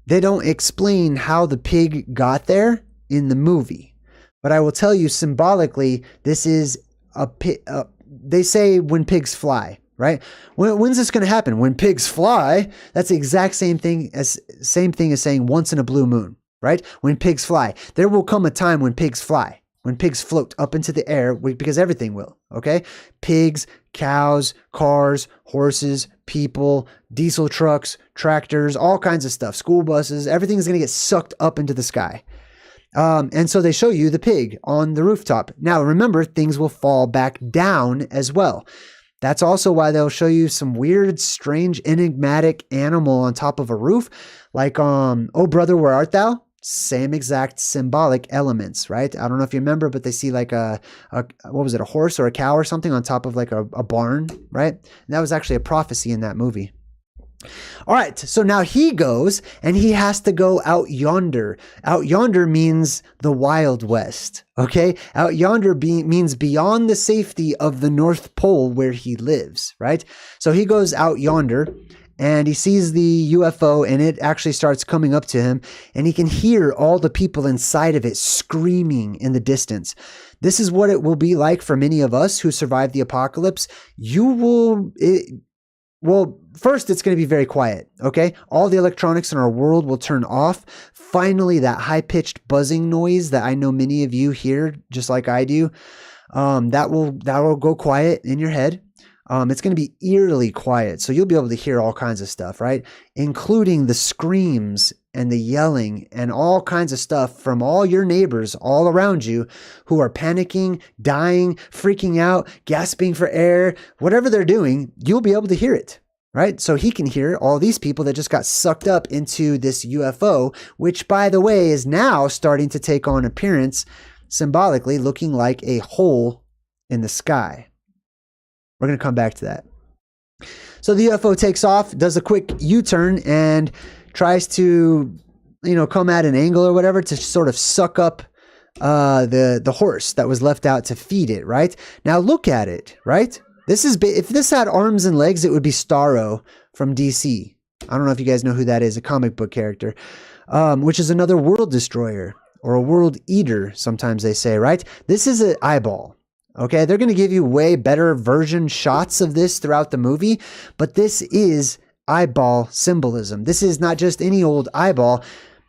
They don't explain how the pig got there in the movie. But I will tell you symbolically, this is a pig. They say when pigs fly. Right? When's this going to happen? When pigs fly, that's the exact same thing as saying once in a blue moon, right? When pigs fly, there will come a time when pigs fly, when pigs float up into the air, because everything will, okay? Pigs, cows, cars, horses, people, diesel trucks, tractors, all kinds of stuff, school buses, everything's going to get sucked up into the sky. And so they show you the pig on the rooftop. Now, remember, things will fall back down as well. That's also why they'll show you some weird, strange, enigmatic animal on top of a roof. Like, Oh Brother, Where Art Thou? Same exact symbolic elements, right? I don't know if you remember, but they see like what was it, a horse or a cow or something on top of like a barn, right? And that was actually a prophecy in that movie. All right, so now he goes and he has to go out yonder. Out yonder means the Wild West, okay? Out yonder means beyond the safety of the North Pole where he lives, right? So he goes out yonder and he sees the UFO and it actually starts coming up to him and he can hear all the people inside of it screaming in the distance. This is what it will be like for many of us who survived the apocalypse. Well, first, it's going to be very quiet, okay? All the electronics in our world will turn off. Finally, that high-pitched buzzing noise that I know many of you hear, just like I do, that will go quiet in your head. It's going to be eerily quiet, so you'll be able to hear all kinds of stuff, right? Including the screams and the yelling and all kinds of stuff from all your neighbors all around you who are panicking, dying, freaking out, gasping for air, whatever they're doing, you'll be able to hear it, right? So he can hear all these people that just got sucked up into this UFO, which, by the way, is now starting to take on appearance symbolically, looking like a hole in the sky. We're going to come back to that. So the UFO takes off, does a quick U-turn, and tries to, come at an angle or whatever to sort of suck up the horse that was left out to feed it, right? Now look at it, right? If this had arms and legs, it would be Starro from DC. I don't know if you guys know who that is, a comic book character, which is another world destroyer or a world eater, sometimes they say, right? This is an eyeball. Okay, they're going to give you way better version shots of this throughout the movie, but this is eyeball symbolism. This is not just any old eyeball.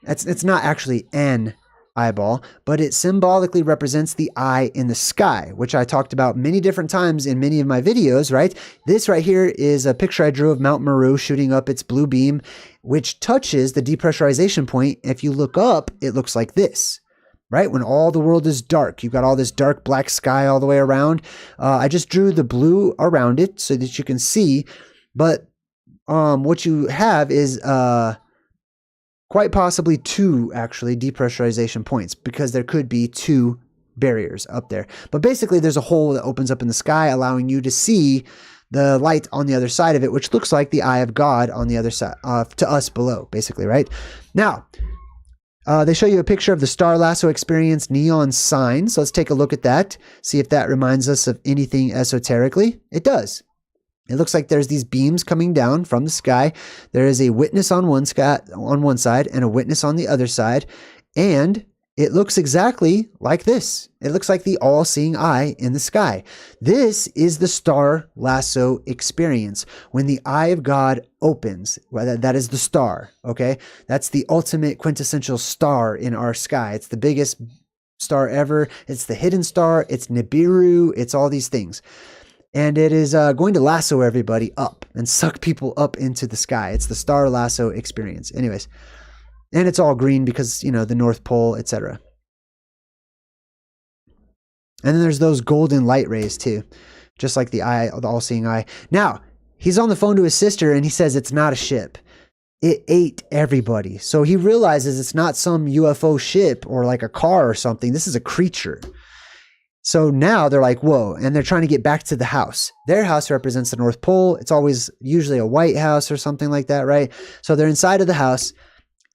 It's not actually an eyeball, but it symbolically represents the eye in the sky, which I talked about many different times in many of my videos, right? This right here is a picture I drew of Mount Meru shooting up its blue beam, which touches the depressurization point. If you look up, it looks like this. Right? When all the world is dark, you've got all this dark black sky all the way around. I just drew the blue around it so that you can see. But what you have is quite possibly two, actually, depressurization points, because there could be two barriers up there. But basically, there's a hole that opens up in the sky, allowing you to see the light on the other side of it, which looks like the eye of God on the other side, to us below, basically, right? Now, they show you a picture of the Star Lasso experience neon sign. So let's take a look at that. See if that reminds us of anything esoterically. It does. It looks like there's these beams coming down from the sky. There is a witness on one side and a witness on the other side. And it looks exactly like this. It looks like the all-seeing eye in the sky. This is the Star Lasso experience. When the eye of God opens, well, that is the star, okay? That's the ultimate quintessential star in our sky. It's the biggest star ever. It's the hidden star. It's Nibiru. It's all these things. And it is going to lasso everybody up and suck people up into the sky. It's the Star Lasso experience. Anyways, And it's all green because, you know, the North Pole, etc. And then there's those golden light rays too, just like the eye, the all-seeing eye. Now, he's on the phone to his sister and he says it's not a ship. It ate everybody. So he realizes it's not some UFO ship or like a car or something. This is a creature. So now they're like, whoa, and they're trying to get back to the house. Their house represents the North Pole. It's always usually a white house or something like that, right? So they're inside of the house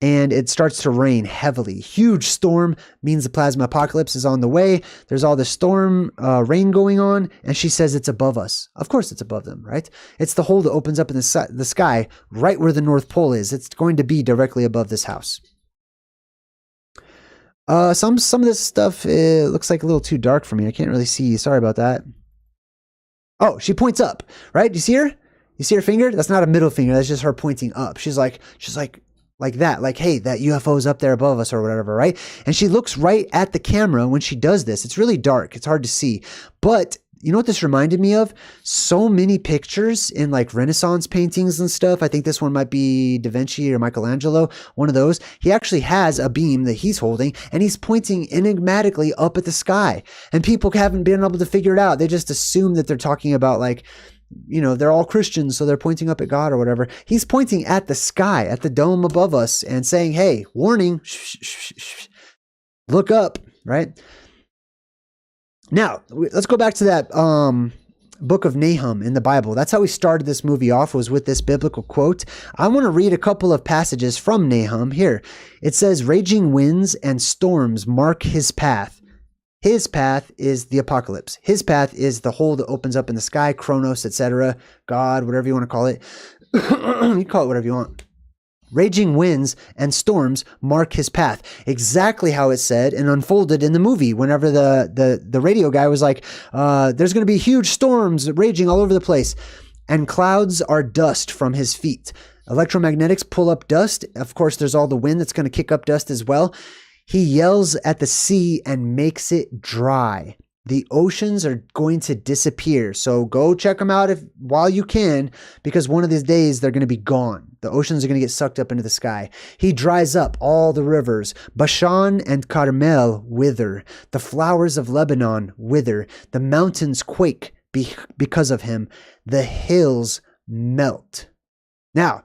and it starts to rain heavily. Huge storm means the plasma apocalypse is on the way. There's all this storm rain going on, and she says it's above us. Of course it's above them, right? It's the hole that opens up in the sky right where the North Pole is. It's going to be directly above this house. Some of this stuff looks like a little too dark for me. I can't really see. Sorry about that. Oh, she points up, right? You see her? You see her finger? That's not a middle finger. That's just her pointing up. She's like that, like, hey, that UFO's up there above us or whatever, right? And she looks right at the camera when she does this. It's really dark. It's hard to see. But you know what this reminded me of? So many pictures in like Renaissance paintings and stuff. I think this one might be Da Vinci or Michelangelo, one of those. He actually has a beam that he's holding and he's pointing enigmatically up at the sky. And people haven't been able to figure it out. They just assume that they're talking about like, you know, they're all Christians, so they're pointing up at God or whatever. He's pointing at the sky, at the dome above us and saying, hey, warning, look up, right? Now, let's go back to that book of Nahum in the Bible. That's how we started this movie off, was with this biblical quote. I want to read a couple of passages from Nahum here. It says, raging winds and storms mark his path. His path is the apocalypse. His path is the hole that opens up in the sky, Kronos, etc., God, whatever you want to call it. You call it whatever you want. Raging winds and storms mark his path. Exactly how it said and unfolded in the movie. Whenever the radio guy was like, there's going to be huge storms raging all over the place. And clouds are dust from his feet. Electromagnetics pull up dust. Of course, there's all the wind that's going to kick up dust as well. He yells at the sea and makes it dry. The oceans are going to disappear. So go check them out while you can, because one of these days they're going to be gone. The oceans are going to get sucked up into the sky. He dries up all the rivers. Bashan and Carmel wither. The flowers of Lebanon wither. The mountains quake because of him. The hills melt. Now,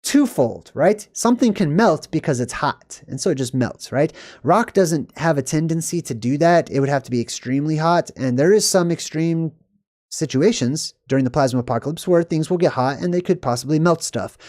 twofold, right? Something can melt because it's hot, and so it just melts, right? Rock doesn't have a tendency to do that. It would have to be extremely hot, and there is some extreme situations during the plasma apocalypse where things will get hot and they could possibly melt stuff.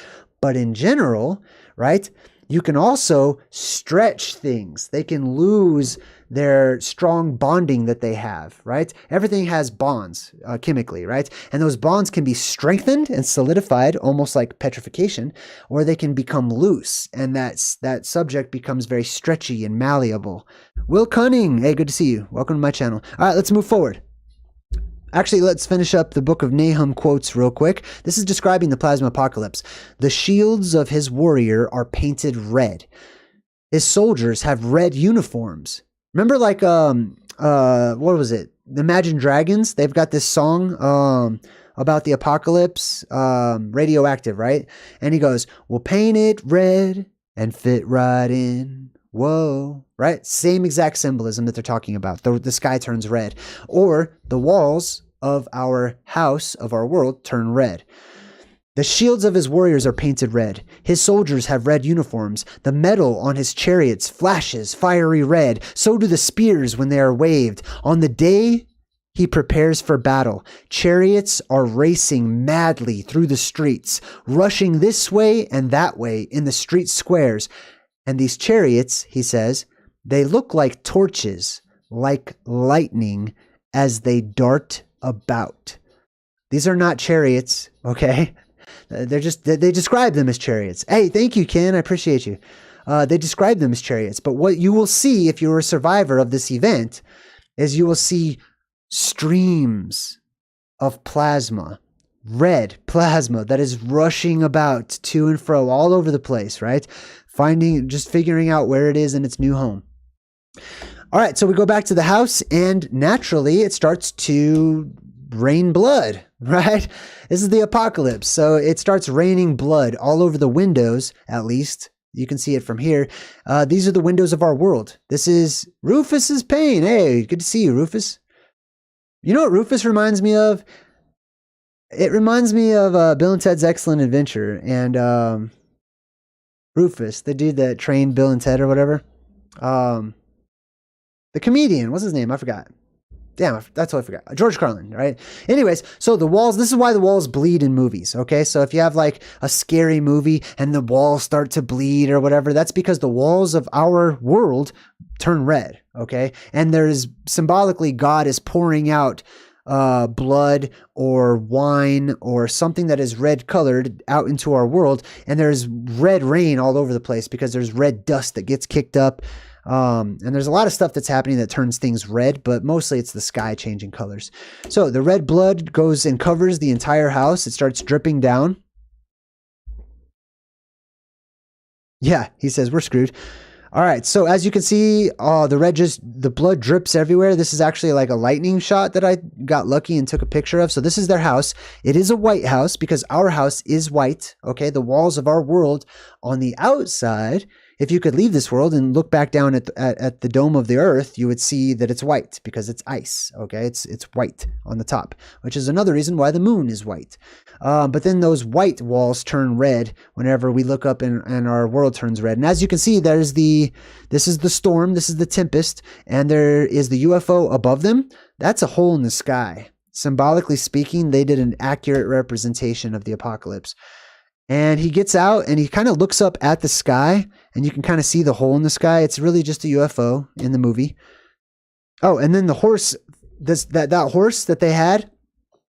But in general, right, you can also stretch things. They can lose their strong bonding that they have, right? Everything has bonds chemically, right? And those bonds can be strengthened and solidified, almost like petrification, or they can become loose, and that subject becomes very stretchy and malleable. Will Cunning, hey, good to see you. Welcome to my channel. All right, let's move forward. Actually, let's finish up the book of Nahum quotes real quick. This is describing the plasma apocalypse. The shields of his warrior are painted red. His soldiers have red uniforms. Remember, like, what was it? Imagine Dragons? They've got this song about the apocalypse, radioactive, right? And he goes, we'll paint it red and fit right in. Whoa, right? Same exact symbolism that they're talking about. The sky turns red. Or the walls of our house, of our world, turn red. The shields of his warriors are painted red. His soldiers have red uniforms. The metal on his chariots flashes fiery red. So do the spears when they are waved. On the day he prepares for battle, chariots are racing madly through the streets, rushing this way and that way in the street squares. And these chariots, he says, they look like torches, like lightning as they dart about. These are not chariots, okay? They describe them as chariots. Hey, thank you, Ken. I appreciate you. They describe them as chariots. But what you will see if you're a survivor of this event is you will see streams of plasma, red plasma that is rushing about to and fro all over the place, right? Just figuring out where it is in its new home. All right, so we go back to the house, and naturally it starts to rain blood, right? This is the apocalypse. So it starts raining blood all over the windows, at least, You can see it from here. These are the windows of our world. This is Rufus's pain. Hey, good to see you, Rufus. You know what Rufus reminds me of? It reminds me of Bill and Ted's Excellent Adventure. And Rufus, the dude that trained Bill and Ted or whatever. The comedian, what's his name? I forgot. Damn, that's what I forgot. George Carlin, right? Anyways, so the walls, this is why the walls bleed in movies, okay? So if you have like a scary movie and the walls start to bleed or whatever, that's because the walls of our world turn red, okay? And there's symbolically God is pouring out blood or wine or something that is red colored out into our world. And there's red rain all over the place because there's red dust that gets kicked up. And there's a lot of stuff that's happening that turns things red, but mostly it's the sky changing colors. So the red blood goes and covers the entire house. It starts dripping down. Yeah, he says we're screwed. All right. So as you can see, the blood drips everywhere. This is actually like a lightning shot that I got lucky and took a picture of. So this is their house. It is a white house because our house is white. Okay. The walls of our world on the outside, if you could leave this world and look back down at the dome of the earth, you would see that it's white because it's ice. Okay. It's white on the top, which is another reason why the moon is white. But then those white walls turn red whenever we look up and our world turns red. And as you can see, this is the storm. This is the tempest. And there is the UFO above them. That's a hole in the sky. Symbolically speaking, they did an accurate representation of the apocalypse. And he gets out and he kind of looks up at the sky and you can kind of see the hole in the sky. It's really just a UFO in the movie. Oh, and then the horse, that horse that they had,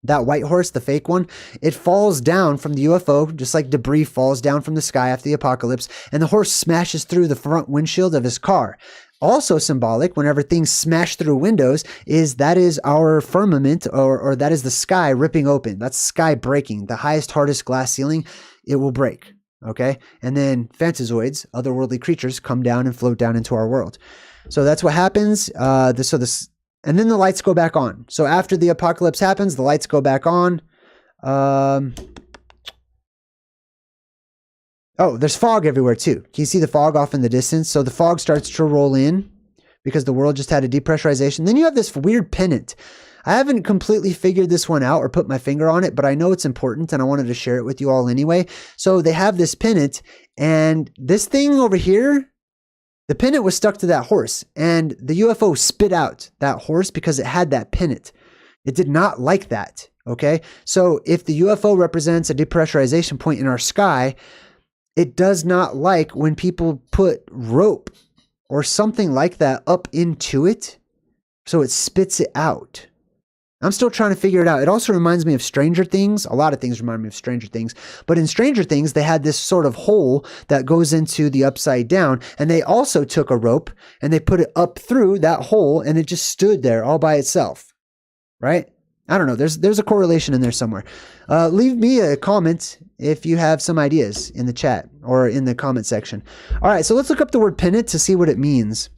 that white horse, the fake one, it falls down from the UFO, just like debris falls down from the sky after the apocalypse. And the horse smashes through the front windshield of his car. Also symbolic, whenever things smash through windows, that is our firmament or that is the sky ripping open. That's sky breaking. The highest, hardest glass ceiling, it will break. Okay. And then Fantazoids, otherworldly creatures, come down and float down into our world. So that's what happens. And then the lights go back on. So after the apocalypse happens, the lights go back on. Oh, there's fog everywhere too. Can you see the fog off in the distance? So the fog starts to roll in because the world just had a depressurization. Then you have this weird pennant. I haven't completely figured this one out or put my finger on it, but I know it's important and I wanted to share it with you all anyway. So they have this pennant and this thing over here, the pennant was stuck to that horse and the UFO spit out that horse because it had that pennant. It did not like that. Okay. So if the UFO represents a depressurization point in our sky, it does not like when people put rope or something like that up into it. So it spits it out. I'm still trying to figure it out. It also reminds me of Stranger Things. A lot of things remind me of Stranger Things. But in Stranger Things, they had this sort of hole that goes into the upside down. And they also took a rope and they put it up through that hole and it just stood there all by itself. Right? I don't know. There's a correlation in there somewhere. Leave me a comment if you have some ideas in the chat or in the comment section. All right. So let's look up the word pennant to see what it means.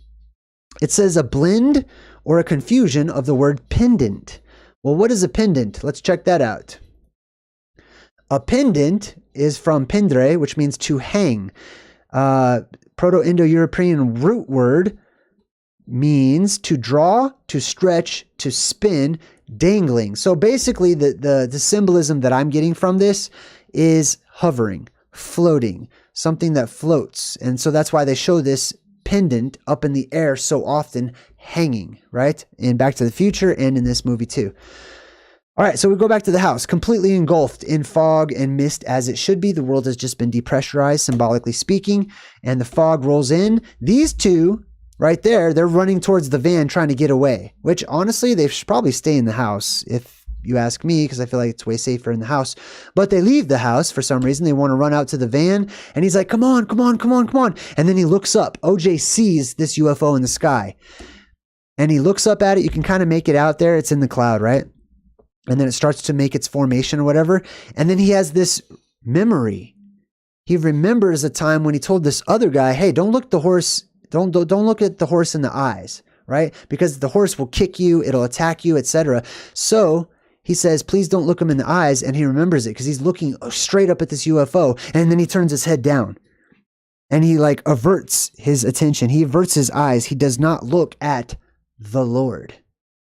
It says a blend or a confusion of the word pendant. Well, what is a pendant? Let's check that out. A pendant is from pendre, which means to hang. Proto-Indo-European root word means to draw, to stretch, to spin, dangling. So basically the symbolism that I'm getting from this is hovering, floating, something that floats. And so that's why they show this pendant up in the air so often, hanging, right? In Back to the Future and in this movie too. All right, so we go back to the house, completely engulfed in fog and mist as it should be. The world has just been depressurized, symbolically speaking, and the fog rolls in. These two right there, they're running towards the van trying to get away, which honestly, they should probably stay in the house if you ask me, because I feel like it's way safer in the house. But they leave the house for some reason. They want to run out to the van and he's like, come on, come on, come on, come on. And then he looks up. OJ sees this UFO in the sky and he looks up at it. You can kind of make it out there. It's in the cloud, right? And then it starts to make its formation or whatever. And then he has this memory. He remembers a time when he told this other guy, hey, don't look the horse. Don't look at the horse in the eyes, right? Because the horse will kick you, it'll attack you, etc. So he says, please don't look him in the eyes. And he remembers it because he's looking straight up at this UFO. And then he turns his head down. And he like averts his attention. He averts his eyes. He does not look at the Lord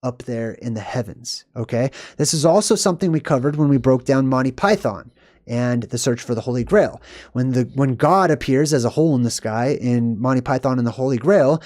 up there in the heavens. Okay. This is also something we covered when we broke down Monty Python and the search for the Holy Grail. When God appears as a hole in the sky in Monty Python and the Holy Grail,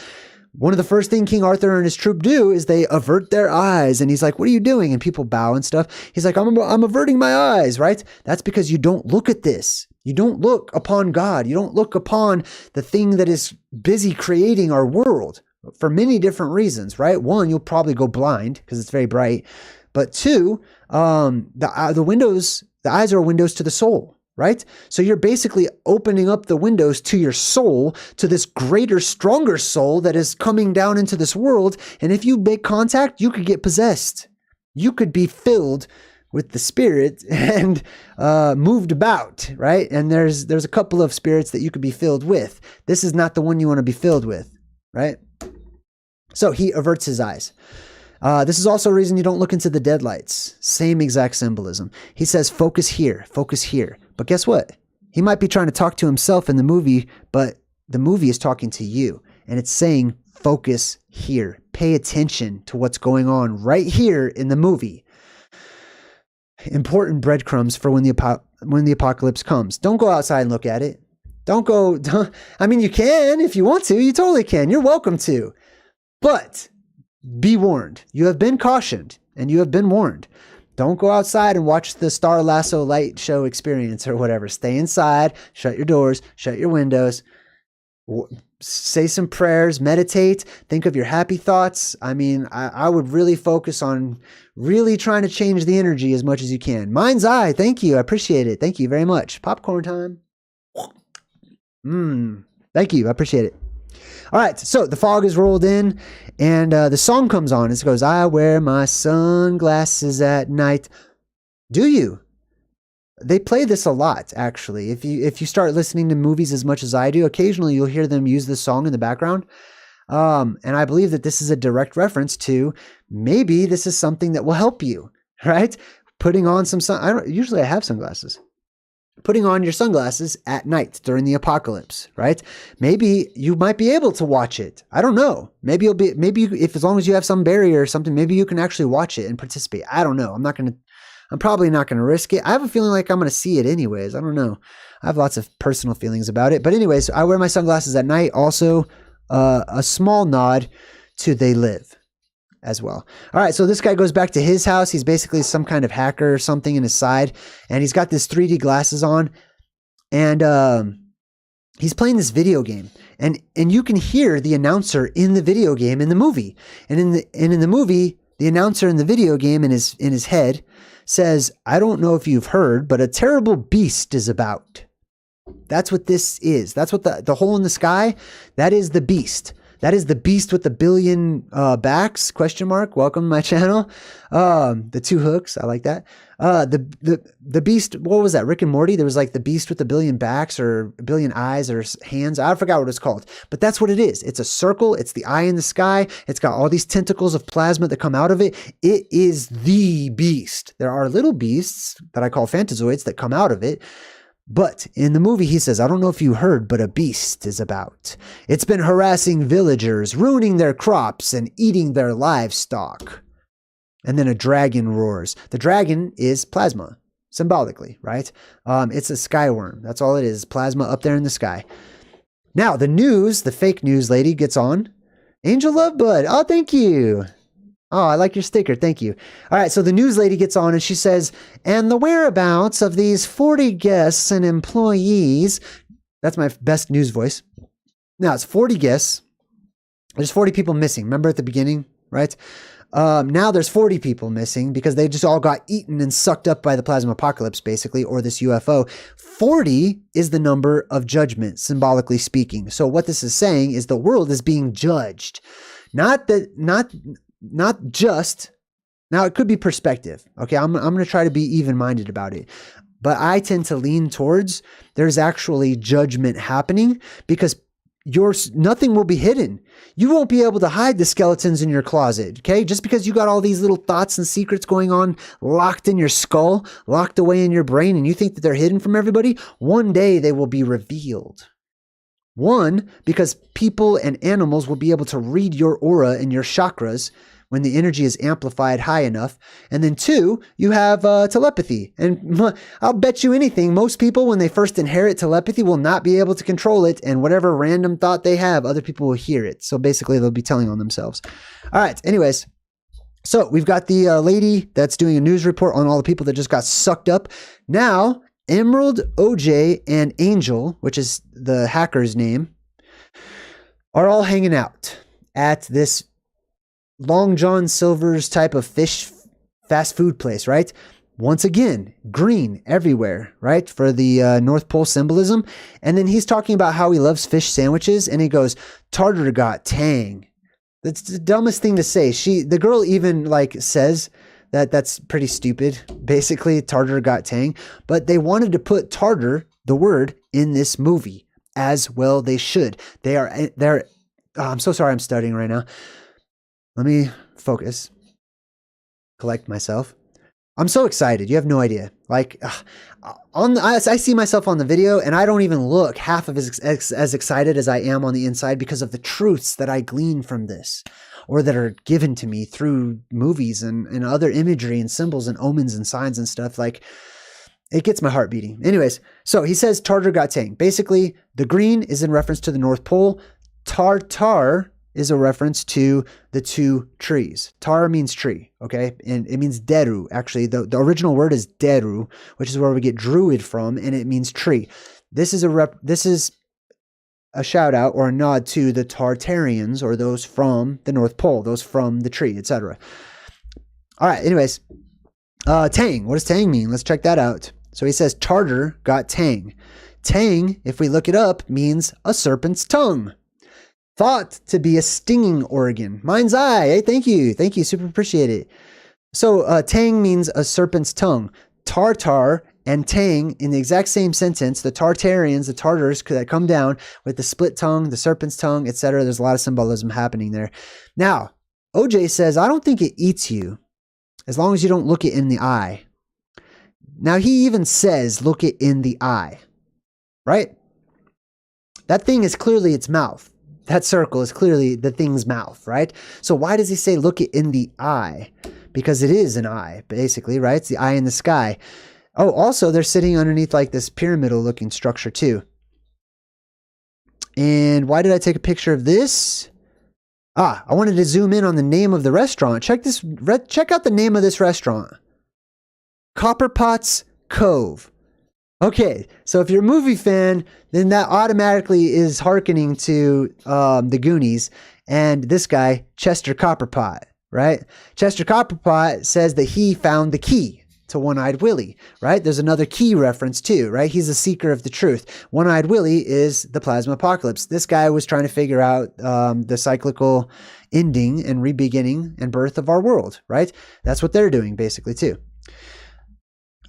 one of the first things King Arthur and his troop do is they avert their eyes. And he's like, what are you doing? And people bow and stuff. He's like, I'm averting my eyes, right? That's because you don't look at this. You don't look upon God. You don't look upon the thing that is busy creating our world for many different reasons, right? One, you'll probably go blind because it's very bright. But two, the eyes are windows to the soul. Right? So you're basically opening up the windows to your soul, to this greater, stronger soul that is coming down into this world. And if you make contact, you could get possessed. You could be filled with the spirit and moved about, right? And there's a couple of spirits that you could be filled with. This is not the one you want to be filled with, right? So he averts his eyes. This is also a reason you don't look into the deadlights. Same exact symbolism. He says, focus here, focus here. But guess what? He might be trying to talk to himself in the movie, but the movie is talking to you. And it's saying, focus here. Pay attention to what's going on right here in the movie. Important breadcrumbs for when the apocalypse comes. Don't go outside and look at it. I mean, you can if you want to. You totally can. You're welcome to. But be warned. You have been cautioned and you have been warned. Don't go outside and watch the Star Lasso light show experience or whatever. Stay inside, shut your doors, shut your windows, say some prayers, meditate, think of your happy thoughts. I mean, I would really focus on really trying to change the energy as much as you can. Mind's eye. Thank you. I appreciate it. Thank you very much. Popcorn time. Thank you. I appreciate it. All right, so the fog is rolled in, and the song comes on. It goes, I wear my sunglasses at night. Do you? They play this a lot, actually. If you start listening to movies as much as I do, occasionally you'll hear them use this song in the background. And I believe that this is a direct reference to maybe this is something that will help you, right? Putting on usually I have sunglasses. Putting on your sunglasses at night during the apocalypse, right? Maybe you might be able to watch it. I don't know. Maybe if as long as you have some barrier or something, maybe you can actually watch it and participate. I don't know. I'm probably not going to risk it. I have a feeling like I'm going to see it anyways. I don't know. I have lots of personal feelings about it. But anyways, I wear my sunglasses at night. Also, a small nod to They Live as well. All right, so this guy goes back to his house. He's basically some kind of hacker or something in his side, and he's got this 3D glasses on, and he's playing this video game, and you can hear the announcer in the video game in the movie, and in the movie, the announcer in the video game in his head says, "I don't know if you've heard, but a terrible beast is about." That's what this is. That's what the hole in the sky. That is the beast. That is the beast with the billion backs, ? Welcome to my channel. The two hooks, I like that. The beast, what was that? Rick and Morty? There was like the beast with the billion backs or a billion eyes or hands. I forgot what it's called. But that's what it is. It's a circle. It's the eye in the sky. It's got all these tentacles of plasma that come out of it. It is the beast. There are little beasts that I call Fantazoids that come out of it. But in the movie, he says, I don't know if you heard, but a beast is about. It's been harassing villagers, ruining their crops, and eating their livestock. And then a dragon roars. The dragon is plasma, symbolically, right? It's a skyworm. That's all it is, plasma up there in the sky. Now, the fake news lady gets on. Angel Love Bud. Oh, thank you. Oh, I like your sticker. Thank you. All right. So the news lady gets on and she says, and the whereabouts of these 40 guests and employees. That's my best news voice. Now it's 40 guests. There's 40 people missing. Remember at the beginning, right? Now there's 40 people missing because they just all got eaten and sucked up by the plasma apocalypse, basically, or this UFO. 40 is the number of judgment, symbolically speaking. So what this is saying is the world is being judged. Not just, now it could be perspective. Okay. I'm going to try to be even-minded about it, but I tend to lean towards there's actually judgment happening because nothing will be hidden. You won't be able to hide the skeletons in your closet. Okay. Just because you got all these little thoughts and secrets going on, locked in your skull, locked away in your brain, and you think that they're hidden from everybody, one day they will be revealed. One, because people and animals will be able to read your aura and your chakras when the energy is amplified high enough. And then two, you have telepathy. And I'll bet you anything, most people, when they first inherit telepathy, will not be able to control it. And whatever random thought they have, other people will hear it. So basically, they'll be telling on themselves. All right, anyways. So we've got the lady that's doing a news report on all the people that just got sucked up. Now, Emerald, OJ, and Angel, which is the hacker's name, are all hanging out at this Long John Silver's type of fish fast food place, right? Once again, green everywhere, right? For the North Pole symbolism. And then he's talking about how he loves fish sandwiches, and he goes, Tartar got tang. That's the dumbest thing to say. The girl even like says that that's pretty stupid. Basically, Tartar got tang. But they wanted to put Tartar, the word, in this movie. As well they should. I'm so sorry I'm studying right now. Let me focus. Collect myself. I'm so excited. You have no idea. Like, I see myself on the video and I don't even look half of as excited as I am on the inside because of the truths that I glean from this, or that are given to me through movies and other imagery and symbols and omens and signs and stuff. Like, it gets my heart beating. Anyways, so he says Tartar got tang. Basically, the green is in reference to the North Pole. Tartar is a reference to the two trees. Tar means tree, okay? And it means deru. Actually, the original word is deru, which is where we get druid from, and it means tree. This is a shout out or a nod to the Tartarians, or those from the North Pole, those from the tree, etc. All right, anyways, tang. What does tang mean? Let's check that out. So he says Tartar got tang. Tang, if we look it up, means a serpent's tongue. Thought to be a stinging organ. Mind's eye. Hey, thank you. Thank you. Super appreciate it. So tang means a serpent's tongue. Tartar and tang in the exact same sentence. The Tartarians, the Tartars that come down with the split tongue, the serpent's tongue, etc. There's a lot of symbolism happening there. Now, OJ says, I don't think it eats you as long as you don't look it in the eye. Now, he even says, look it in the eye, right? That thing is clearly its mouth. That circle is clearly the thing's mouth, right? So why does he say look it in the eye? Because it is an eye, basically, right? It's the eye in the sky. Oh, also, they're sitting underneath like this pyramidal looking structure too. And why did I take a picture of this? I wanted to zoom in on the name of the restaurant. Check out the name of this restaurant. Copperpot's Cove. Okay, so if you're a movie fan, then that automatically is hearkening to the Goonies and this guy, Chester Copperpot, right? Chester Copperpot says that he found the key to One-Eyed Willie, right? There's another key reference too, right? He's a seeker of the truth. One-Eyed Willie is the plasma apocalypse. This guy was trying to figure out the cyclical ending and rebeginning and birth of our world, right? That's what they're doing basically too.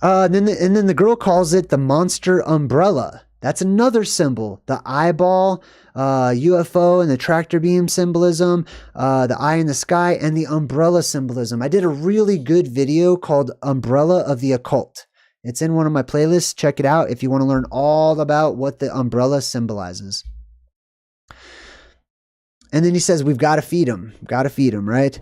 And then the girl calls it the monster umbrella. That's another symbol. The eyeball, UFO, and the tractor beam symbolism, the eye in the sky, and the umbrella symbolism. I did a really good video called Umbrella of the Occult. It's in one of my playlists. Check it out if you want to learn all about what the umbrella symbolizes. And then he says, we've got to feed them. Got to feed them, right?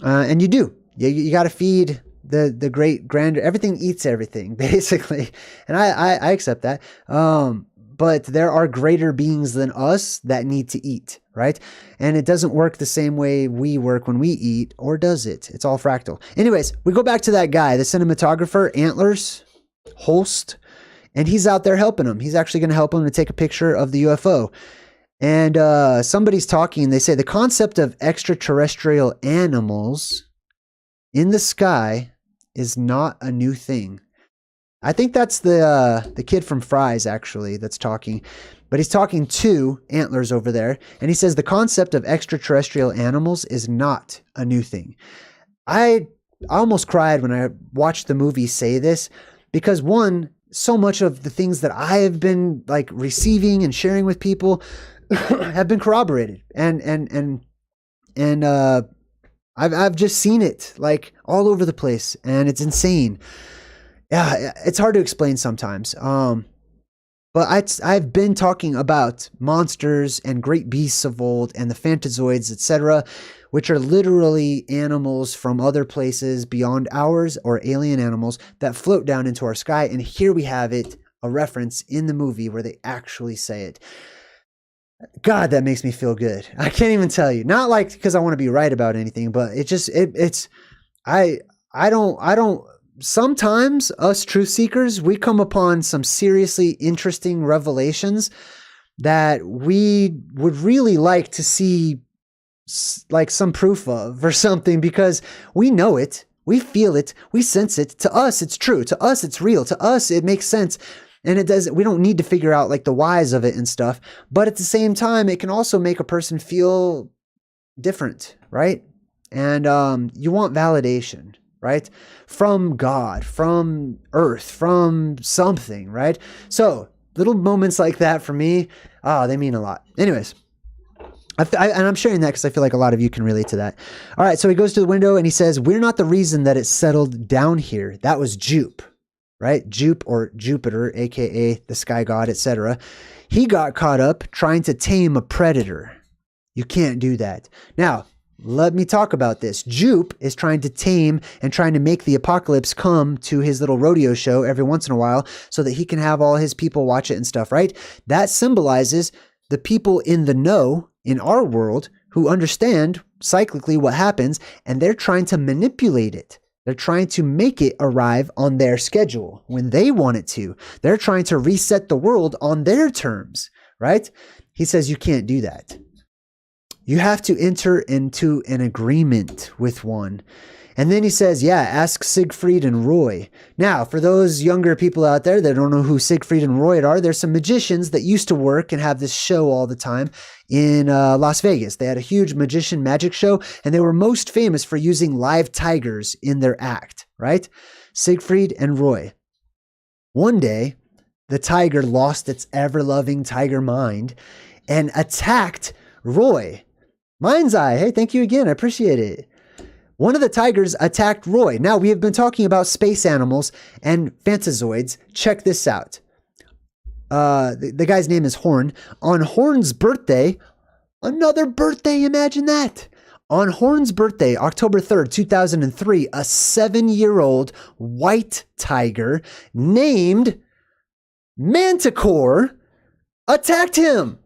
And you do. You got to feed the great grandeur. Everything eats everything, basically. And I accept that. But there are greater beings than us that need to eat, right? And it doesn't work the same way we work when we eat, or does it? It's all fractal. Anyways, we go back to that guy, the cinematographer, Antlers, Holst, and he's out there helping him. He's actually going to help him to take a picture of the UFO. And somebody's talking, they say the concept of extraterrestrial animals in the sky is not a new thing. I think that's the kid from Fry's actually that's talking, but he's talking to Antlers over there, and he says the concept of extraterrestrial animals is not a new thing. I almost cried when I watched the movie say this, because one, so much of the things that I have been like receiving and sharing with people have been corroborated, and I've just seen it like all over the place, and it's insane. Yeah, it's hard to explain sometimes. But I've been talking about monsters and great beasts of old and the Fantazoids, etc., which are literally animals from other places beyond ours, or alien animals that float down into our sky. And here we have it, a reference in the movie where they actually say it. God, that makes me feel good. I can't even tell you. Not like because I want to be right about anything, but I don't. Sometimes us truth seekers, we come upon some seriously interesting revelations that we would really like to see like some proof of or something, because we know it, we feel it, we sense it. To us, it's true. To us, it's real. To us, it makes sense. And it doesn't, we don't need to figure out like the whys of it and stuff. But at the same time, it can also make a person feel different, right? And you want validation, right? From God, from earth, from something, right? So little moments like that for me, they mean a lot. Anyways, and I'm sharing that because I feel like a lot of you can relate to that. All right, so he goes to the window and he says, we're not the reason that it settled down here. That was Jupe, right? Jupe, or Jupiter, aka the sky god, etc. He got caught up trying to tame a predator. You can't do that. Now, let me talk about this. Jupe is trying to tame and trying to make the apocalypse come to his little rodeo show every once in a while so that he can have all his people watch it and stuff, right? That symbolizes the people in the know in our world who understand cyclically what happens, and they're trying to manipulate it. They're trying to make it arrive on their schedule when they want it to. They're trying to reset the world on their terms, right? He says you can't do that. You have to enter into an agreement with one. And then he says, yeah, ask Siegfried and Roy. Now, for those younger people out there that don't know who Siegfried and Roy are, there's some magicians that used to work and have this show all the time in Las Vegas. They had a huge magician magic show, and they were most famous for using live tigers in their act, right? Siegfried and Roy. One day, the tiger lost its ever-loving tiger mind and attacked Roy. Mind's eye. Hey, thank you again. I appreciate it. One of the tigers attacked Roy. Now, we have been talking about space animals and Fantazoids. Check this out. The guy's name is Horn. On Horn's birthday, another birthday, imagine that. On Horn's birthday, October 3rd, 2003, a 7-year-old white tiger named Manticore attacked him.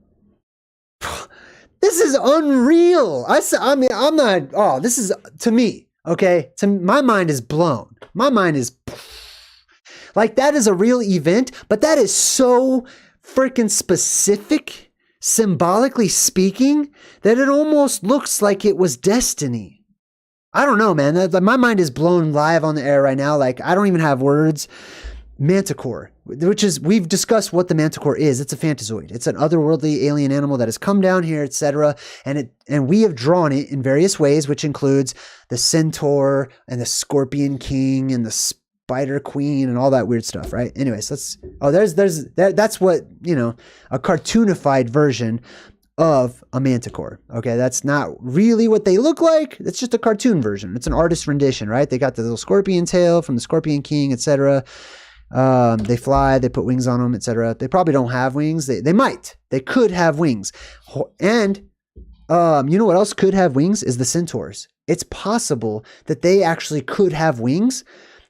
This is unreal. I mean, I'm not, this is, to me, okay? My mind is blown. My mind is, like, that is a real event, but that is so freaking specific, symbolically speaking, that it almost looks like it was destiny. I don't know, man. My mind is blown live on the air right now. Like, I don't even have words. Manticore, which is, we've discussed what the Manticore is. It's a Fantazoid. It's an otherworldly alien animal that has come down here, etc. And we have drawn it in various ways, which includes the Centaur and the Scorpion King and the Spider Queen and all that weird stuff, right? Anyways, that's what, a cartoonified version of a Manticore. Okay, that's not really what they look like. It's just a cartoon version. It's an artist rendition, right? They got the little scorpion tail from the Scorpion King, etc. They fly, they put wings on them, etc. They probably don't have wings. They might. They could have wings. And you know what else could have wings is the centaurs. It's possible that they actually could have wings,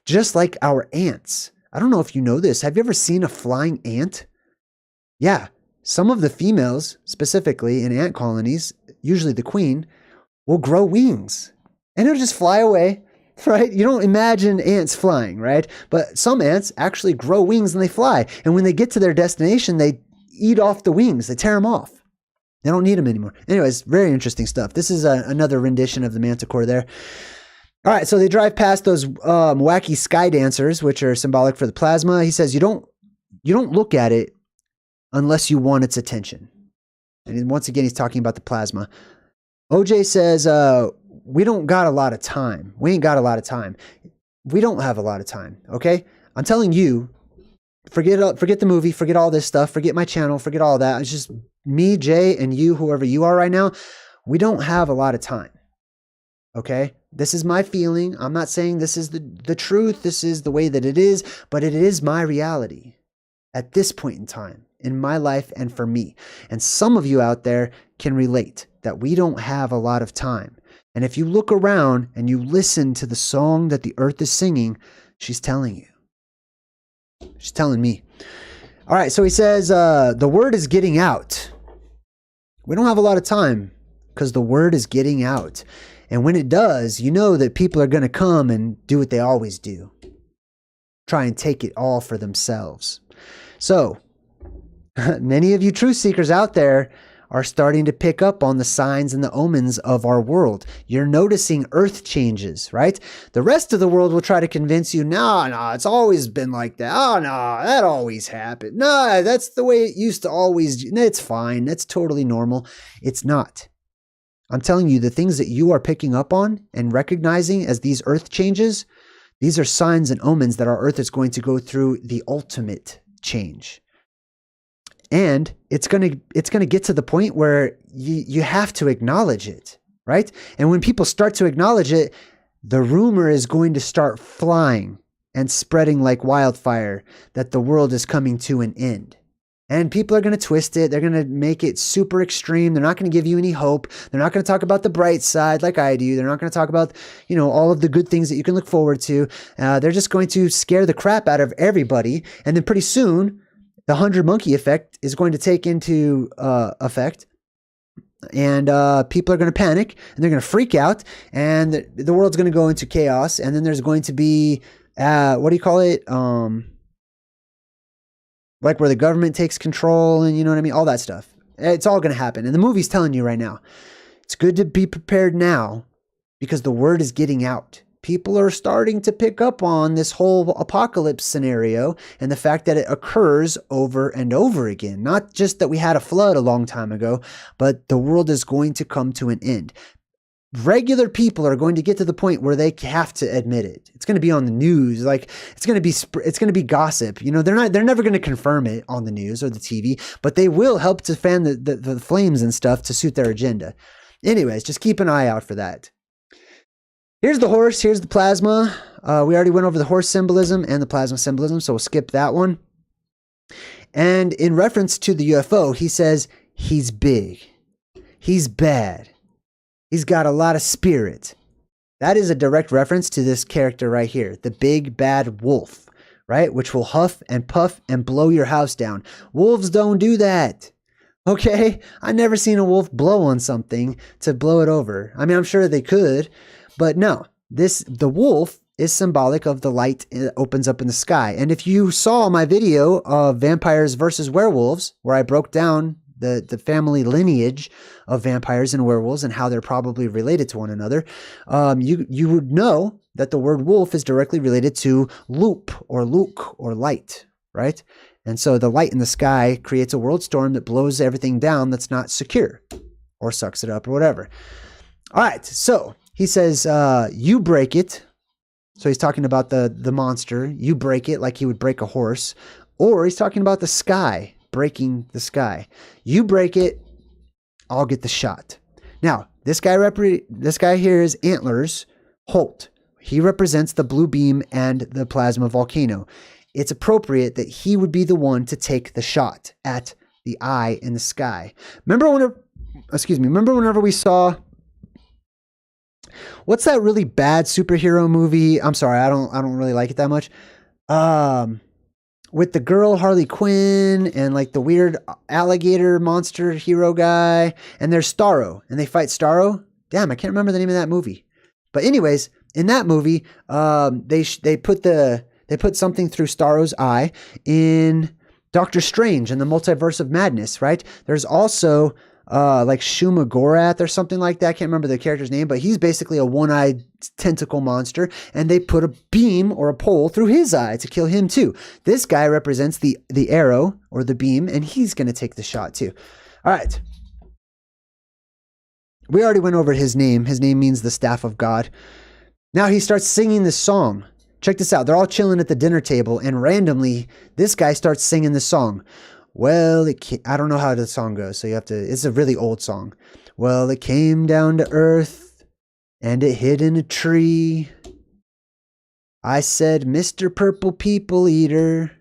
just like our ants. I don't know if you know this. Have you ever seen a flying ant? Yeah. Some of the females, specifically in ant colonies, usually the queen, will grow wings. And it'll just fly away. Right? You don't imagine ants flying, right? But some ants actually grow wings and they fly. And when they get to their destination, they eat off the wings. They tear them off. They don't need them anymore. Anyways, very interesting stuff. This is another rendition of the Manticore there. All right, so they drive past those wacky sky dancers, which are symbolic for the plasma. He says, you don't look at it unless you want its attention. And once again, he's talking about the plasma. OJ says, we don't got a lot of time. We ain't got a lot of time. We don't have a lot of time, okay? I'm telling you, forget the movie, forget all this stuff, forget my channel, forget all that. It's just me, Jay, and you, whoever you are right now. We don't have a lot of time, okay? This is my feeling. I'm not saying this is the truth. This is the way that it is, but it is my reality at this point in time. in my life and for me. And some of you out there can relate that we don't have a lot of time. And if you look around and you listen to the song that the earth is singing, she's telling you. She's telling me. All right, so he says, the word is getting out. We don't have a lot of time because the word is getting out. And when it does, you know that people are going to come and do what they always do. Try and take it all for themselves. So, many of you truth seekers out there are starting to pick up on the signs and the omens of our world. You're noticing earth changes, right? The rest of the world will try to convince you, no, it's always been like that. Oh, no, that always happened. No, that's the way it used to always. It's fine. That's totally normal. It's not. I'm telling you, the things that you are picking up on and recognizing as these earth changes, these are signs and omens that our earth is going to go through the ultimate change. And it's going to get to the point where you have to acknowledge it, right? And when people start to acknowledge it, the rumor is going to start flying and spreading like wildfire that the world is coming to an end. And people are going to twist it. They're going to make it super extreme. They're not going to give you any hope. They're not going to talk about the bright side like I do. They're not going to talk about, all of the good things that you can look forward to. They're just going to scare the crap out of everybody. And then pretty soon, the 100 monkey effect is going to take into effect. And people are going to panic and they're going to freak out. And the world's going to go into chaos. And then there's going to be, what do you call it? Like where the government takes control and you know what I mean? All that stuff. It's all going to happen. And the movie's telling you right now, it's good to be prepared now because the word is getting out. People are starting to pick up on this whole apocalypse scenario and the fact that it occurs over and over again. Not just that we had a flood a long time ago, but the world is going to come to an end. Regular people are going to get to the point where they have to admit it. It's going to be on the news. Like it's going to be gossip. They're never going to confirm it on the news or the TV, but they will help to fan the flames and stuff to suit their agenda. Anyways, just keep an eye out for that. Here's the horse. Here's the plasma. We already went over the horse symbolism and the plasma symbolism, so we'll skip that one. And in reference to the UFO, he says he's big. He's bad. He's got a lot of spirit. That is a direct reference to this character right here, the big bad wolf, right? Which will huff and puff and blow your house down. Wolves don't do that. Okay? I've never seen a wolf blow on something to blow it over. I mean, I'm sure they could, but no. The wolf is symbolic of the light that opens up in the sky. And if you saw my video of vampires versus werewolves, where I broke down the family lineage of vampires and werewolves and how they're probably related to one another, you would know that the word wolf is directly related to loop or luke or light, right? And so the light in the sky creates a world storm that blows everything down that's not secure or sucks it up or whatever. All right, so he says, you break it. So he's talking about the monster. You break it like he would break a horse. Or he's talking about the sky, breaking the sky. You break it, I'll get the shot. Now, this guy here is Antlers Holt. He represents the blue beam and the plasma volcano. It's appropriate that he would be the one to take the shot at the eye in the sky. Remember whenever we saw, what's that really bad superhero movie? I'm sorry, I don't really like it that much. With the girl Harley Quinn and like the weird alligator monster hero guy, and there's Starro, and they fight Starro. Damn, I can't remember the name of that movie. But anyways, in that movie, they put something through Starro's eye in Doctor Strange and the Multiverse of Madness, right? There's also like Shumagorath or something like that. I can't remember the character's name, but he's basically a one-eyed tentacle monster, and they put a beam or a pole through his eye to kill him too. This guy represents the arrow or the beam, and he's going to take the shot too. All right. We already went over his name. His name means the staff of God. Now he starts singing this song. Check this out. They're all chilling at the dinner table, and randomly, this guy starts singing this song. Well, I don't know how the song goes, so it's a really old song. Well, it came down to earth, and it hid in a tree. I said, Mr. Purple People Eater,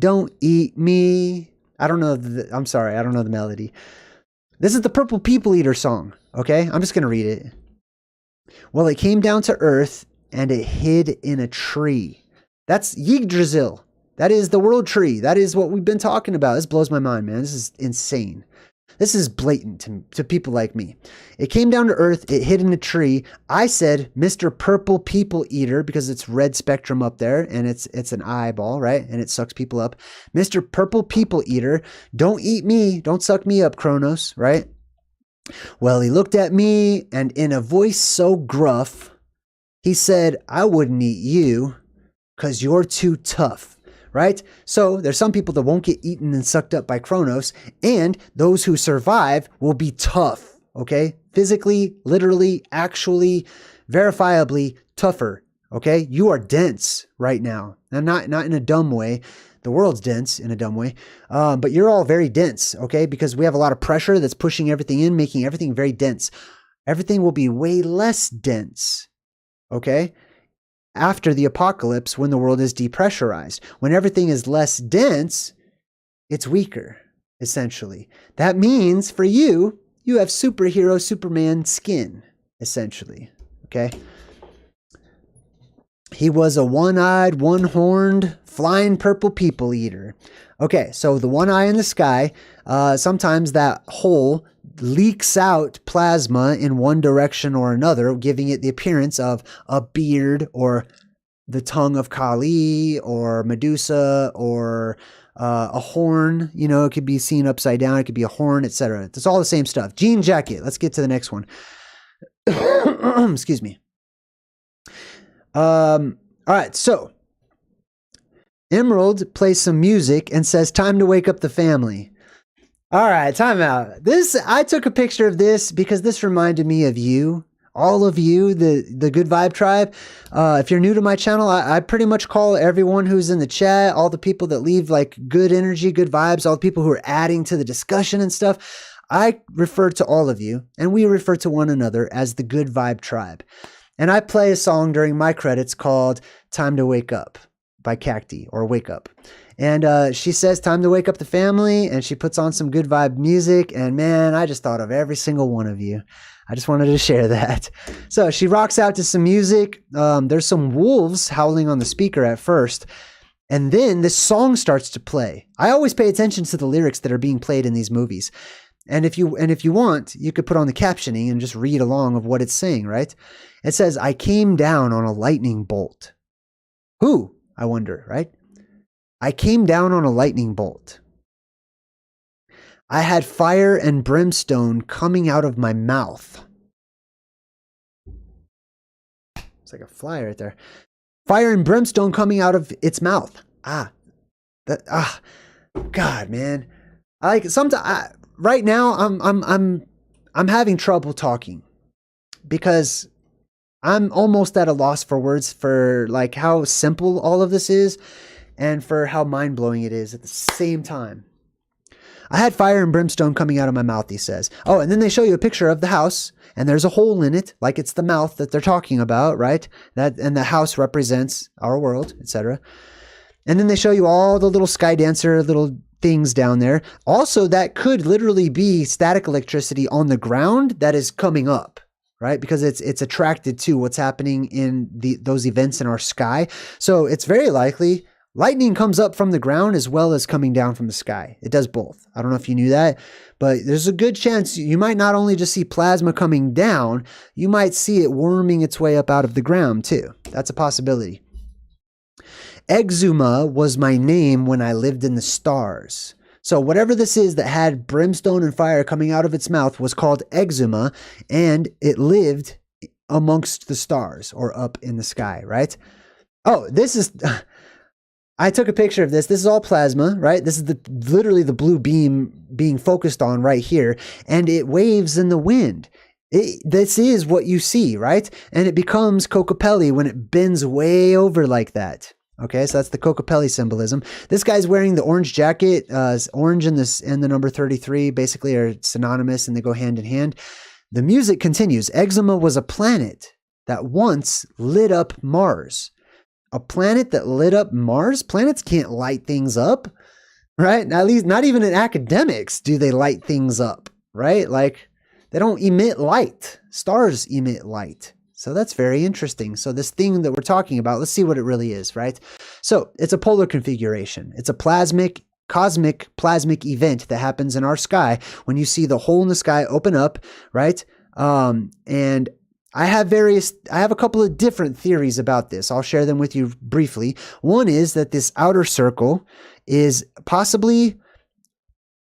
don't eat me. I don't know. I'm sorry. I don't know the melody. This is the Purple People Eater song. Okay. I'm just going to read it. Well, it came down to earth and it hid in a tree. That's Yggdrasil. That is the world tree. That is what we've been talking about. This blows my mind, man. This is insane. This is blatant to people like me. It came down to earth. It hid in a tree. I said, Mr. Purple People Eater, because it's red spectrum up there and it's an eyeball, right? And it sucks people up. Mr. Purple People Eater, don't eat me. Don't suck me up, Kronos, right? Well, he looked at me and in a voice so gruff, he said, I wouldn't eat you because you're too tough. Right? So there's some people that won't get eaten and sucked up by Kronos, and those who survive will be tough, okay? Physically, literally, actually, verifiably tougher, okay? You are dense right now, and not in a dumb way. The world's dense in a dumb way, but you're all very dense, okay? Because we have a lot of pressure that's pushing everything in, making everything very dense. Everything will be way less dense, okay? After the apocalypse, when the world is depressurized. When everything is less dense, it's weaker, essentially. That means for you, you have superhero Superman skin, essentially. Okay? He was a one-eyed, one-horned, flying purple people eater. Okay, so the one eye in the sky, sometimes that hole leaks out plasma in one direction or another, giving it the appearance of a beard or the tongue of Kali or Medusa or a horn. You know, it could be seen upside down. It could be a horn, etc. It's all the same stuff. Jean jacket. Let's get to the next one. Excuse me. All right, so Emerald plays some music and says, time to wake up the family. All right, time out. I took a picture of this because this reminded me of you, all of you, the Good Vibe Tribe. If you're new to my channel, I pretty much call everyone who's in the chat, all the people that leave like good energy, good vibes, all the people who are adding to the discussion and stuff. I refer to all of you, and we refer to one another as the Good Vibe Tribe. And I play a song during my credits called Time to Wake Up by Cacti, or Wake Up. And she says, time to wake up the family, and she puts on some good vibe music, and man, I just thought of every single one of you. I just wanted to share that. So she rocks out to some music. There's some wolves howling on the speaker at first, and then this song starts to play. I always pay attention to the lyrics that are being played in these movies. And if you want, you could put on the captioning and just read along of what it's saying, right? It says, I came down on a lightning bolt. Who? I wonder, right? I came down on a lightning bolt. I had fire and brimstone coming out of my mouth. It's like a fly right there. Fire and brimstone coming out of its mouth. God, man. Right now I'm having trouble talking because I'm almost at a loss for words for like how simple all of this is and for how mind-blowing it is at the same time. I had fire and brimstone coming out of my mouth, he says. Oh, and then they show you a picture of the house, and there's a hole in it, like it's the mouth that they're talking about, right? And the house represents our world, etc. And then they show you all the little sky dancer little things down there. Also, that could literally be static electricity on the ground that is coming up, right? Because it's attracted to what's happening in those events in our sky. So it's very likely lightning comes up from the ground as well as coming down from the sky. It does both. I don't know if you knew that, but there's a good chance you might not only just see plasma coming down, you might see it worming its way up out of the ground too. That's a possibility. Exuma was my name when I lived in the stars. So whatever this is that had brimstone and fire coming out of its mouth was called Exuma, and it lived amongst the stars or up in the sky, right? Oh, this is... I took a picture of this. This is all plasma, right? This is literally the blue beam being focused on right here, and it waves in the wind. This is what you see, right? And it becomes Kokopelli when it bends way over like that. Okay, so that's the Kokopelli symbolism. This guy's wearing the orange jacket. Orange and the number 33 basically are synonymous, and they go hand in hand. The music continues. Exuma was a planet that once lit up Mars. A planet that lit up Mars? Planets can't light things up. right? At least not even in academics do they light things up, right? Like they don't emit light. Stars emit light. So that's very interesting. So this thing that we're talking about, let's see what it really is, right? So it's a polar configuration. It's a cosmic plasmic event that happens in our sky when you see the hole in the sky open up, right? And I have a couple of different theories about this. I'll share them with you briefly. One is that this outer circle is possibly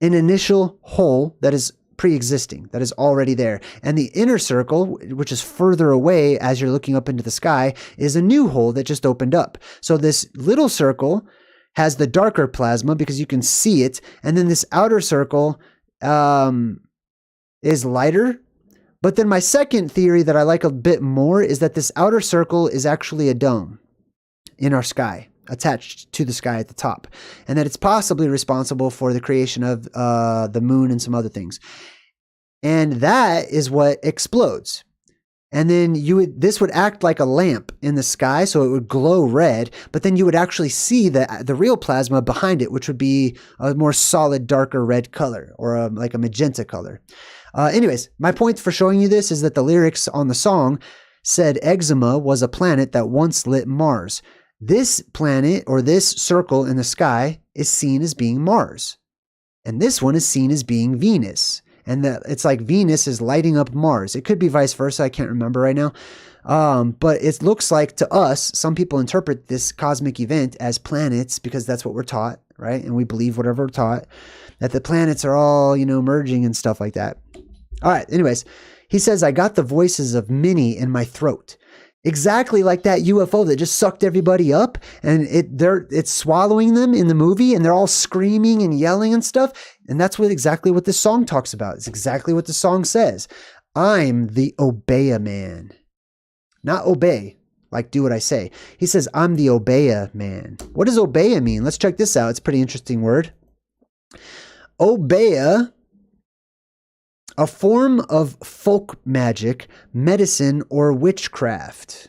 an initial hole that is pre-existing, that is already there. And the inner circle, which is further away as you're looking up into the sky, is a new hole that just opened up. So this little circle has the darker plasma because you can see it. And then this outer circle is lighter. But then my second theory that I like a bit more is that this outer circle is actually a dome in our sky, attached to the sky at the top, and that it's possibly responsible for the creation of the moon and some other things. And that is what explodes. And then this would act like a lamp in the sky, so it would glow red, but then you would actually see the real plasma behind it, which would be a more solid, darker red color, or like a magenta color. Anyways, my point for showing you this is that the lyrics on the song said Eczema was a planet that once lit Mars. This planet, or this circle in the sky, is seen as being Mars. And this one is seen as being Venus. And it's like Venus is lighting up Mars. It could be vice versa. I can't remember right now. But it looks like to us, some people interpret this cosmic event as planets because that's what we're taught, right? And we believe whatever we're taught, that the planets are all, merging and stuff like that. All right. Anyways, he says, I got the voices of many in my throat. Exactly like that UFO that just sucked everybody up, and it's swallowing them in the movie, and they're all screaming and yelling and stuff. And that's exactly what this song talks about. It's exactly what the song says. I'm the Obeya man. Not obey, like do what I say. He says, I'm the Obeya man. What does Obeya mean? Let's check this out. It's a pretty interesting word. Obeya, a form of folk magic, medicine, or witchcraft.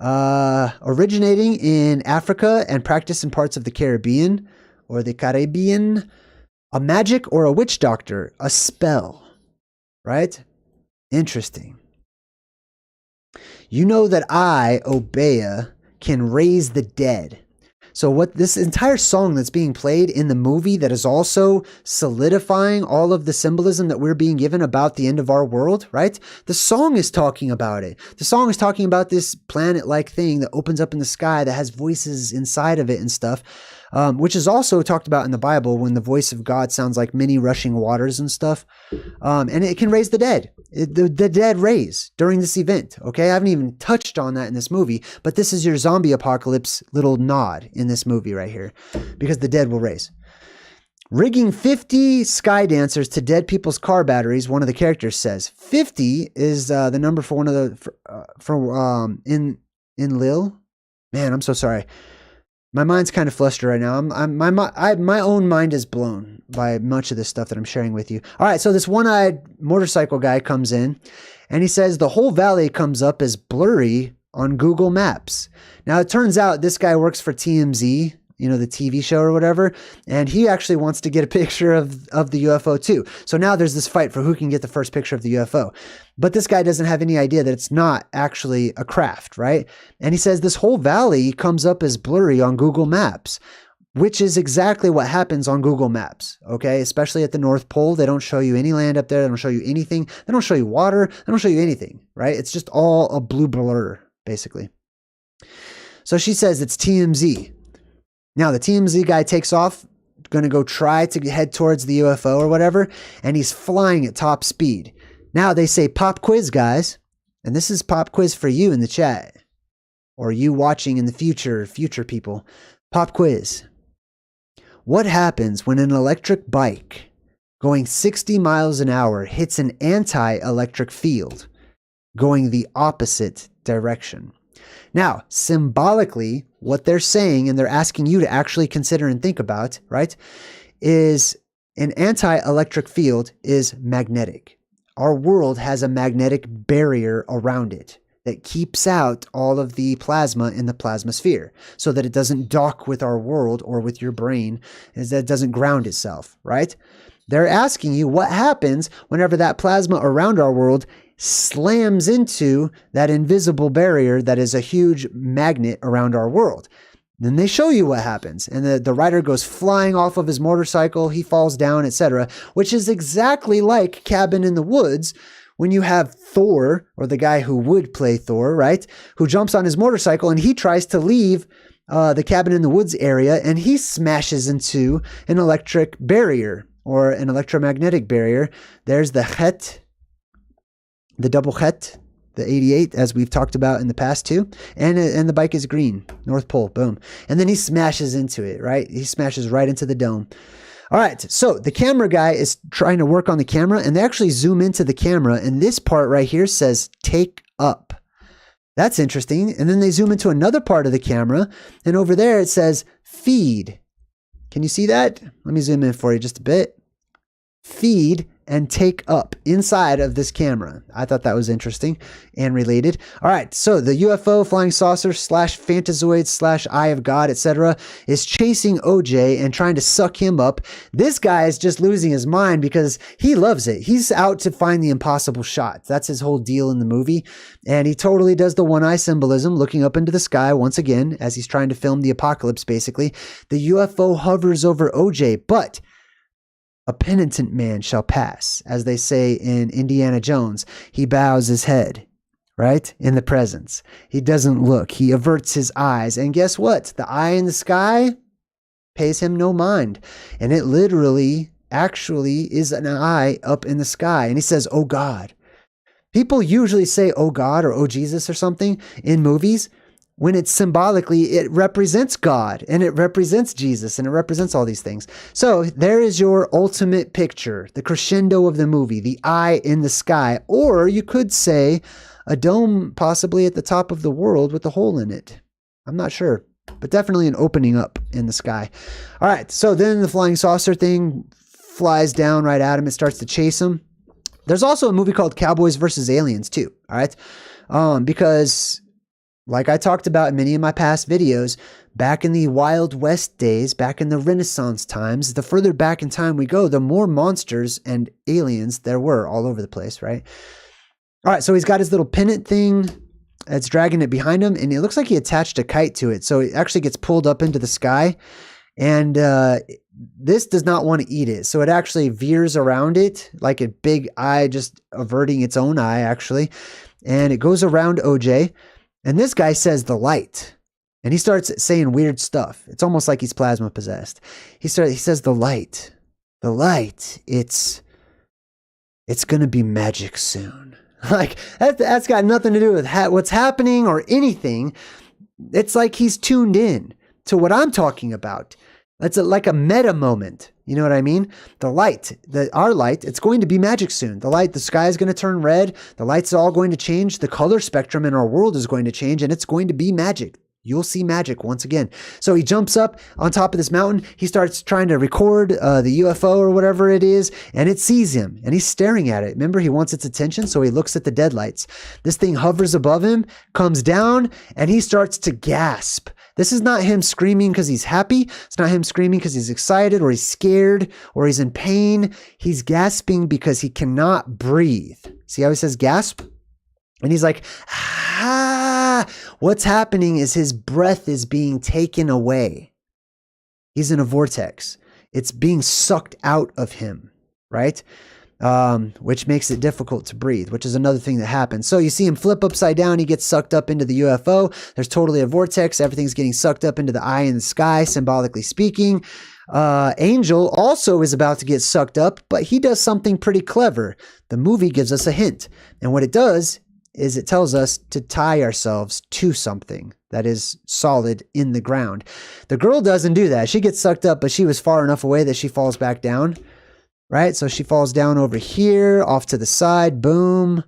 Originating in Africa and practiced in parts of the Caribbean or the Caribbean. A magic or a witch doctor, a spell, right? Interesting. You know that I, Obeya, can raise the dead. So what this entire song that's being played in the movie that is also solidifying all of the symbolism that we're being given about the end of our world, right? The song is talking about it. The song is talking about this planet-like thing that opens up in the sky that has voices inside of it and stuff, which is also talked about in the Bible when the voice of God sounds like many rushing waters and stuff. And it can raise the dead. The dead raise during this event, okay? I haven't even touched on that in this movie, but this is your zombie apocalypse little nod in this movie right here, because the dead will raise. Rigging 50 sky dancers to dead people's car batteries, one of the characters says. 50 is the number for one of the, in Lil. Man, I'm so sorry. My mind's kind of flustered right now. My own mind is blown by much of this stuff that I'm sharing with you. All right, so this one-eyed motorcycle guy comes in, and he says the whole valley comes up as blurry on Google Maps. Now, it turns out this guy works for TMZ, the TV show or whatever, and he actually wants to get a picture of the UFO too. So now there's this fight for who can get the first picture of the UFO. But this guy doesn't have any idea that it's not actually a craft, right? And he says this whole valley comes up as blurry on Google Maps, which is exactly what happens on Google Maps, okay? Especially at the North Pole. They don't show you any land up there. They don't show you anything. They don't show you water. They don't show you anything, right? It's just all a blue blur, basically. So she says it's TMZ. Now, the TMZ guy takes off, going to go try to head towards the UFO or whatever, and he's flying at top speed. Now, they say pop quiz, guys, and this is pop quiz for you in the chat, or you watching in the future people. Pop quiz. What happens when an electric bike going 60 miles an hour hits an anti-electric field going the opposite direction? Now, symbolically, what they're saying, and they're asking you to actually consider and think about, right, is an anti-electric field is magnetic. Our world has a magnetic barrier around it, that keeps out all of the plasma in the plasma sphere so that it doesn't dock with our world or with your brain, is that it doesn't ground itself, right? They're asking you what happens whenever that plasma around our world slams into that invisible barrier that is a huge magnet around our world. Then they show you what happens. And the rider goes flying off of his motorcycle. He falls down, etc., which is exactly like Cabin in the Woods when you have Thor, or the guy who would play Thor, right? Who jumps on his motorcycle and he tries to leave the Cabin in the Woods area and he smashes into an electric barrier or an electromagnetic barrier. There's the Het, the double Het, the 88, as we've talked about in the past too. And the bike is green, North Pole, boom. And then he smashes into it, right? He smashes right into the dome. All right, so the camera guy is trying to work on the camera, and they actually zoom into the camera, and this part right here says, take up. That's interesting. And then they zoom into another part of the camera, and over there it says, feed. Can you see that? Let me zoom in for you just a bit. Feed and take up inside of this camera. I thought that was interesting and related. All right, so the UFO, flying saucer / Fantazoids / Eye of God, etc., is chasing OJ and trying to suck him up. This guy is just losing his mind because he loves it. He's out to find the impossible shot. That's his whole deal in the movie. And he totally does the one eye symbolism, looking up into the sky once again as he's trying to film the apocalypse, basically. The UFO hovers over OJ, but a penitent man shall pass, as they say in Indiana Jones. He bows his head, right? In the presence. He doesn't look. He averts his eyes. And guess what? The eye in the sky pays him no mind. And it literally, actually is an eye up in the sky. And he says, oh God. People usually say, oh God, or oh Jesus or something in movies. When it's symbolically, it represents God and it represents Jesus and it represents all these things. So there is your ultimate picture, the crescendo of the movie, the eye in the sky. Or you could say a dome possibly at the top of the world with a hole in it. I'm not sure, but definitely an opening up in the sky. All right, so then the flying saucer thing flies down right at him. It starts to chase him. There's also a movie called Cowboys versus Aliens too, all right? Because like I talked about in many of my past videos, back in the Wild West days, back in the Renaissance times, the further back in time we go, the more monsters and aliens there were all over the place, right? All right, so he's got his little pennant thing that's dragging it behind him, and it looks like he attached a kite to it. So it actually gets pulled up into the sky, and this does not want to eat it. So it actually veers around it like a big eye, just averting its own eye, actually. And it goes around OJ. And this guy says the light, and he starts saying weird stuff. It's almost like he's plasma possessed. He says the light, it's going to be magic soon. Like that's got nothing to do with what's happening or anything. It's like he's tuned in to what I'm talking about. It's like a meta moment. You know what I mean? The light, our light, it's going to be magic soon. The sky is going to turn red. The light's all going to change. The color spectrum in our world is going to change, and it's going to be magic. You'll see magic once again. So he jumps up on top of this mountain. He starts trying to record the UFO or whatever it is, and it sees him, and he's staring at it. Remember, he wants its attention, so he looks at the deadlights. This thing hovers above him, comes down, and he starts to gasp. This is not him screaming because he's happy. It's not him screaming because he's excited or he's scared or he's in pain. He's gasping because he cannot breathe. See how he says gasp? And he's like, ah. What's happening is his breath is being taken away. He's in a vortex. It's being sucked out of him, right? Which makes it difficult to breathe, which is another thing that happens. So you see him flip upside down. He gets sucked up into the UFO. There's totally a vortex. Everything's getting sucked up into the eye in the sky, symbolically speaking. Angel also is about to get sucked up, but he does something pretty clever. The movie gives us a hint. And what it does is it tells us to tie ourselves to something that is solid in the ground. The girl doesn't do that. She gets sucked up, but she was far enough away that she falls back down. Right? So she falls down over here, off to the side, boom.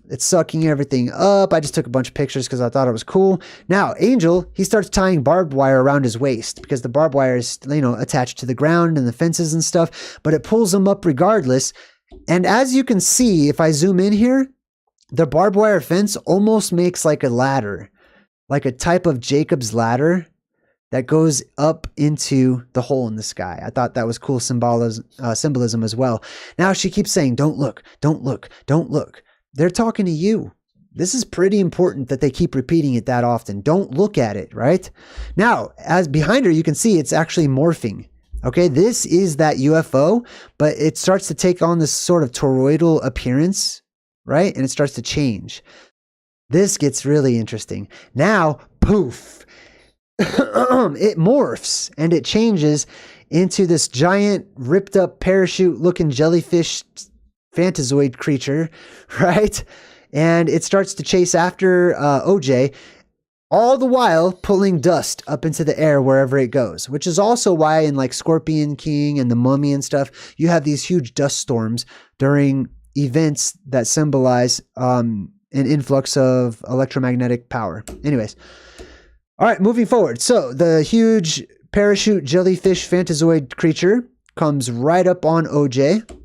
It's sucking everything up. I just took a bunch of pictures because I thought it was cool. Now, Angel, he starts tying barbed wire around his waist because the barbed wire is, attached to the ground and the fences and stuff, but it pulls him up regardless. And as you can see, if I zoom in here, The barbed wire fence almost makes like a ladder, like a type of Jacob's ladder that goes up into the hole in the sky. I thought that was cool symbolism as well. Now she keeps saying, don't look, don't look, don't look. They're talking to you. This is pretty important that they keep repeating it that often. Don't look at it, right? Now, as behind her, you can see it's actually morphing. Okay, this is that UFO, but it starts to take on this sort of toroidal appearance, right? And it starts to change. This gets really interesting. Now, poof, it morphs and it changes into this giant ripped up parachute looking jellyfish Fantazoid creature, right? And it starts to chase after OJ, all the while pulling dust up into the air wherever it goes, which is also why in like Scorpion King and the Mummy and stuff, you have these huge dust storms during events that symbolize an influx of electromagnetic power. Anyways, all right, moving forward. So the huge parachute jellyfish Fantazoid creature comes right up on OJ.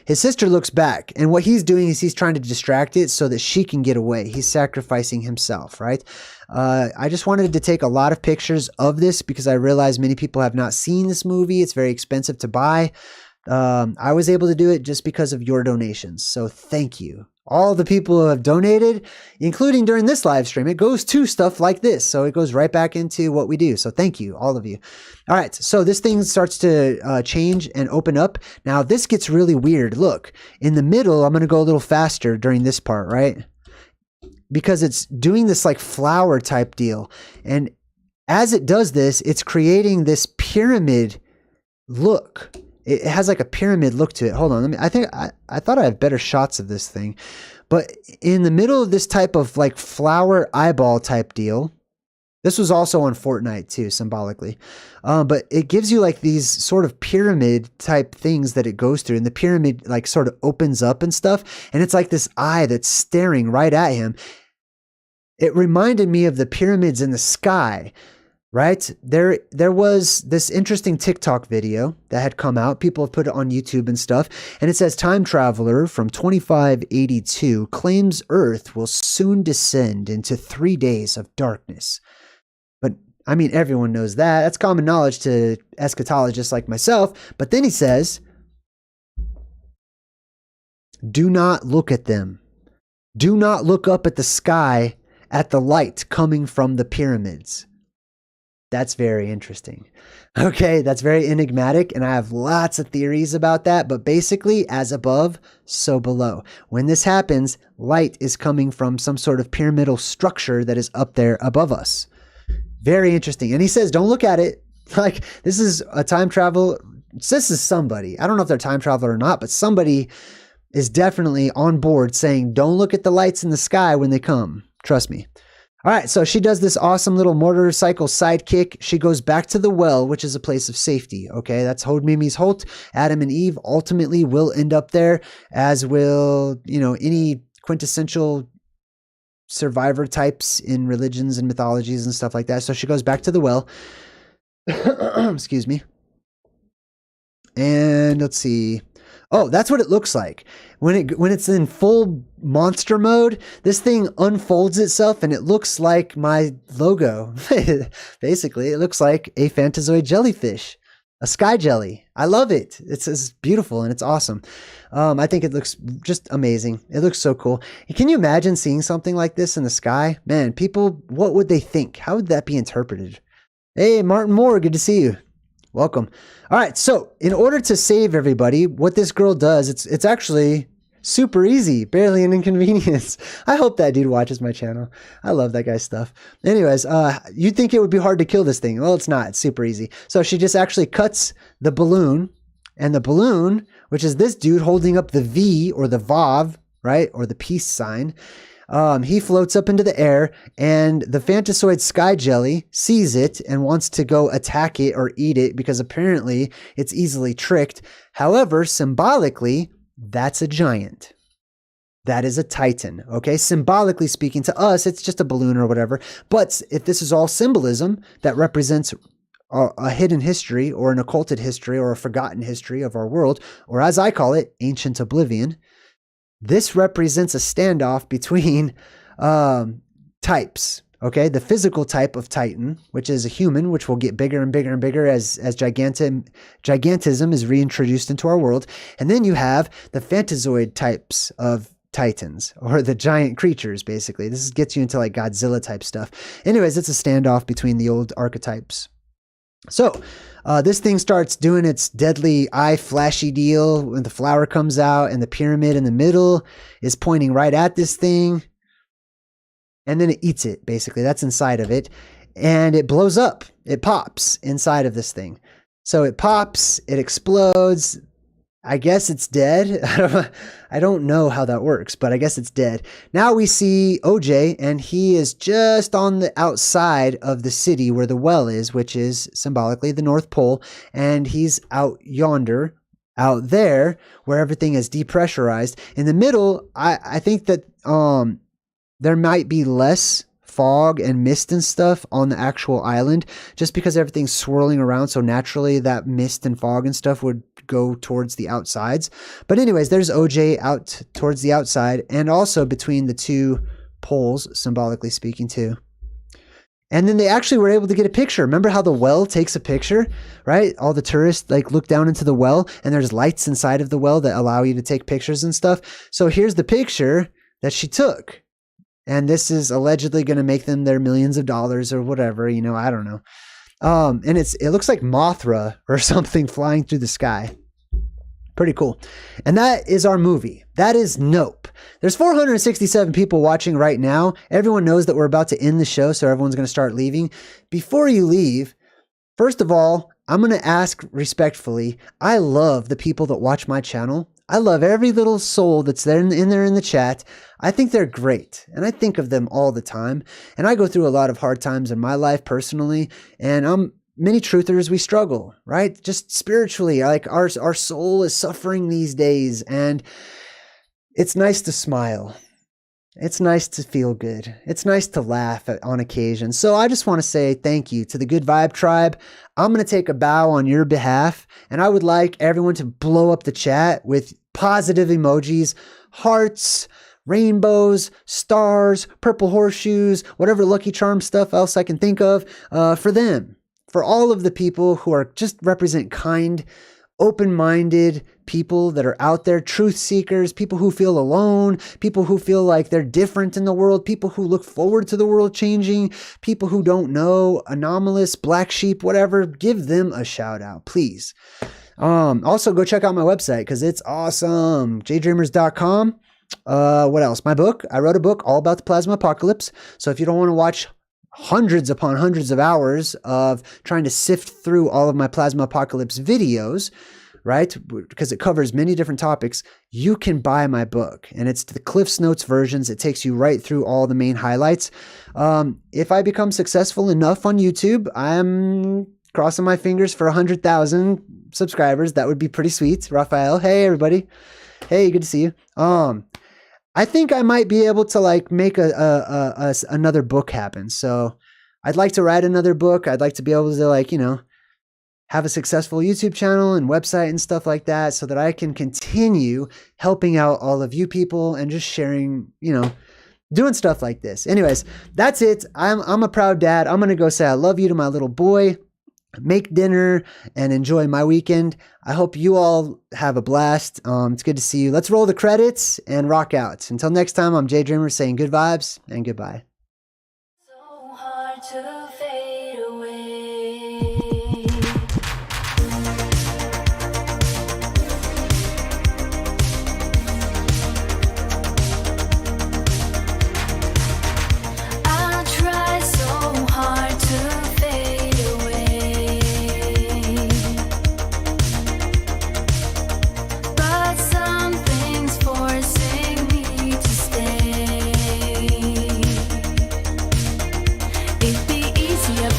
His sister looks back, and what he's doing is he's trying to distract it so that she can get away. He's sacrificing himself, right? I just wanted to take a lot of pictures of this because I realize many people have not seen this movie. It's very expensive to buy. I was able to do it just because of your donations. So thank you. All the people who have donated, including during this live stream, it goes to stuff like this. So it goes right back into what we do. So thank you, all of you. All right. So this thing starts to change and open up. Now this gets really weird. Look, in the middle, I'm going to go a little faster during this part, right? Because it's doing this like flower type deal. And as it does this, it's creating this pyramid look. It has like a pyramid look to it. Hold on. I thought I have better shots of this thing, but in the middle of this type of like flower eyeball type deal, this was also on Fortnite too, symbolically. But it gives you like these sort of pyramid type things that it goes through, and the pyramid like sort of opens up and stuff. And it's like this eye that's staring right at him. It reminded me of the pyramids in the sky. Right? There was this interesting TikTok video that had come out. People have put it on YouTube and stuff. And it says, time traveler from 2582 claims Earth will soon descend into 3 days of darkness. But I mean, everyone knows that. That's common knowledge to eschatologists like myself. But then he says, do not look at them. Do not look up at the sky at the light coming from the pyramids. That's very interesting. Okay, that's very enigmatic, and I have lots of theories about that, but basically, as above, so below. When this happens, light is coming from some sort of pyramidal structure that is up there above us. Very interesting. And he says, don't look at it. Like, this is a time travel. This is somebody. I don't know if they're time traveler or not, but somebody is definitely on board saying, don't look at the lights in the sky when they come. Trust me. All right, so she does this awesome little motorcycle sidekick. She goes back to the well, which is a place of safety, okay? That's Hod Mimi's Holt. Adam and Eve ultimately will end up there, as will, you know, any quintessential survivor types in religions and mythologies and stuff like that. So she goes back to the well. Excuse me. And let's see. Oh, that's what it looks like. When it's in full monster mode, this thing unfolds itself and it looks like my logo. Basically, it looks like a Fantazoid jellyfish, a sky jelly. I love it. It's beautiful and it's awesome. I think it looks just amazing. It looks so cool. And can you imagine seeing something like this in the sky? Man, people, what would they think? How would that be interpreted? Hey, Martin Moore, good to see you. Welcome. All right. So in order to save everybody, what this girl does, it's actually super easy, barely an inconvenience. I hope that dude watches my channel. I love that guy's stuff. Anyways, you'd think it would be hard to kill this thing. Well, it's not. It's super easy. So she just actually cuts the balloon, and the balloon, which is this dude holding up the V or the Vav, right? Or the peace sign. He floats up into the air, and the Fantazoid sky jelly sees it and wants to go attack it or eat it because apparently it's easily tricked. However, symbolically, that's a giant. That is a titan. Okay, symbolically speaking, to us, it's just a balloon or whatever. But if this is all symbolism that represents a hidden history or an occulted history or a forgotten history of our world, or as I call it, ancient oblivion, this represents a standoff between types. Okay, the physical type of Titan, which is a human, which will get bigger and bigger and bigger as gigantism is reintroduced into our world. And then you have the Fantazoid types of Titans, or the giant creatures, basically. This gets you into like Godzilla type stuff. Anyways, it's a standoff between the old archetypes. So this thing starts doing its deadly eye flashy deal when the flower comes out, and the pyramid in the middle is pointing right at this thing. And then it eats it, basically. That's inside of it. And it blows up. It pops inside of this thing. So it pops, it explodes. I guess it's dead. I don't know how that works, but I guess it's dead. Now we see OJ, and he is just on the outside of the city where the well is, which is symbolically the North Pole. And he's out yonder, out there, where everything is depressurized. In the middle, I think that there might be less fog and mist and stuff on the actual island, just because everything's swirling around. So naturally that mist and fog and stuff would go towards the outsides. But anyways, there's OJ out towards the outside, and also between the two poles, symbolically speaking too. And then they actually were able to get a picture. Remember how the well takes a picture, right? All the tourists like look down into the well, and there's lights inside of the well that allow you to take pictures and stuff. So here's the picture that she took. And this is allegedly going to make them their millions of dollars or whatever, you know, I don't know. And it looks like Mothra or something flying through the sky. Pretty cool. And that is our movie. That is Nope. There's 467 people watching right now. Everyone knows that we're about to end the show, so everyone's going to start leaving. Before you leave, first of all, I'm going to ask respectfully, I love the people that watch my channel. I love every little soul that's there in there in the chat. I think they're great, and I think of them all the time. And I go through a lot of hard times in my life personally, and many truthers, we struggle, right? Just spiritually, like our soul is suffering these days, and it's nice to smile. It's nice to feel good. It's nice to laugh on occasion. So I just want to say thank you to the Good Vibe Tribe. I'm going to take a bow on your behalf, and I would like everyone to blow up the chat with positive emojis, hearts, rainbows, stars, purple horseshoes, whatever Lucky Charm stuff else I can think of for them. For all of the people who are just represent kind, open-minded people that are out there, truth seekers, people who feel alone, people who feel like they're different in the world, people who look forward to the world changing, people who don't know, anomalous, black sheep, whatever, give them a shout out, please. Also go check out my website because it's awesome. JayDreamerZ.com. What else? My book. I wrote a book all about the plasma apocalypse. So if you don't want to watch hundreds upon hundreds of hours of trying to sift through all of my plasma apocalypse videos, right? Because it covers many different topics, you can buy my book, and it's the Cliff's Notes versions. It takes you right through all the main highlights. If I become successful enough on YouTube, I'm crossing my fingers for 100,000 subscribers. That would be pretty sweet. Raphael, hey everybody. Hey, good to see you. I think I might be able to like make another book happen. So I'd like to write another book. I'd like to be able to like, you know, have a successful YouTube channel and website and stuff like that so that I can continue helping out all of you people and just sharing, you know, doing stuff like this. Anyways, that's it. I'm a proud dad. I'm going to go say I love you to my little boy, make dinner, and enjoy my weekend. I hope you all have a blast. It's good to see you. Let's roll the credits and rock out. Until next time, I'm JayDreamer saying good vibes and goodbye. So hard to fade away. I try so hard to fade away, but something's forcing me to stay. It'd be easier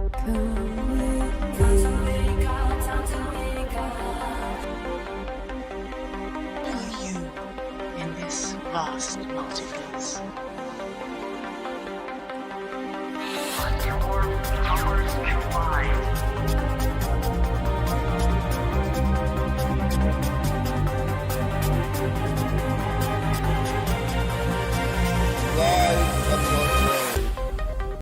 Who are you in this vast multiverse? Your powers collide.